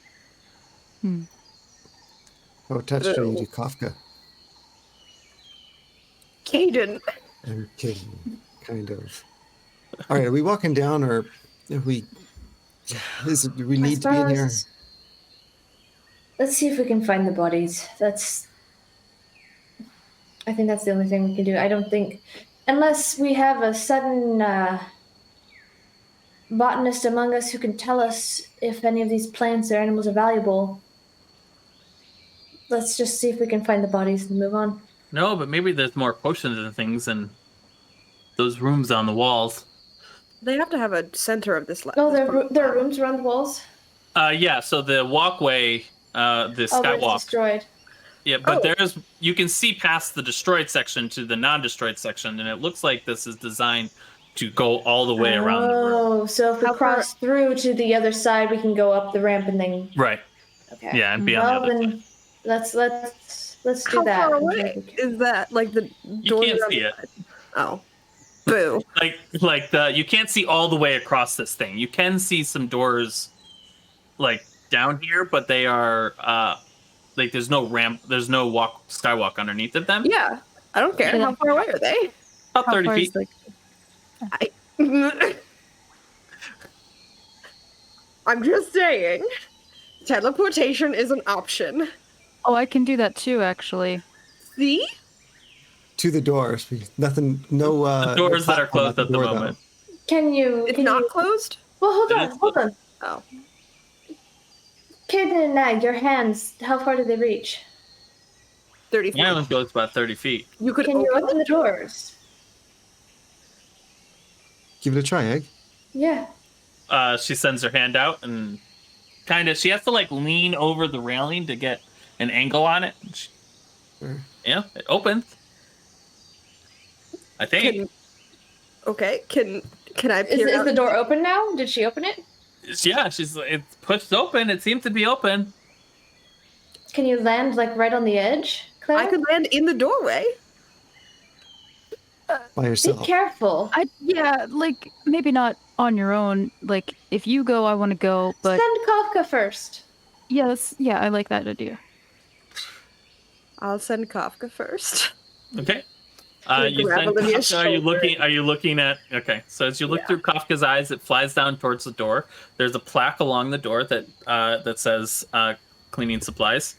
Oh, touch Lady Kafka. Caden, Okay, kind of. All right, are we walking down, or are we? Do we need to be in here? Let's see if we can find the bodies. I think that's the only thing we can do. I don't think, unless we have a sudden botanist among us who can tell us if any of these plants or animals are valuable. Let's just see if we can find the bodies and move on. No, but maybe there's more potions and things in those rooms on the walls. They have to have a center of this. Oh, there are rooms around the walls? Yeah, so the walkway, the Oh, it's skywalk. destroyed. Yeah, but you can see past the destroyed section to the non-destroyed section, and it looks like this is designed to go all the way around the room. Oh, so if we cross through to the other side, we can go up the ramp and then. Right. Okay. Yeah, and be on the other then let's do How that. far away is that? Like the door? You can't see it. Oh, boo! You can't see all the way across this thing. You can see some doors, like down here, but they are like there's no ramp, there's no skywalk underneath of them. Yeah, I don't care. How far away are they? About 30 feet. I'm just saying, teleportation is an option. Oh, I can do that too, actually. See? To the doors. Nothing. No. The doors that are closed at the moment. Can you? It's not closed. Well, hold on. Oh. Kid and Nag, your hands. How far do they reach? 30 feet. Yeah, it goes about 30 feet. You could Can you open the doors? Give it a try, Egg. Yeah. She sends her hand out and she has to like lean over the railing to get an angle on it. Yeah, it opens. I think. Can I peer Is the door open now? Did she open it? Yeah, it's pushed open. It seems to be open. Can you land like right on the edge, Claire? I could land in the doorway. By Be yourself. careful. Yeah, like maybe not on your own. Like if you go, I want to go, but Send Kafka first. yeah, I like that idea. I'll send Kafka first. Okay. You You grab send Olivia's Kafka, are you looking at? Okay, so as you look through Kafka's eyes, it flies down towards the door. There's a plaque along the door that says cleaning supplies,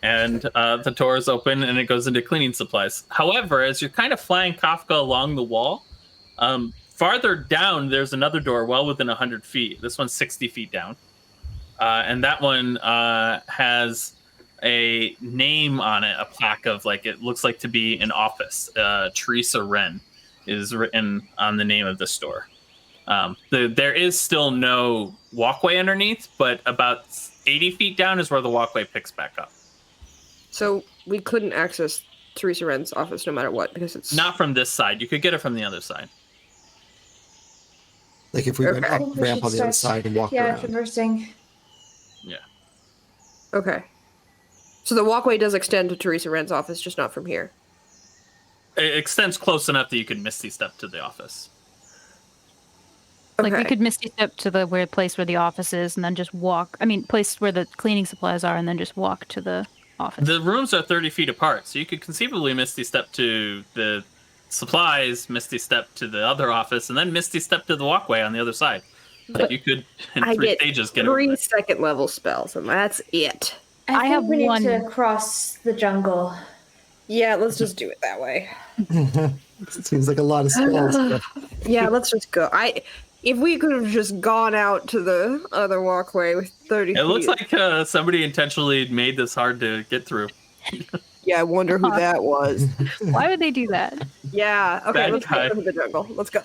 and the door is open and it goes into cleaning supplies. However, as you're kind of flying Kafka along the wall, farther down there's another door, well within 100 feet. This one's 60 feet down, and that one has a name on it, a plaque of like it looks like to be an office. Teresa Wren is written on the name of the store. There is still no walkway underneath, but about 80 feet down is where the walkway picks back up. So we couldn't access Teresa Wren's office no matter what because it's Not from this side. You could get it from the other side. Like if we went Okay. up the ramp on the other side and walked around. traversing. Yeah. okay. So the walkway does extend to Teresa Wren's office, just not from here. It extends close enough that you can misty step to the office. Like we Okay. could misty step to the place where the office is, and then just walk. I mean, place where the cleaning supplies are, and then just walk to the office. The rooms are 30 feet apart, so you could conceivably misty step to the supplies, misty step to the other office, and then misty step to the walkway on the other side. But you could, in I 3 get stages, get over 3 it. second level spells, and that's it. I have think we need one. to cross the jungle. Yeah, let's just do it that way. It seems like a lot of spells. Yeah, let's just go. If we could have just gone out to the other walkway with 30 It feet. looks like somebody intentionally made this hard to get through. Yeah, I wonder who that was. Why would they do that? Yeah, okay, Bad let's guy. go to the jungle. Let's go.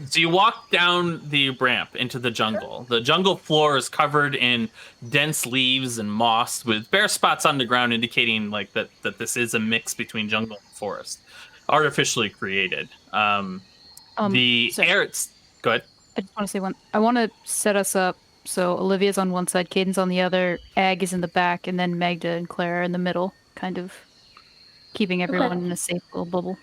So you walk down the ramp into the jungle. The jungle floor is covered in dense leaves and moss with bare spots on the ground indicating like that this is a mix between jungle and forest, artificially created. The sorry. air... Go ahead. I just want to say one. I want to set us up so Olivia's on one side, Caden's on the other, Ag is in the back, and then Magda and Claire are in the middle, kind of keeping everyone in a safe little bubble.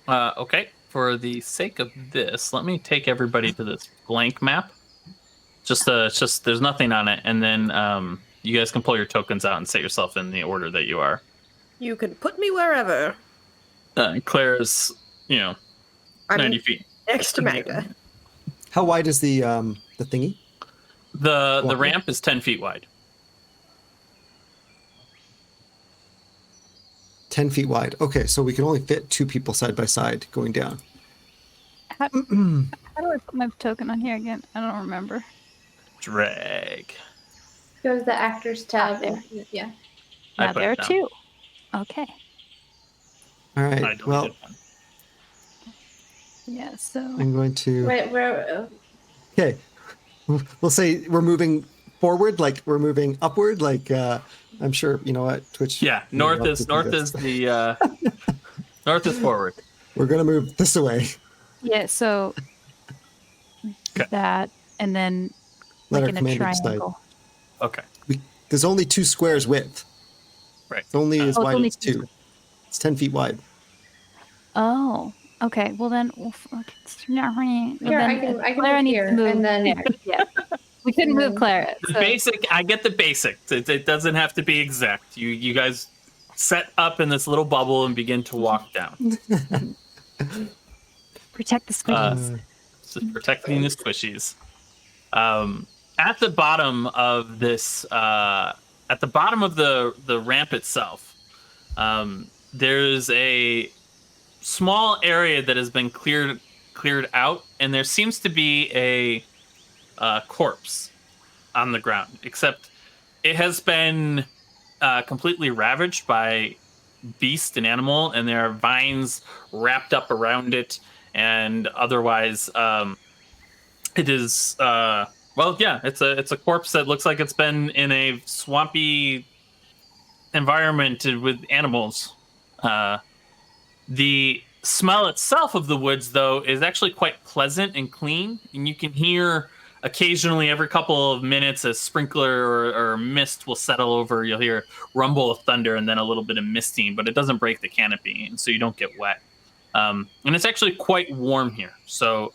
Okay. For the sake of this, let me take everybody to this blank map. It's just there's nothing on it, and then you guys can pull your tokens out and set yourself in the order that you are. You can put me wherever. Claire's, 90 I'm feet. next to Magda. How wide is the thingy? The Walkway? ramp is 10 feet wide. 10 feet wide. Okay, so we can only fit 2 people side by side going down. How do I put my token on here again? I don't remember. Drag. Go to the actors tab. there. Yeah. I Now put there it are down. 2. Okay. All I right. deleted Well, one. Yeah, so I'm going to. Wait, where? Okay. We'll say we're moving forward, like we're moving upward, like I'm sure you know what Twitch. Yeah, would north love is to do north this. is the north is forward. We're gonna move this away. yeah, so Okay. that and then Let like our in a commander decide. triangle. Okay. There's only 2 squares width. Right. It's only as Oh, it's wide only as 2 2. It's 10 feet wide. Oh, okay. Well then, Here, I can Clara move needs here, to move and then there. Yeah, we couldn't move then- Clara. The So. basic. I get the basics. It doesn't have to be exact. You guys set up in this little bubble and begin to walk down. Protect the squishies. This is protecting the squishies. At the bottom of this, at the bottom of the ramp itself, there's a small area that has been cleared out, and there seems to be a corpse on the ground. Except it has been completely ravaged by beast and animal, and there are vines wrapped up around it, and otherwise, it is it's a corpse that looks like it's been in a swampy environment with animals. The smell itself of the woods, though, is actually quite pleasant and clean, and you can hear occasionally, every couple of minutes, a sprinkler or mist will settle over. You'll hear rumble of thunder and then a little bit of misting, but it doesn't break the canopy, and so you don't get wet. And it's actually quite warm here, so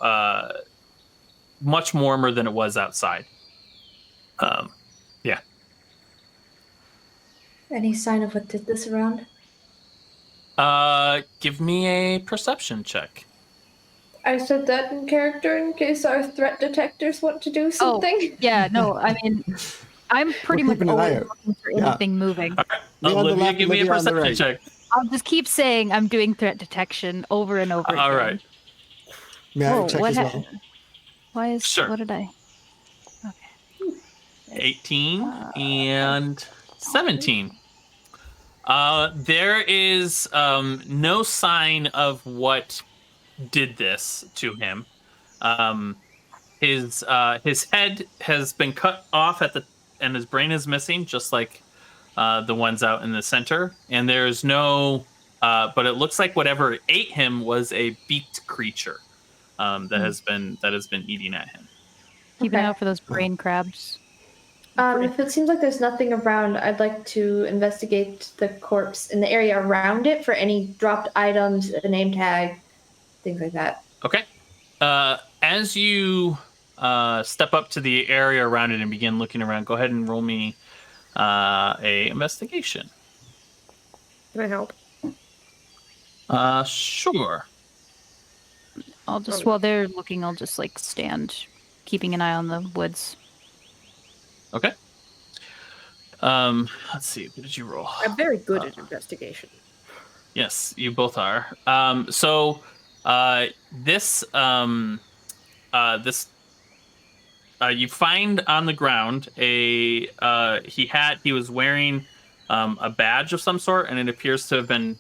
much warmer than it was outside. Yeah. Any sign of what did this around? Give me a perception check. I said that in character in case our threat detectors want to do something. Yeah, no, I mean, I'm pretty We're much keeping an eye always out. looking for Yeah. anything moving. All right. Me on the Olivia, left, give me a Olivia on the perception right. check. I'll just keep saying I'm doing threat detection over and over again. All right. May I Whoa, check what as ha- well? Why is Sure. what did I? Okay. 18 and 17. There is no sign of what did this to him. His head has been cut off and his brain is missing, just like the ones out in the center. And there's no, but it looks like whatever ate him was a beaked creature that has been eating at him. Keep an eye Okay. out for those brain crabs. If it seems like there's nothing around, I'd like to investigate the corpse in the area around it for any dropped items, a name tag, things like that. Okay. As you step up to the area around it and begin looking around, go ahead and roll me a investigation. Can I help? Sure. I'll just while they're looking, I'll just like stand, keeping an eye on the woods. Okay. Let's see. What did you roll? I'm very good at investigation. Yes, you both are. This you find on the ground he was wearing a badge of some sort, and it appears to have been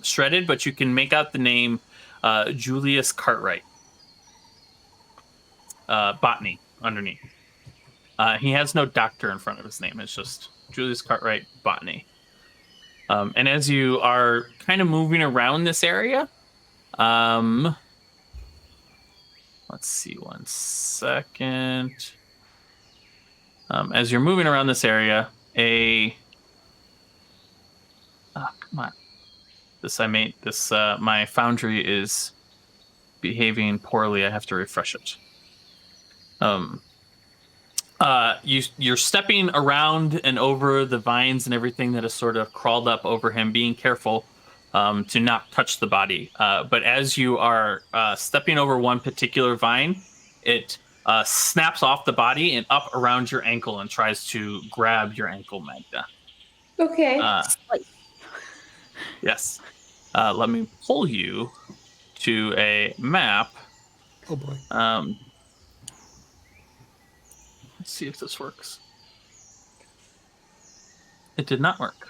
shredded, but you can make out the name Julius Cartwright. Botany underneath. He has no doctor in front of his name. It's just Julius Cartwright, Botany. And as you are kind of moving around this area, let's see, 1 second. As you're moving around this area, come on. My foundry is behaving poorly. I have to refresh it. You're stepping around and over the vines and everything that has sort of crawled up over him, being careful. to not touch the body. But as you are stepping over one particular vine, it snaps off the body and up around your ankle and tries to grab your ankle, Magda. Okay. Yes. Let me pull you to a map. Oh boy. Let's see if this works. It did not work.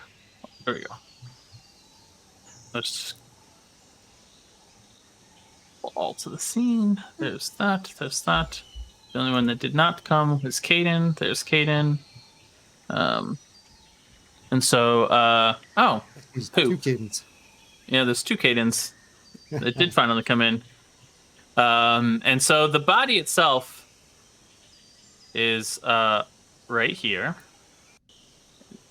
There we go. Let's just pull all to the scene. There's that. There's that. The only one that did not come was Caden. There's Caden. And so, oh, There's who? 2 Cadens. Yeah, there's 2 Cadens. It did finally come in. And so the body itself is right here.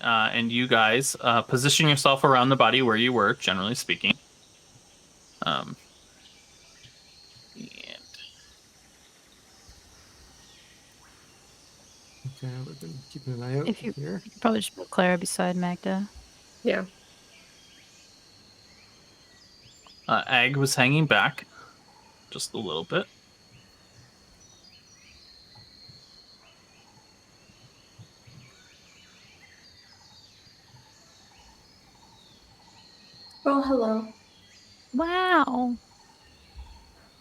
And you guys position yourself around the body where you were, generally speaking. And Okay, we've been keeping an eye out If you here. could probably just put Clara beside Magda. Yeah. Ag was hanging back just a little bit. Oh, hello. Wow.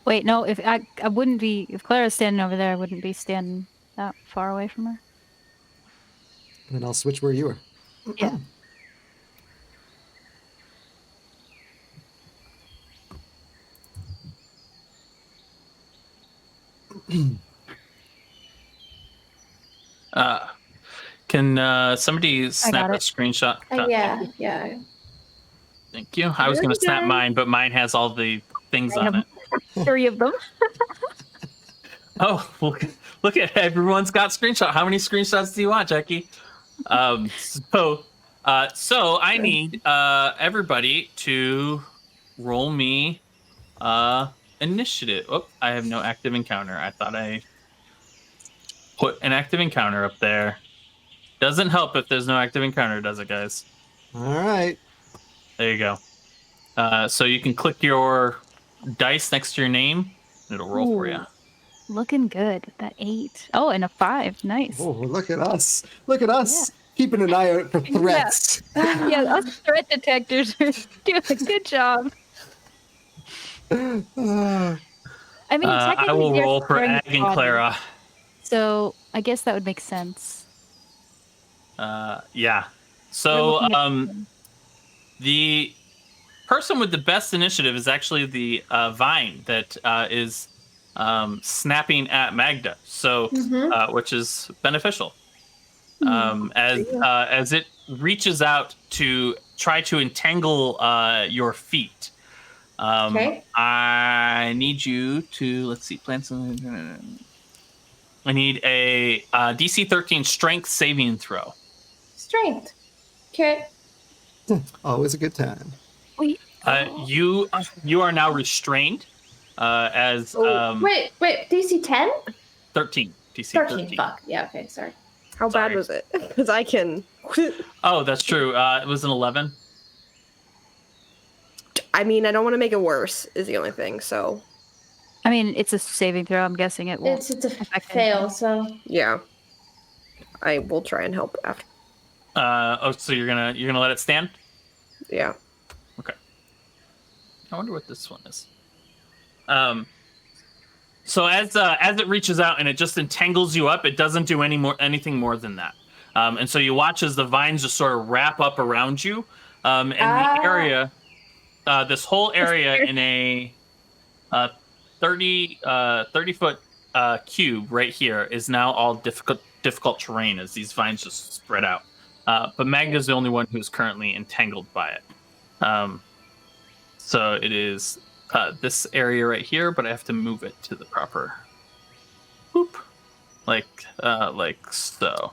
Wait, no. If I wouldn't be. If Clara's standing over there, I wouldn't be standing that far away from her. And then I'll switch where you are. Yeah. Can somebody snap a it. screenshot? Yeah. Thank you. I was going to snap mine, but mine has all the things on it. 3 of them. Oh, look at everyone's got screenshot. How many screenshots do you want, Jackie? So I need everybody to roll me initiative. Oh, I have no active encounter. I thought I put an active encounter up there. Doesn't help if there's no active encounter, does it, guys? All right. There you go. So you can click your dice next to your name, and it'll roll for you. Looking good with that 8. Oh, and a 5. Nice. Oh, look at us. Look at us. Keeping an eye out for threats. Yeah, us threat detectors are doing a good job. I mean, technically, I will they're roll for spreading Ag the and body, Clara. So I guess that would make sense. Yeah. So the person with the best initiative is actually the vine that is snapping at Magda. So which is beneficial. As it reaches out to try to entangle your feet. Okay. I need you to, let's see, plan some. I need a DC 13 strength saving throw. Strength. Okay. Always a good time. You are now restrained as Wait, DC 10? 13. DC 13. Fuck. Yeah, okay, sorry. How bad was it? Because I can. Oh, that's true. It was an 11. I mean, I don't want to make it worse, is the only thing, so. I mean, it's a saving throw. I'm guessing it won't. It's a fail, so. Yeah. I will try and help after. So you're gonna let it stand? Yeah. Okay. I wonder what this one is. So as it reaches out and it just entangles you up, it doesn't do anything more than that. And so you watch as the vines just sort of wrap up around you, and the area, this whole area in a 30 foot cube right here is now all difficult terrain as these vines just spread out. But Magda's the only one who's currently entangled by it. So it is this area right here, but I have to move it to the proper whoop, like so.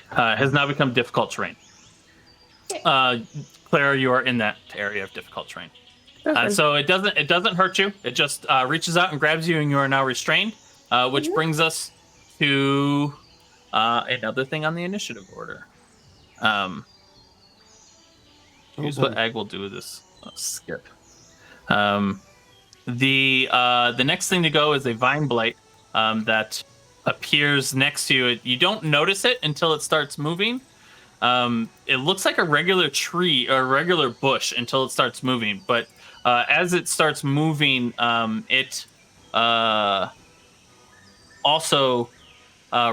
Has now become difficult terrain. Clara, you are in that area of difficult terrain. Okay. So it doesn't hurt you. It just reaches out and grabs you, and you are now restrained. Which brings us to another thing on the initiative order. Here's what Ag will do with this. skip. The next thing to go is a vine blight that appears next to you. You don't notice it until it starts moving. It looks like a regular tree or a regular bush until it starts moving, but as it starts moving, it also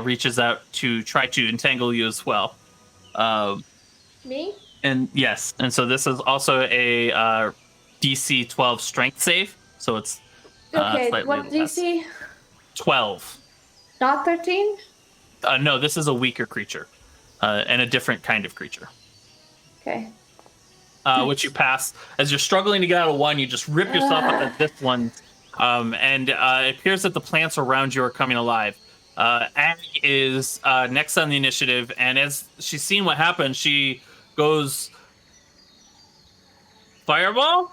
reaches out to try to entangle you as well. Me? And yes, and so this is also a DC 12 strength save, so it's Okay, slightly what less. DC? 12. Not 13? No, this is a weaker creature, and a different kind of creature. Okay. Which you pass. As you're struggling to get out of one, you just rip yourself out of this one, and it appears that the plants around you are coming alive. Ag is next on the initiative, and as she's seen what happened, she goes, "Fireball?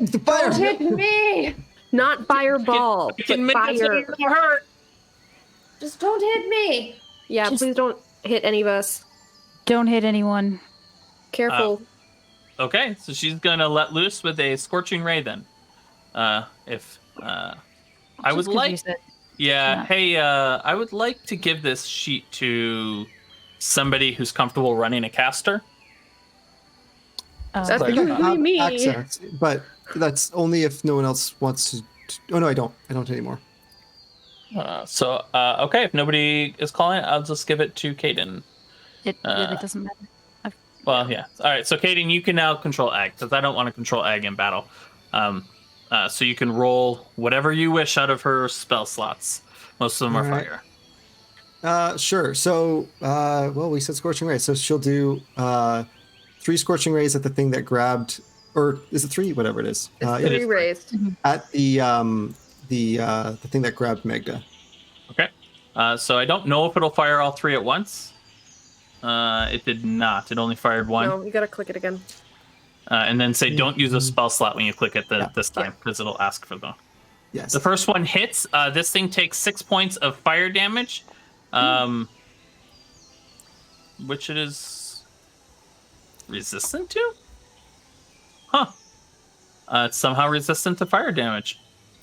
The Don't fire! hit me! Not fireball, I can but make this fire. thing hurt." Just don't hit me! Yeah, Just- please don't hit any of us. Don't hit anyone. Careful. Okay, so she's gonna let loose with a scorching ray then. I would Just 'cause like- you said- Yeah, Yeah. hey, I would like to give this sheet to somebody who's comfortable running a caster. That's like- usually me. Access, but that's only if no one else wants to. Oh no, I don't. I don't anymore. Okay, if nobody is calling it, I'll just give it to Kaden. It really doesn't matter. Well, yeah. All right, so Kaden, you can now control Ag, because I don't want to control Ag in battle. So you can roll whatever you wish out of her spell slots. Most of them are All right. fire. Sure. So, well, we said scorching ray, so she'll do 3 scorching rays at the thing that grabbed, or is it 3? Whatever it is. It's it 3 is raised. At the thing that grabbed Magda. Okay. So I don't know if it'll fire all 3 at once. It did not. It only fired 1. No, you gotta click it again. And then say don't use a spell slot when you click it this Yeah. time, because it'll ask for them. Yes. The first one hits. This thing takes 6 points of fire damage, which it is resistant to? Huh. It's somehow resistant to fire damage.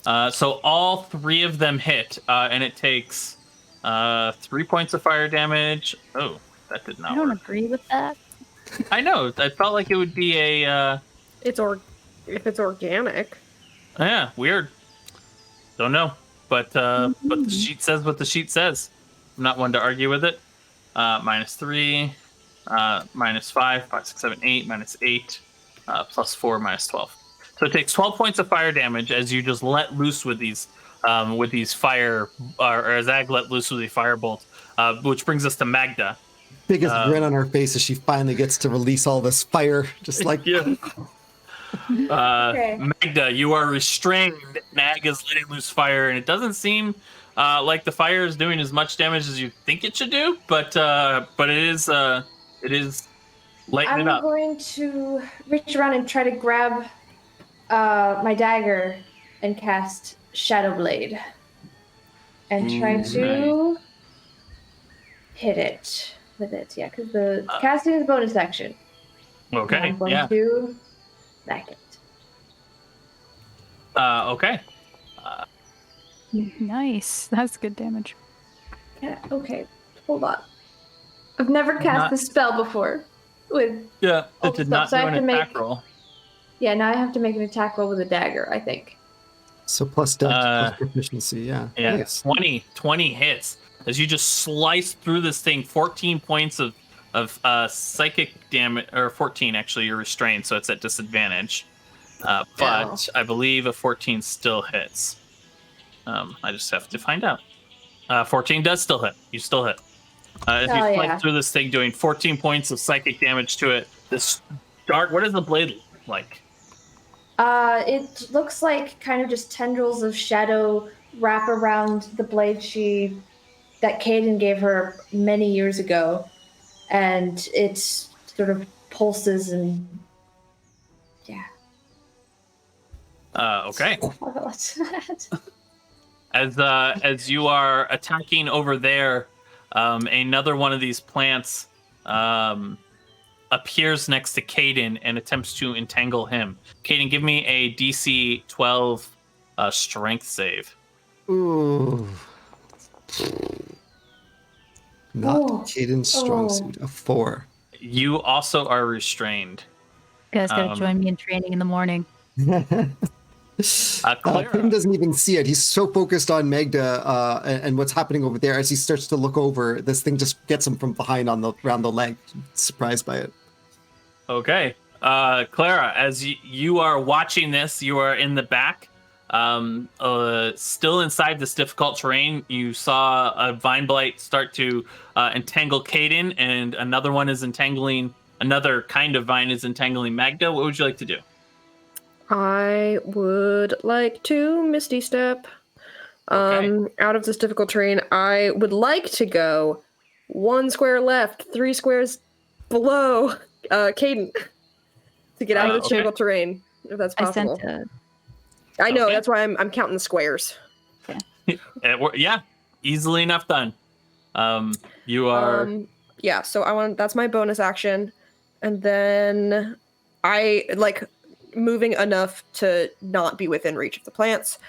So all 3 of them hit, and it takes 3 points of fire damage. Oh, that did not I don't work. agree with that. I know. I felt like it would be a... If it's organic. yeah, weird. Don't know. But the sheet says what the sheet says. I'm not one to argue with it. -3, -5, 5, 6, 7, 8, -8, +4, -12. So it takes 12 points of fire damage as you just let loose with these fire, or as Ag let loose with the firebolt, which brings us to Magda. Biggest grin on her face as she finally gets to release all this fire, just like Yeah. Okay. Magda, you are restrained. Nag is letting loose fire, and it doesn't seem like the fire is doing as much damage as you think it should do. But it is lighting I'm it up. going to reach around and try to grab my dagger and cast Shadow Blade. And try to hit it with it. Yeah, because the casting is bonus action. Okay. I'm going Yeah. to back it. Okay. Nice. That's good damage. Yeah, okay. Hold on. I've never cast Not- this spell before. With Yeah. Oh, It did so- not so I do have an to attack make- roll. yeah, now I have to make an attack roll with a dagger, I think. so plus dex, plus proficiency. Yeah. Yeah. Nice. 20 hits as you just slice through this thing. 14 points of psychic damage, or 14 actually. You're restrained, so it's at disadvantage. But I believe a 14 still hits. I just have to find out. 14 does still hit. You still hit. As you Oh, slice yeah. through this thing, doing 14 points of psychic damage to it. This dark. What does the blade look like? It looks like kind of just tendrils of shadow wrap around the blade that Caden gave her many years ago, and it sort of pulses and yeah. Okay. What's that? As you are attacking over there, another one of these plants appears next to Caden and attempts to entangle him. Caden, give me a DC 12 strength save. Ooh. Not Oh. Caden's strong Oh. suit. A 4. You also are restrained. You guys gotta join me in training in the morning. Clara. Caden doesn't even see it. He's so focused on Magda and what's happening over there. As he starts to look over, this thing just gets him from behind around the leg. Surprised by it. Okay. Clara, as you are watching this, you are in the back. Still inside this difficult terrain, you saw a vine blight start to entangle Caden, and another kind of vine is entangling Magda. What would you like to do? I would like to Misty Step. Okay. Out of this difficult terrain, I would like to go 1 square left, 3 squares below Caden to get out of this Okay. difficult terrain, if that's I possible. sent I know, Okay. that's why I'm counting the squares. Yeah, easily enough done. You are Yeah, so that's my bonus action. And then I like moving enough to not be within reach of the plants.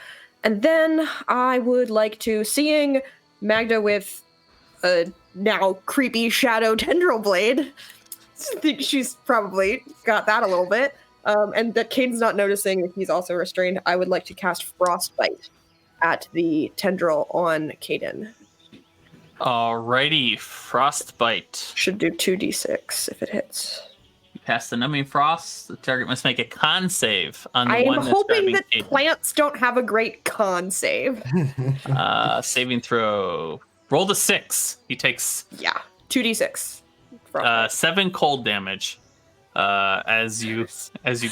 And then I would like to, seeing Magda with a now creepy shadow tendril blade, I think she's probably got that a little bit. And that Caden's not noticing that he's also restrained. I would like to cast Frostbite at the tendril on Caden. alrighty. Frostbite. Should do 2d6 if it hits. You pass the numbing frost. The target must make a con save on the I one am that's hoping grabbing that Caden. plants don't have a great con save. Saving throw. Roll the 6. He takes Yeah, 2d6. Frostbite. 7 cold damage. As you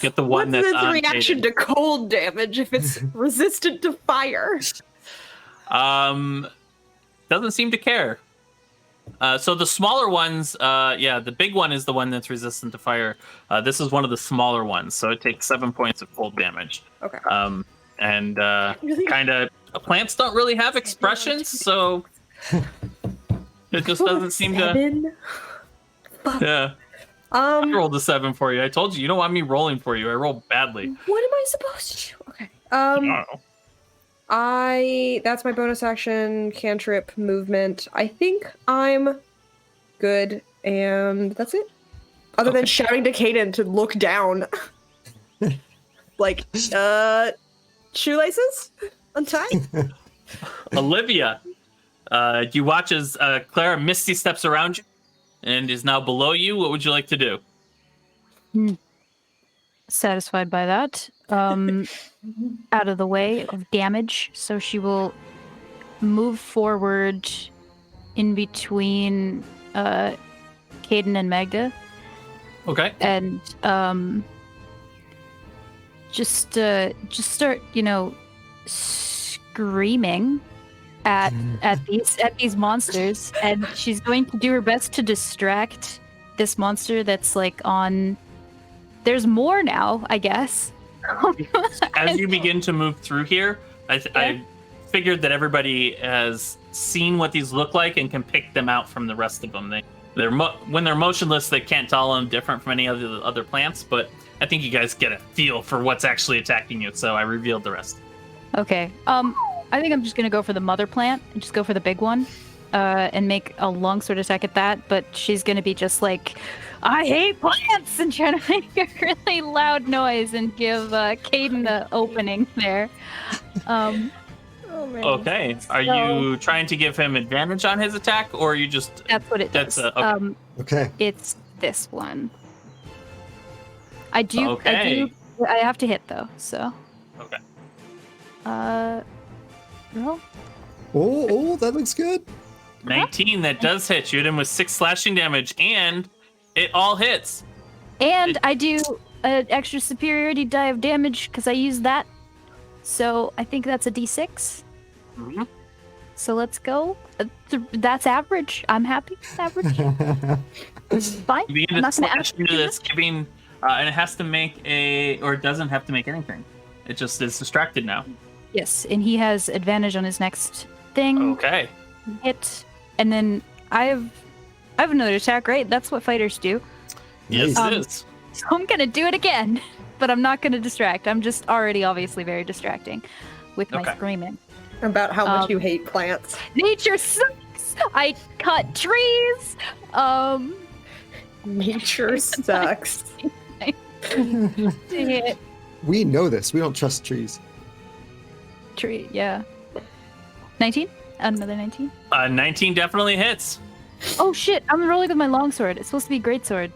get the one What's that's its on reaction Caden. to cold damage if it's resistant to fire? Doesn't seem to care. So the smaller ones, the big one is the one that's resistant to fire. This is one of the smaller ones, so it takes 7 points of cold damage. Okay. Kind of plants don't really have expressions, so it just doesn't seem to. 7? Yeah, I rolled a 7 for you. I told you don't want me rolling for you. I rolled badly. What am I supposed to do? Okay. I don't know. That's my bonus action, cantrip, movement. I think I'm good, and that's it. Other than Okay. shouting to Caden to look down. Like, shoelaces? Untie? Olivia, you watch as Clara Misty steps around you and is now below you. What would you like to do? Satisfied by that. Out of the way of damage, so she will move forward in between Caden and Magda, Okay. and just start, screaming at these monsters, and she's going to do her best to distract this monster that's like on. There's more now, I guess. As you begin to move through here, I figured that everybody has seen what these look like and can pick them out from the rest of them. When they're motionless, they can't tell them different from any of the other plants, but I think you guys get a feel for what's actually attacking you, so I revealed the rest. Okay. I think I'm just gonna go for the mother plant and just go for the big one, and make a longsword attack at that. But she's gonna be just like, "I hate plants," and try to make a really loud noise and give Caden the opening there. Oh, man. Okay. Are you trying to give him advantage on his attack, or are you just... That's what it does. Okay. Okay. It's this one. I Okay. have to hit though, so. Okay. Roll. Oh, that looks good. 19, that does hit. You hit him with 6 slashing damage, and it all hits. And I do an extra superiority die of damage because I use that. So I think that's a d6. Mhm. So let's go. That's average. I'm happy. Average. It's fine. You begin I'm to not gonna slash into this, giving, and it has to make or it doesn't have to make anything. It just is distracted now. Yes, and he has advantage on his next thing. Okay. Hit, and then I have another attack. Right, that's what fighters do. Yes, Nice. it is. So I'm gonna do it again, but I'm not gonna distract. I'm just already obviously very distracting with my Okay. screaming. About how much Um, you hate plants. Nature sucks. I cut trees. Nature sucks. It, We know this. We don't trust trees. tree. Yeah. 19. Another 19. 19 definitely hits. Oh shit! I'm rolling with my longsword. It's supposed to be greatsword.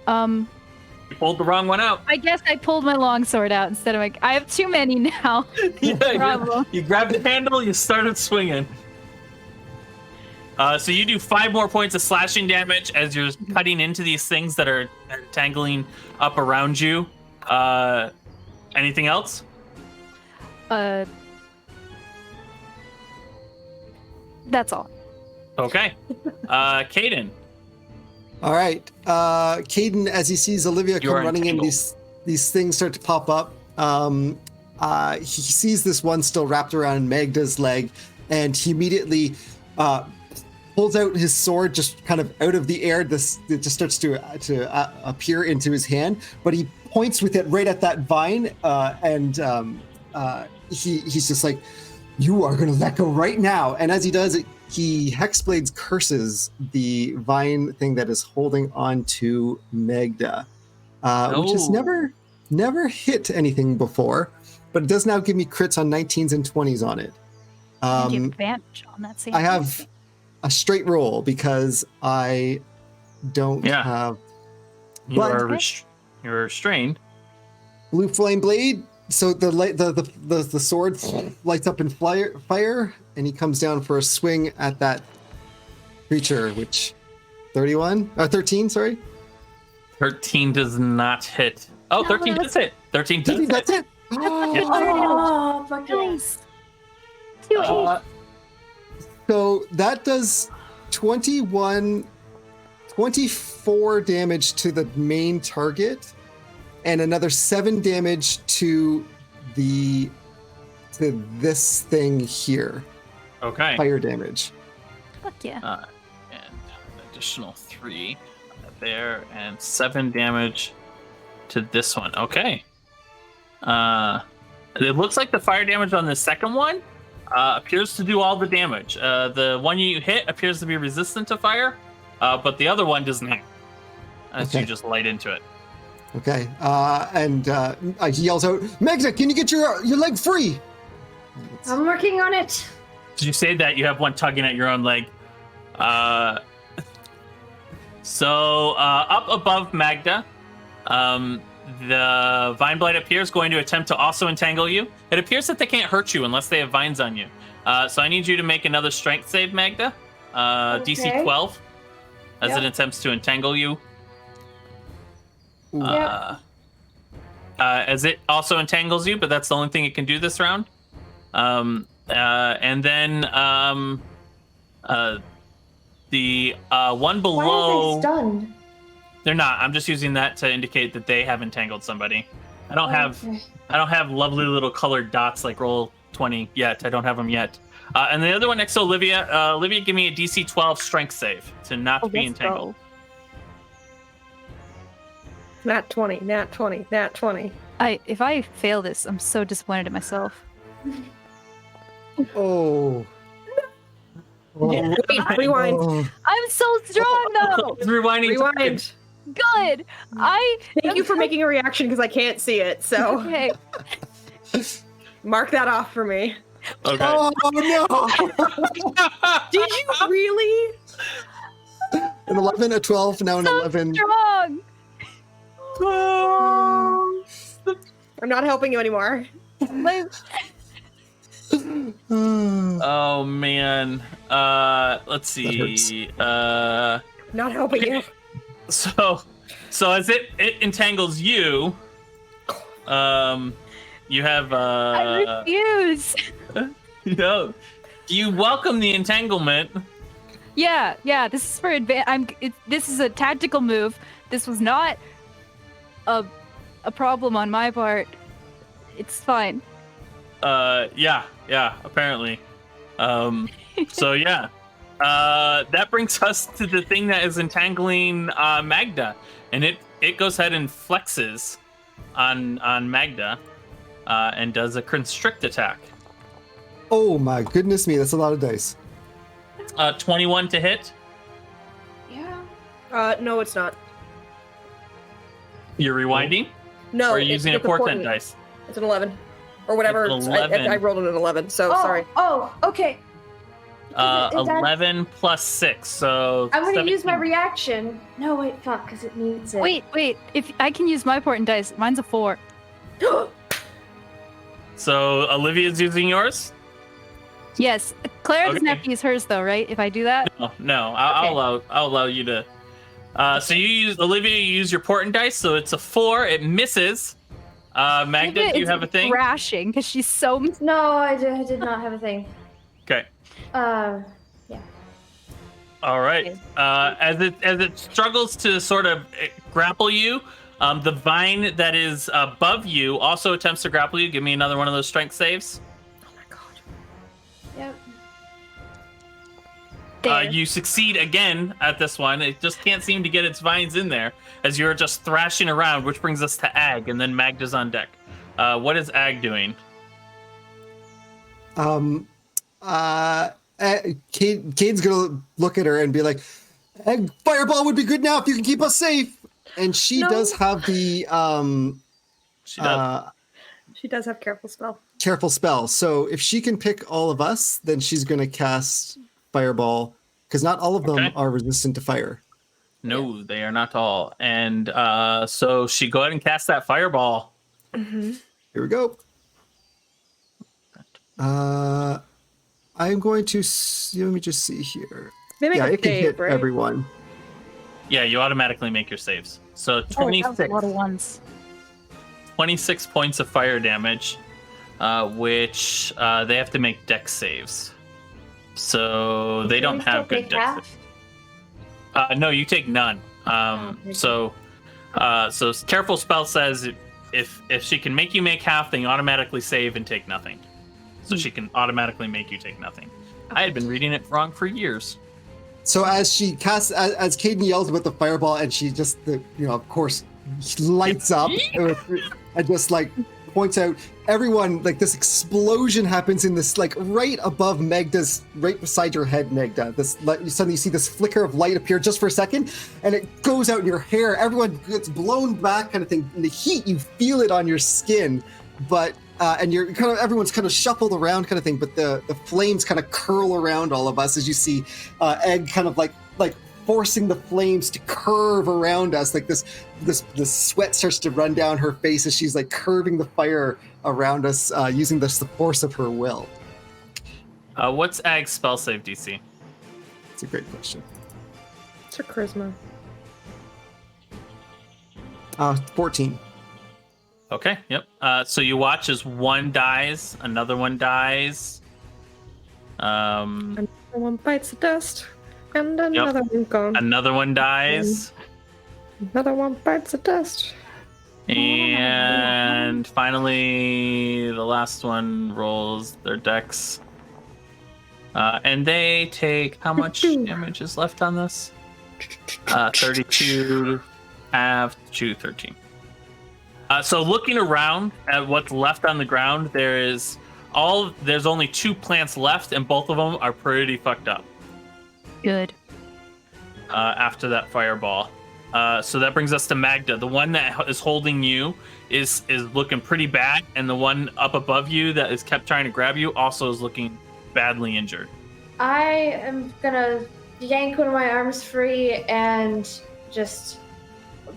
You pulled the wrong one out. I guess I pulled my longsword out instead of I have too many now. Yeah, Problem. you grabbed the handle, you started swinging. So you do 5 more points of slashing damage as you're cutting into these things that are tangling up around you. Anything else? That's all. Okay. Caden. All right. Caden, as he sees Olivia You come are running in, entangled. these things start to pop up. He sees this one still wrapped around Magda's leg, and he immediately pulls out his sword, just kind of out of the air. It just starts to appear into his hand, but he points with it right at that vine, and he's just like, "You are going to let go right now!" And as he does it, he Hexblades curses the vine thing that is holding on to Magda, which has Oh. never hit anything before, but it does now give me crits on 19s and 20s on it. You have advantage on that same. I have a straight roll because I don't Yeah. have You But- are you're restrained. blue flame blade. So the sword lights up in fire, and he comes down for a swing at that creature, which 13, sorry. 13 does not hit. Oh, 13 does hit. 13 does hit. That's it. Oh, fuck yeah. Nice. 2 Uh, So that does 24 damage to the main target, and another 7 damage to this thing here. okay. Fire damage. Fuck yeah. And an additional 3 there, and 7 damage to this one. Okay. It looks like the fire damage on the second one appears to do all the damage. The one you hit appears to be resistant to fire, but the other one does not. As Okay. you just light into it. Okay. And he yells out, "Magda, can you get your leg free?" I'm working on it. Did you say that you have one tugging at your own leg? So up above Magda, the vine blade appears going to attempt to also entangle you. It appears that they can't hurt you unless they have vines on you. So I need you to make another strength save, Magda. DC Okay. 12, as it Yep. attempts to entangle you. Ooh. As it also entangles you, but that's the only thing it can do this round. And then the one Why below. are they stunned? They're not. I'm just using that to indicate that they have entangled somebody. I don't have lovely little colored dots like roll 20 yet. I don't have them yet. And the other one next to Olivia. Olivia, give me a DC 12 strength save to not be let's entangled. go. Nat 20, nat 20, nat 20. If I fail this, I'm so disappointed in myself. Oh. Wait, rewind. Oh. I'm so strong though. Rewinding. Rewind. Good. Thank you for making a reaction because I can't see it. So Okay. mark that off for me. Okay. Oh no! Did you really? An 11, a 12, now an So 11. strong. I'm not helping you anymore. My, Oh man. Let's see. Not helping you. So as it entangles you, you have I refuse. no. You welcome the entanglement. Yeah. This is for this is a tactical move. This was not a problem on my part. It's fine. Yeah, apparently. So yeah. that brings us to the thing that is entangling Magda, and it goes ahead and flexes on Magda, and does a constrict attack. Oh my goodness me, that's a lot of dice. 21 to hit. Yeah. No, it's not. You're rewinding? No, Or are you using a portent dice? It's an 11. Or whatever. It's an 11. I rolled an 11, so sorry. Oh, okay. Is that- 11 plus 6, so I'm gonna use my 17. reaction. No, wait, fuck, because it needs it. Wait. If I can use my portent dice, mine's a 4. So Olivia's using yours? Yes, Claire doesn't Okay. have to use hers though, right? If I do that. No. I'll allow you to. So you use Olivia. You use your portent dice, so it's a 4. It misses. Magda, do you have a thing? Crashing because she's so. No, I did not have a thing. Okay. Yeah. All right. As it struggles to sort of grapple you, the vine that is above you also attempts to grapple you. Give me another one of those strength saves. Oh my god. Yep. There. You succeed again at this one. It just can't seem to get its vines in there as you're just thrashing around, which brings us to Ag, and then Magda's on deck. What is Ag doing? Cade's gonna look at her and be like, "Fireball would be good now if you can keep us safe." And she No. does have the She does. She does have careful spell. careful spell. So if she can pick all of us, then she's gonna cast Fireball, because not all of them Okay. are resistant to fire. No, they are not all. And so she go ahead and cast that fireball. Mm-hmm. Here we go. I'm going to let me just see here. They make Yeah, a it can save, hit right? everyone. Yeah, you automatically make your saves. So Oh, that was 26, a lot of ones. 26 points of fire damage, which they have to make dex saves. So they Can don't we still have good take dex half? saves. No, you take none. Okay. So careful spell says if she can make you make half, then you automatically save and take nothing. So she can automatically make you take nothing. I had been reading it wrong for years. So as she casts, as Caden yells about the fireball, and she just, of course, lights up and just like points out everyone. Like this explosion happens in this, like right above Magda's, right beside your head, Magda. This suddenly you see this flicker of light appear just for a second, and it goes out in your hair. Everyone gets blown back, kind of thing. In the heat, you feel it on your skin, but. And you're kind of everyone's kind of shuffled around, kind of thing, but the flames kind of curl around all of us as you see Egg kind of like forcing the flames to curve around us, like this sweat starts to run down her face as she's like curving the fire around us using the force of her will. What's Ag's spell save DC? It's a great question. It's her charisma. 14. Okay, yep. So you watch as one dies, another one dies. Another one bites the dust, and another one gone. Another one dies. Another one bites the dust. And finally, the last one rolls their dex. And they take how much damage is left on this? 32, half to 13. So looking around at what's left on the ground, there's only 2 plants left, and both of them are pretty fucked up. Good. After that fireball. So that brings us to Magda. The one that is holding you is looking pretty bad, and the one up above you that is kept trying to grab you also is looking badly injured. I am gonna yank one of my arms free and just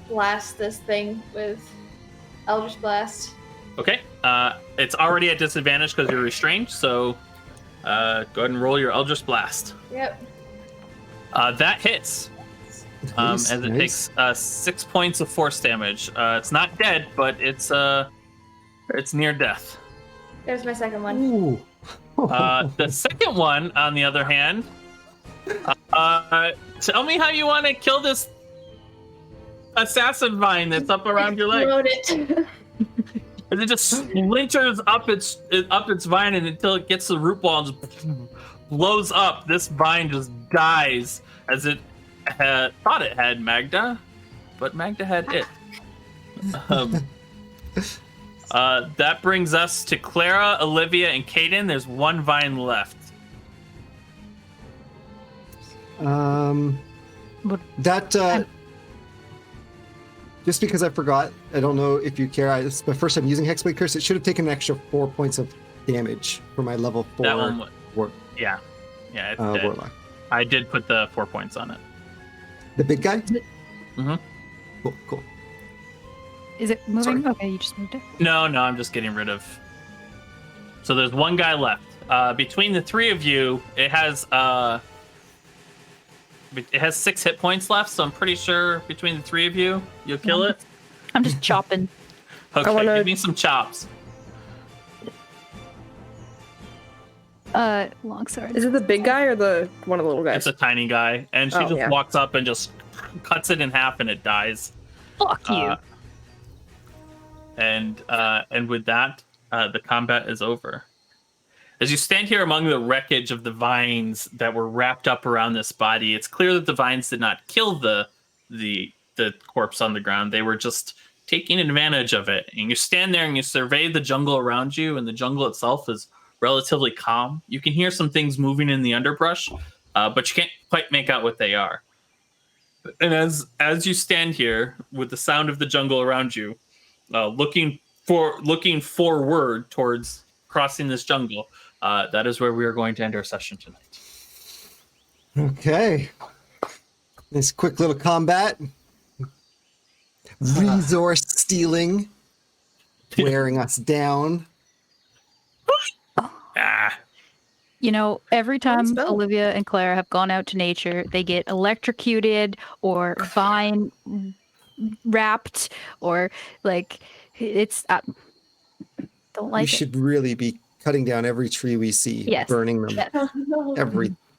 blast this thing with Eldritch Blast. Okay. It's already at disadvantage because you're restrained, so go ahead and roll your Eldritch Blast. Yep. That hits. Nice, As it nice. takes 6 points of force damage. It's not dead, but it's near death. There's my second one. Ooh. The second one, on the other hand, tell me how you want to kill this assassin vine that's up around your leg. Explode it. And it just splinters up its vine and until it gets the root ball and just blows up. This vine just dies as it thought it had Magda, but Magda had it. That brings us to Clara, Olivia, and Caden. There's one vine left. Just because I forgot, I don't know if you care. It's my first time using Hexblade Curse. It should have taken an extra 4 points of damage for my level 4. That one, yeah, it's dead. Warlock. I did put the 4 points on it. The big guy? Mm-hmm. Cool. Is it moving? Sorry. Okay, you just moved it. No, I'm just getting rid of. So there's one guy left. Between the three of you, it has 6 hit points left. So I'm pretty sure between the three of you, you'll kill it. I'm just chopping. Okay, give me some chops. Longsword. Is it the big guy or the one of the little guys? It's a tiny guy, and she just yeah. walks up and just cuts it in half, and it dies. Fuck you. And with that, the combat is over. As you stand here among the wreckage of the vines that were wrapped up around this body, it's clear that the vines did not kill the corpse on the ground. They were just taking advantage of it. And you stand there and you survey the jungle around you, and the jungle itself is relatively calm. You can hear some things moving in the underbrush, but you can't quite make out what they are. And as you stand here with the sound of the jungle around you, looking forward towards crossing this jungle, that is where we are going to end our session tonight. Okay. This quick little combat. Resource stealing. Wearing us down. You know, every time spell. Olivia and Claire have gone out to nature, they get electrocuted or vine wrapped, or like it's. Don't like We it. should really be cutting down every tree we see, Yes. burning them. Yes.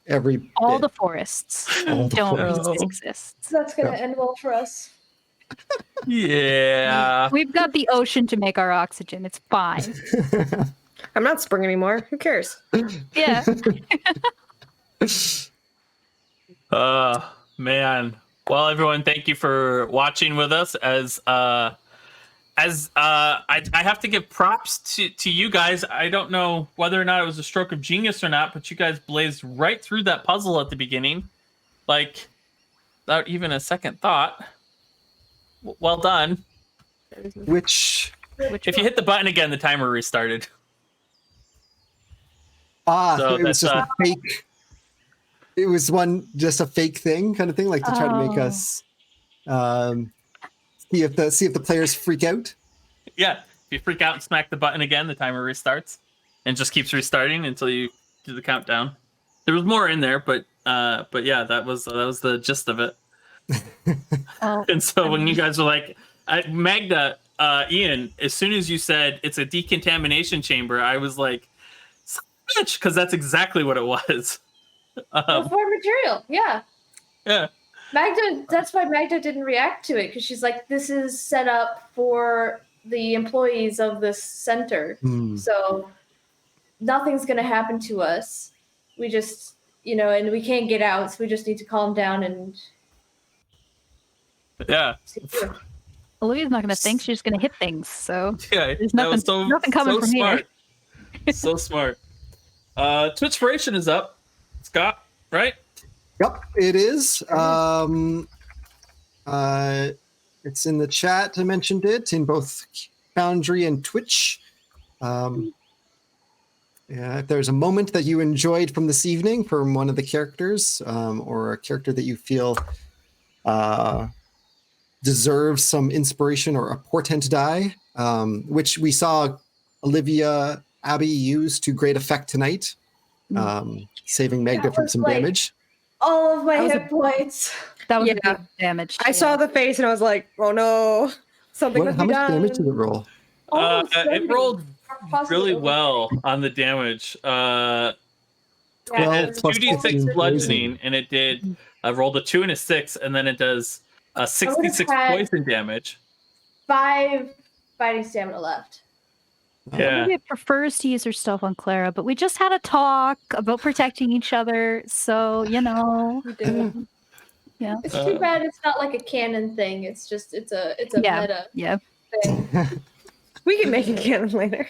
Every All bit. the forests All the don't forests. exist. That's gonna Yeah. end well for us. Yeah. We've got the ocean to make our oxygen. It's fine. I'm not spring anymore. Who cares? Yeah. Man. Well, everyone, thank you for watching with us. I have to give props to you guys. I don't know whether or not it was a stroke of genius or not, but you guys blazed right through that puzzle at the beginning, like without even a second thought. Well done. Which If you hit the button again, the timer restarted. so it was that's, just a fake. It was just a fake thing, kind of thing, like to try to make us see if the players freak out. Yeah. If you freak out and smack the button again, the timer restarts and just keeps restarting until you do the countdown. There was more in there, but yeah, that was the gist of it. Well, And so when you guys were like, Magda, Ian, as soon as you said it's a decontamination chamber, I was like, bitch, because that's exactly what it was. For material, yeah. Yeah. Magda, that's why Magda didn't react to it, because she's like, this is set up for the employees of this center. So nothing's going to happen to us. We just, and we can't get out, so we just need to calm down and Yeah. see through. Olivia's not going to think. She's just going to hit things. So Yeah. there's that nothing coming from smart. here. So smart. Twitchspiration is up. Scott, right? Yep, it is. It's in the chat. I mentioned it in both Foundry and Twitch. If there's a moment that you enjoyed from this evening from one of the characters, or a character that you feel deserves some inspiration, or a portent die, which we saw Olivia Abbey use to great effect tonight, saving Magda from was some like- damage. All of my That was hit points. That was Yeah. a big damage. I saw the face and I was like, oh no, something must How be much done. damage did it roll? Almost It 70, rolled or possibly really over. well on the damage. Yeah, It 12 had plus 2d6 15 bludgeoning, and it did rolled a 2 and a 6, and then it does 66 had- poison damage. 5 fighting stamina left. Yeah. Olivia prefers to use her stuff on Clara, but we just had a talk about protecting each other, so We did. yeah. It's too bad it's not like a canon thing. It's just it's a Yeah. meta Yeah. thing. We can make a canon later.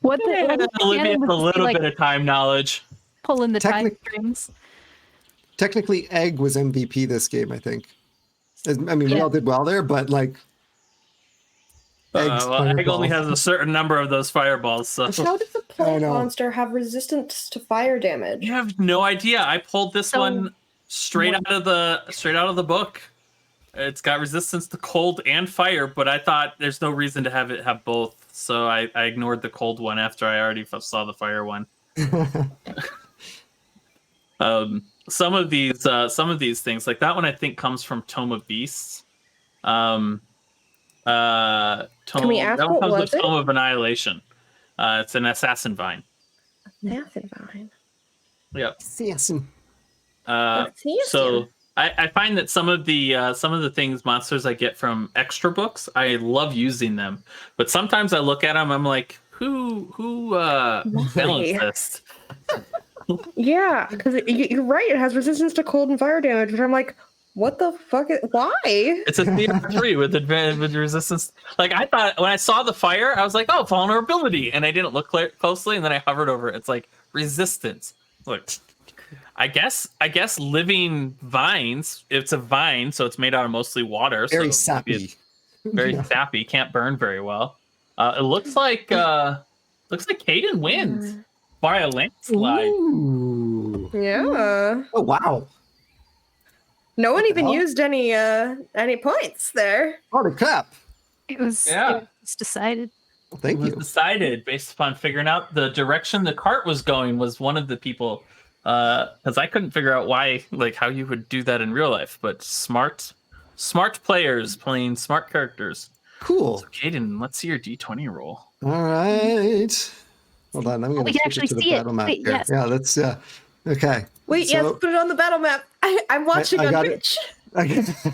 What the Olivia, would a just be little like bit of time knowledge. pulling the time Technic- strings. Technically, Egg was MVP this game, I think. I mean, we Yeah. all did well there, but like, Egg's Well, Egg only fireball. has a certain number of those fireballs, so How does the I plant know. monster have resistance to fire damage? you have no idea. I pulled this So, one straight out of the book. It's got resistance to cold and fire, but I thought there's no reason to have it have both, so I ignored the cold one after I already saw the fire one. Some of these things, like that one, I think comes from Tome of Beasts. Can we ask that one what comes was with it? Tome of Annihilation. It's an assassin vine. Acid vine. Yep. Assassin. So I find that some of the things monsters I get from extra books, I love using them, but sometimes I look at them, I'm like, who balanced this? Yeah, because you're right. It has resistance to cold and fire damage, but I'm like, what the fuck? Why? It's a CR3 with resistance. Like I thought when I saw the fire, I was like, oh, vulnerability, and I didn't look closely, and then I hovered over it. It's like resistance. Look, I guess living vines. It's a vine, so it's made out of mostly water. Very so maybe sappy. it's very sappy. Can't burn very well. It looks like Caden wins by a landslide. Ooh. Yeah. Oh, wow. No one the even hell? used any points there. Holy crap. It was, Yeah. it was decided. Well, thank It was you. decided based upon figuring out the direction the cart was going was one of the people, because I couldn't figure out how you would do that in real life. But smart players playing smart characters. Cool. So, Caden, let's see your D20 roll. All right. Hold on. I'm going we to can switch actually it to the see it. battle map Wait, here. yes. Yeah, let's, okay. Wait, yes, So- put it on the battle map. I'm watching I on got it. Twitch.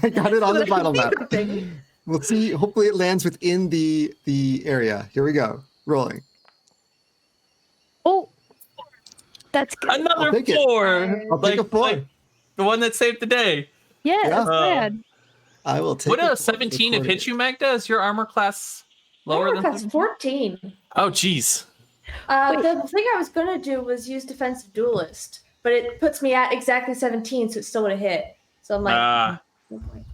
I got it on the So I can battle see map. everything. We'll see. Hopefully it lands within the area. Here we go. Rolling. Oh, that's good. Another I'll take it. 4. I'll take a 4. like the one that saved the day. Yeah, Yeah. that's bad. I will take Would it a for 17 have recording. hit you, Magda? Is your armor class lower than That's 17? 14. Oh, geez. The thing I was gonna do was use defensive duelist, but it puts me at exactly 17, so it still would have hit. So I'm like, no point.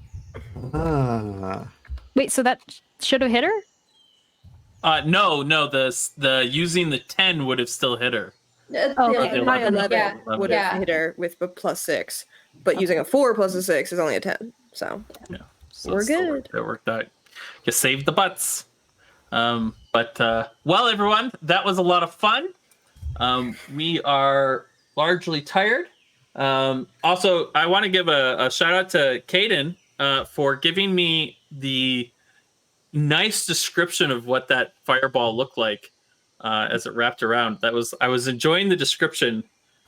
Ah. Wait, so that should have hit her? No. The using the 10 would have still hit her. Oh, Yeah, okay. My 11 yeah, would have yeah. hit her with a +6, but using a 4 plus a 6 is only a 10. So So We're it still good. It worked out. You saved the butts. Well, everyone, that was a lot of fun. We are largely tired. Also, I want to give a shout out to Caden for giving me the nice description of what that fireball looked like as it wrapped around. I was enjoying the description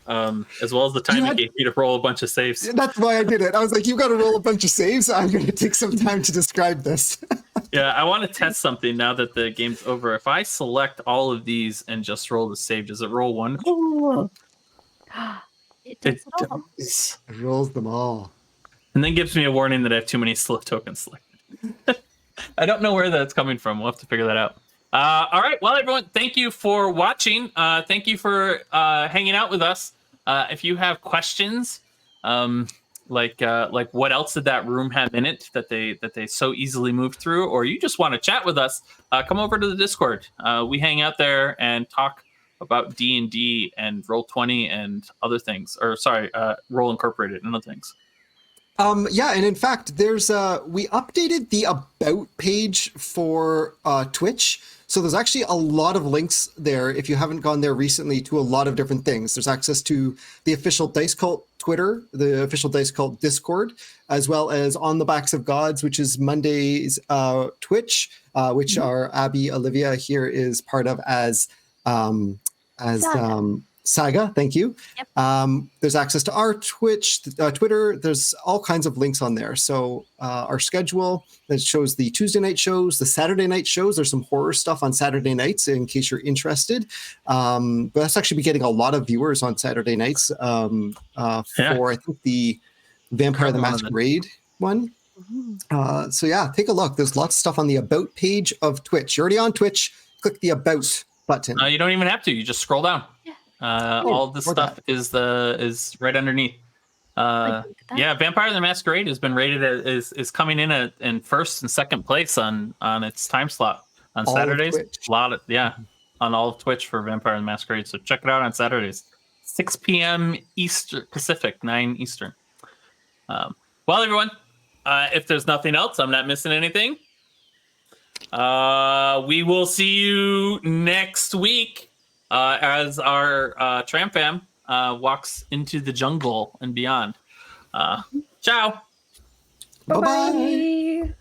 as well as the time You it had- gave me to roll a bunch of saves. That's why I did it. I was like, you got to roll a bunch of saves. I'm going to take some time to describe this. Yeah, I want to test something now that the game's over. If I select all of these and just roll the save, does it roll one? It does It it all. does. It rolls them all. And then gives me a warning that I have too many slip tokens selected. I don't know where that's coming from. We'll have to figure that out. All right. Well, everyone, thank you for watching. Thank you for hanging out with us. If you have questions, like what else did that room have in it that they so easily moved through, or you just want to chat with us, come over to the Discord. We hang out there and talk about D&D and Roll20 and other things, or sorry, Roll Incorporated and other things. Yeah, and in fact, there's we updated the about page for Twitch. So there's actually a lot of links there if you haven't gone there recently to a lot of different things. There's access to the official Dice Cult Twitter, the official Dice Cult Discord, as well as On the Backs of Gods, which is Monday's Twitch, which our Abby Olivia here is part of as Saga, thank you. Yep. There's access to our Twitch, Twitter. There's all kinds of links on there. So our schedule that shows the Tuesday night shows, the Saturday night shows. There's some horror stuff on Saturday nights in case you're interested. But that's actually be getting a lot of viewers on Saturday nights for I think the Vampire the Masquerade one. So yeah, take a look. There's lots of stuff on the About page of Twitch. You're already on Twitch. Click the About button. You don't even have to. You just scroll down. All this or stuff is right underneath. Yeah, Vampire the Masquerade has been rated is coming in in first and second place on its time slot on All of Saturdays. Twitch. A lot of on all of Twitch for Vampire the Masquerade. So check it out on Saturdays, 6 p.m. Eastern Pacific, 9 Eastern. Well, everyone, if there's nothing else, I'm not missing anything. We will see you next week as our Tram Fam walks into the jungle and beyond. Ciao. Bye-bye. Bye.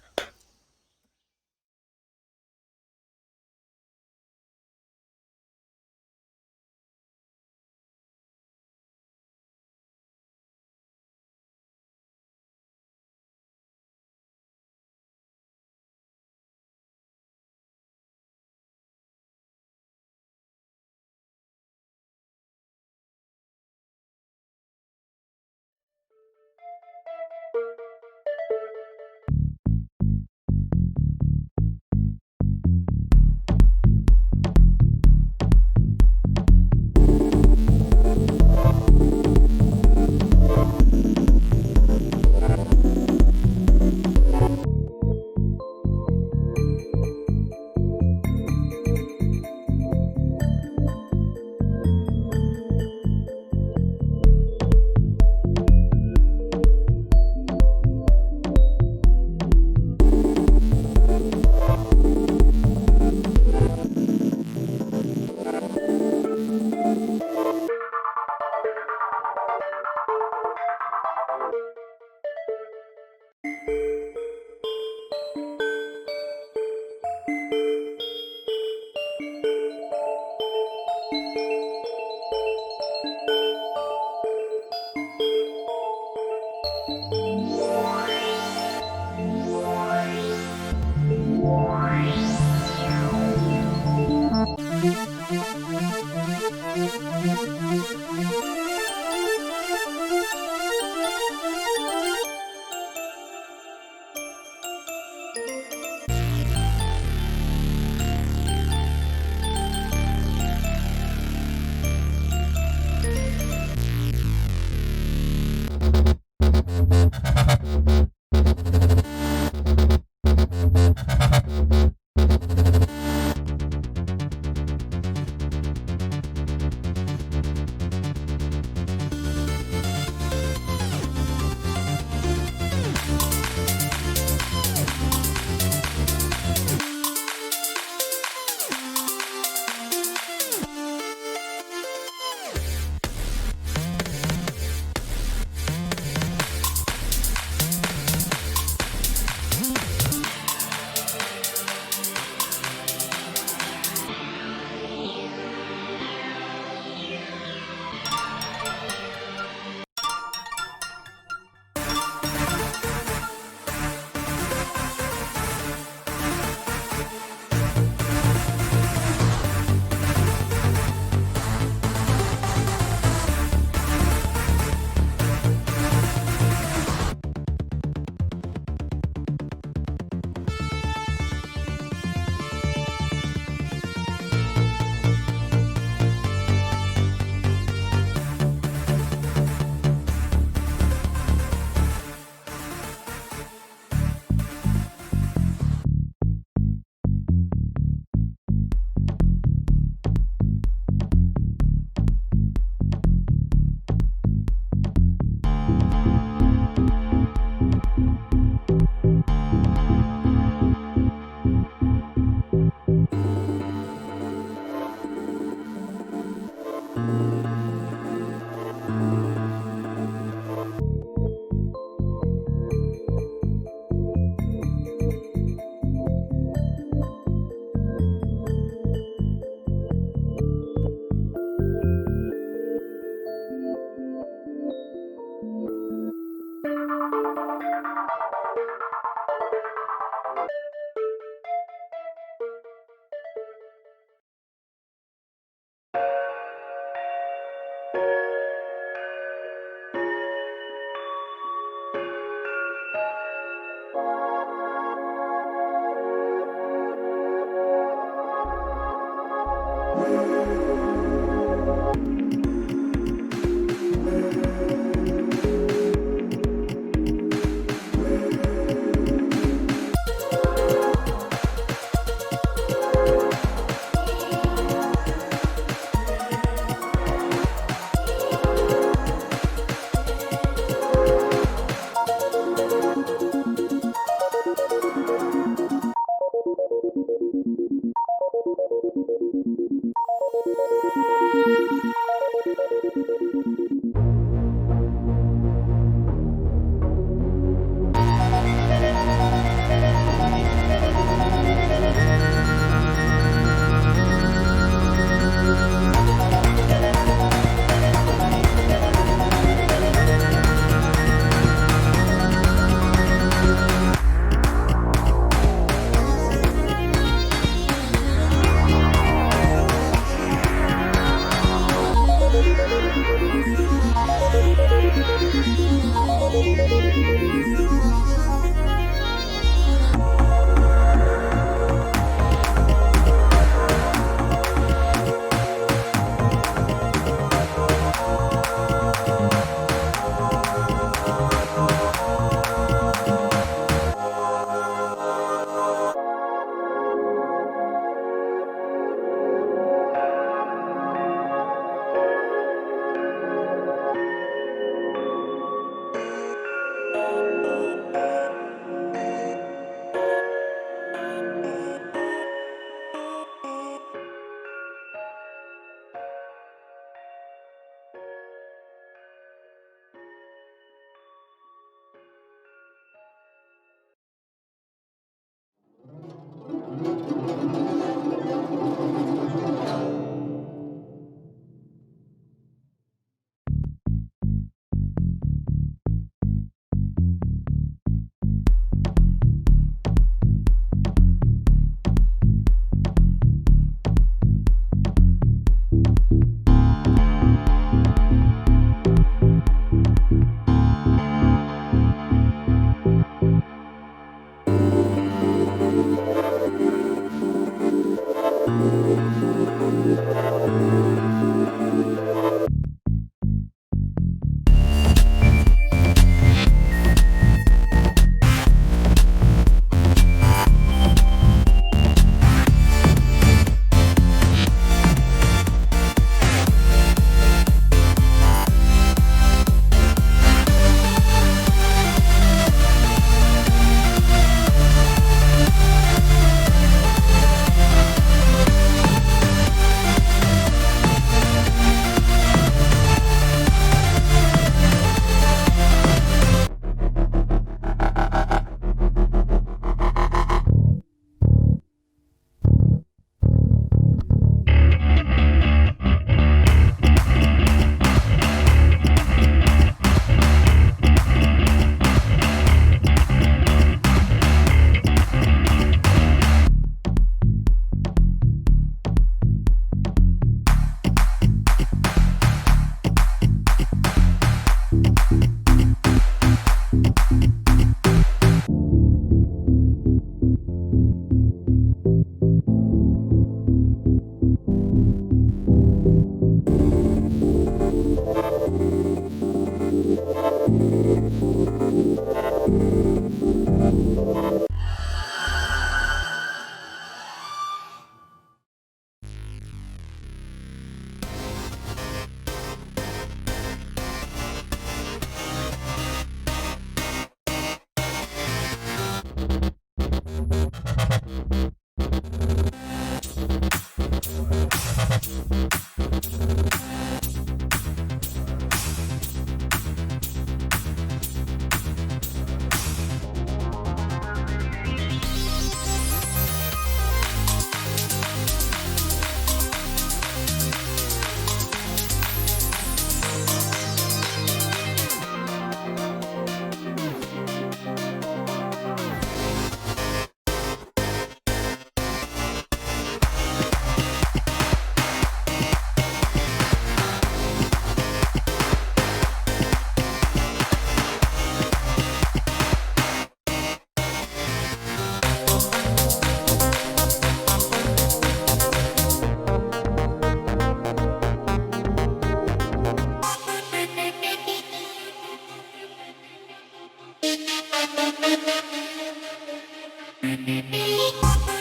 Bye.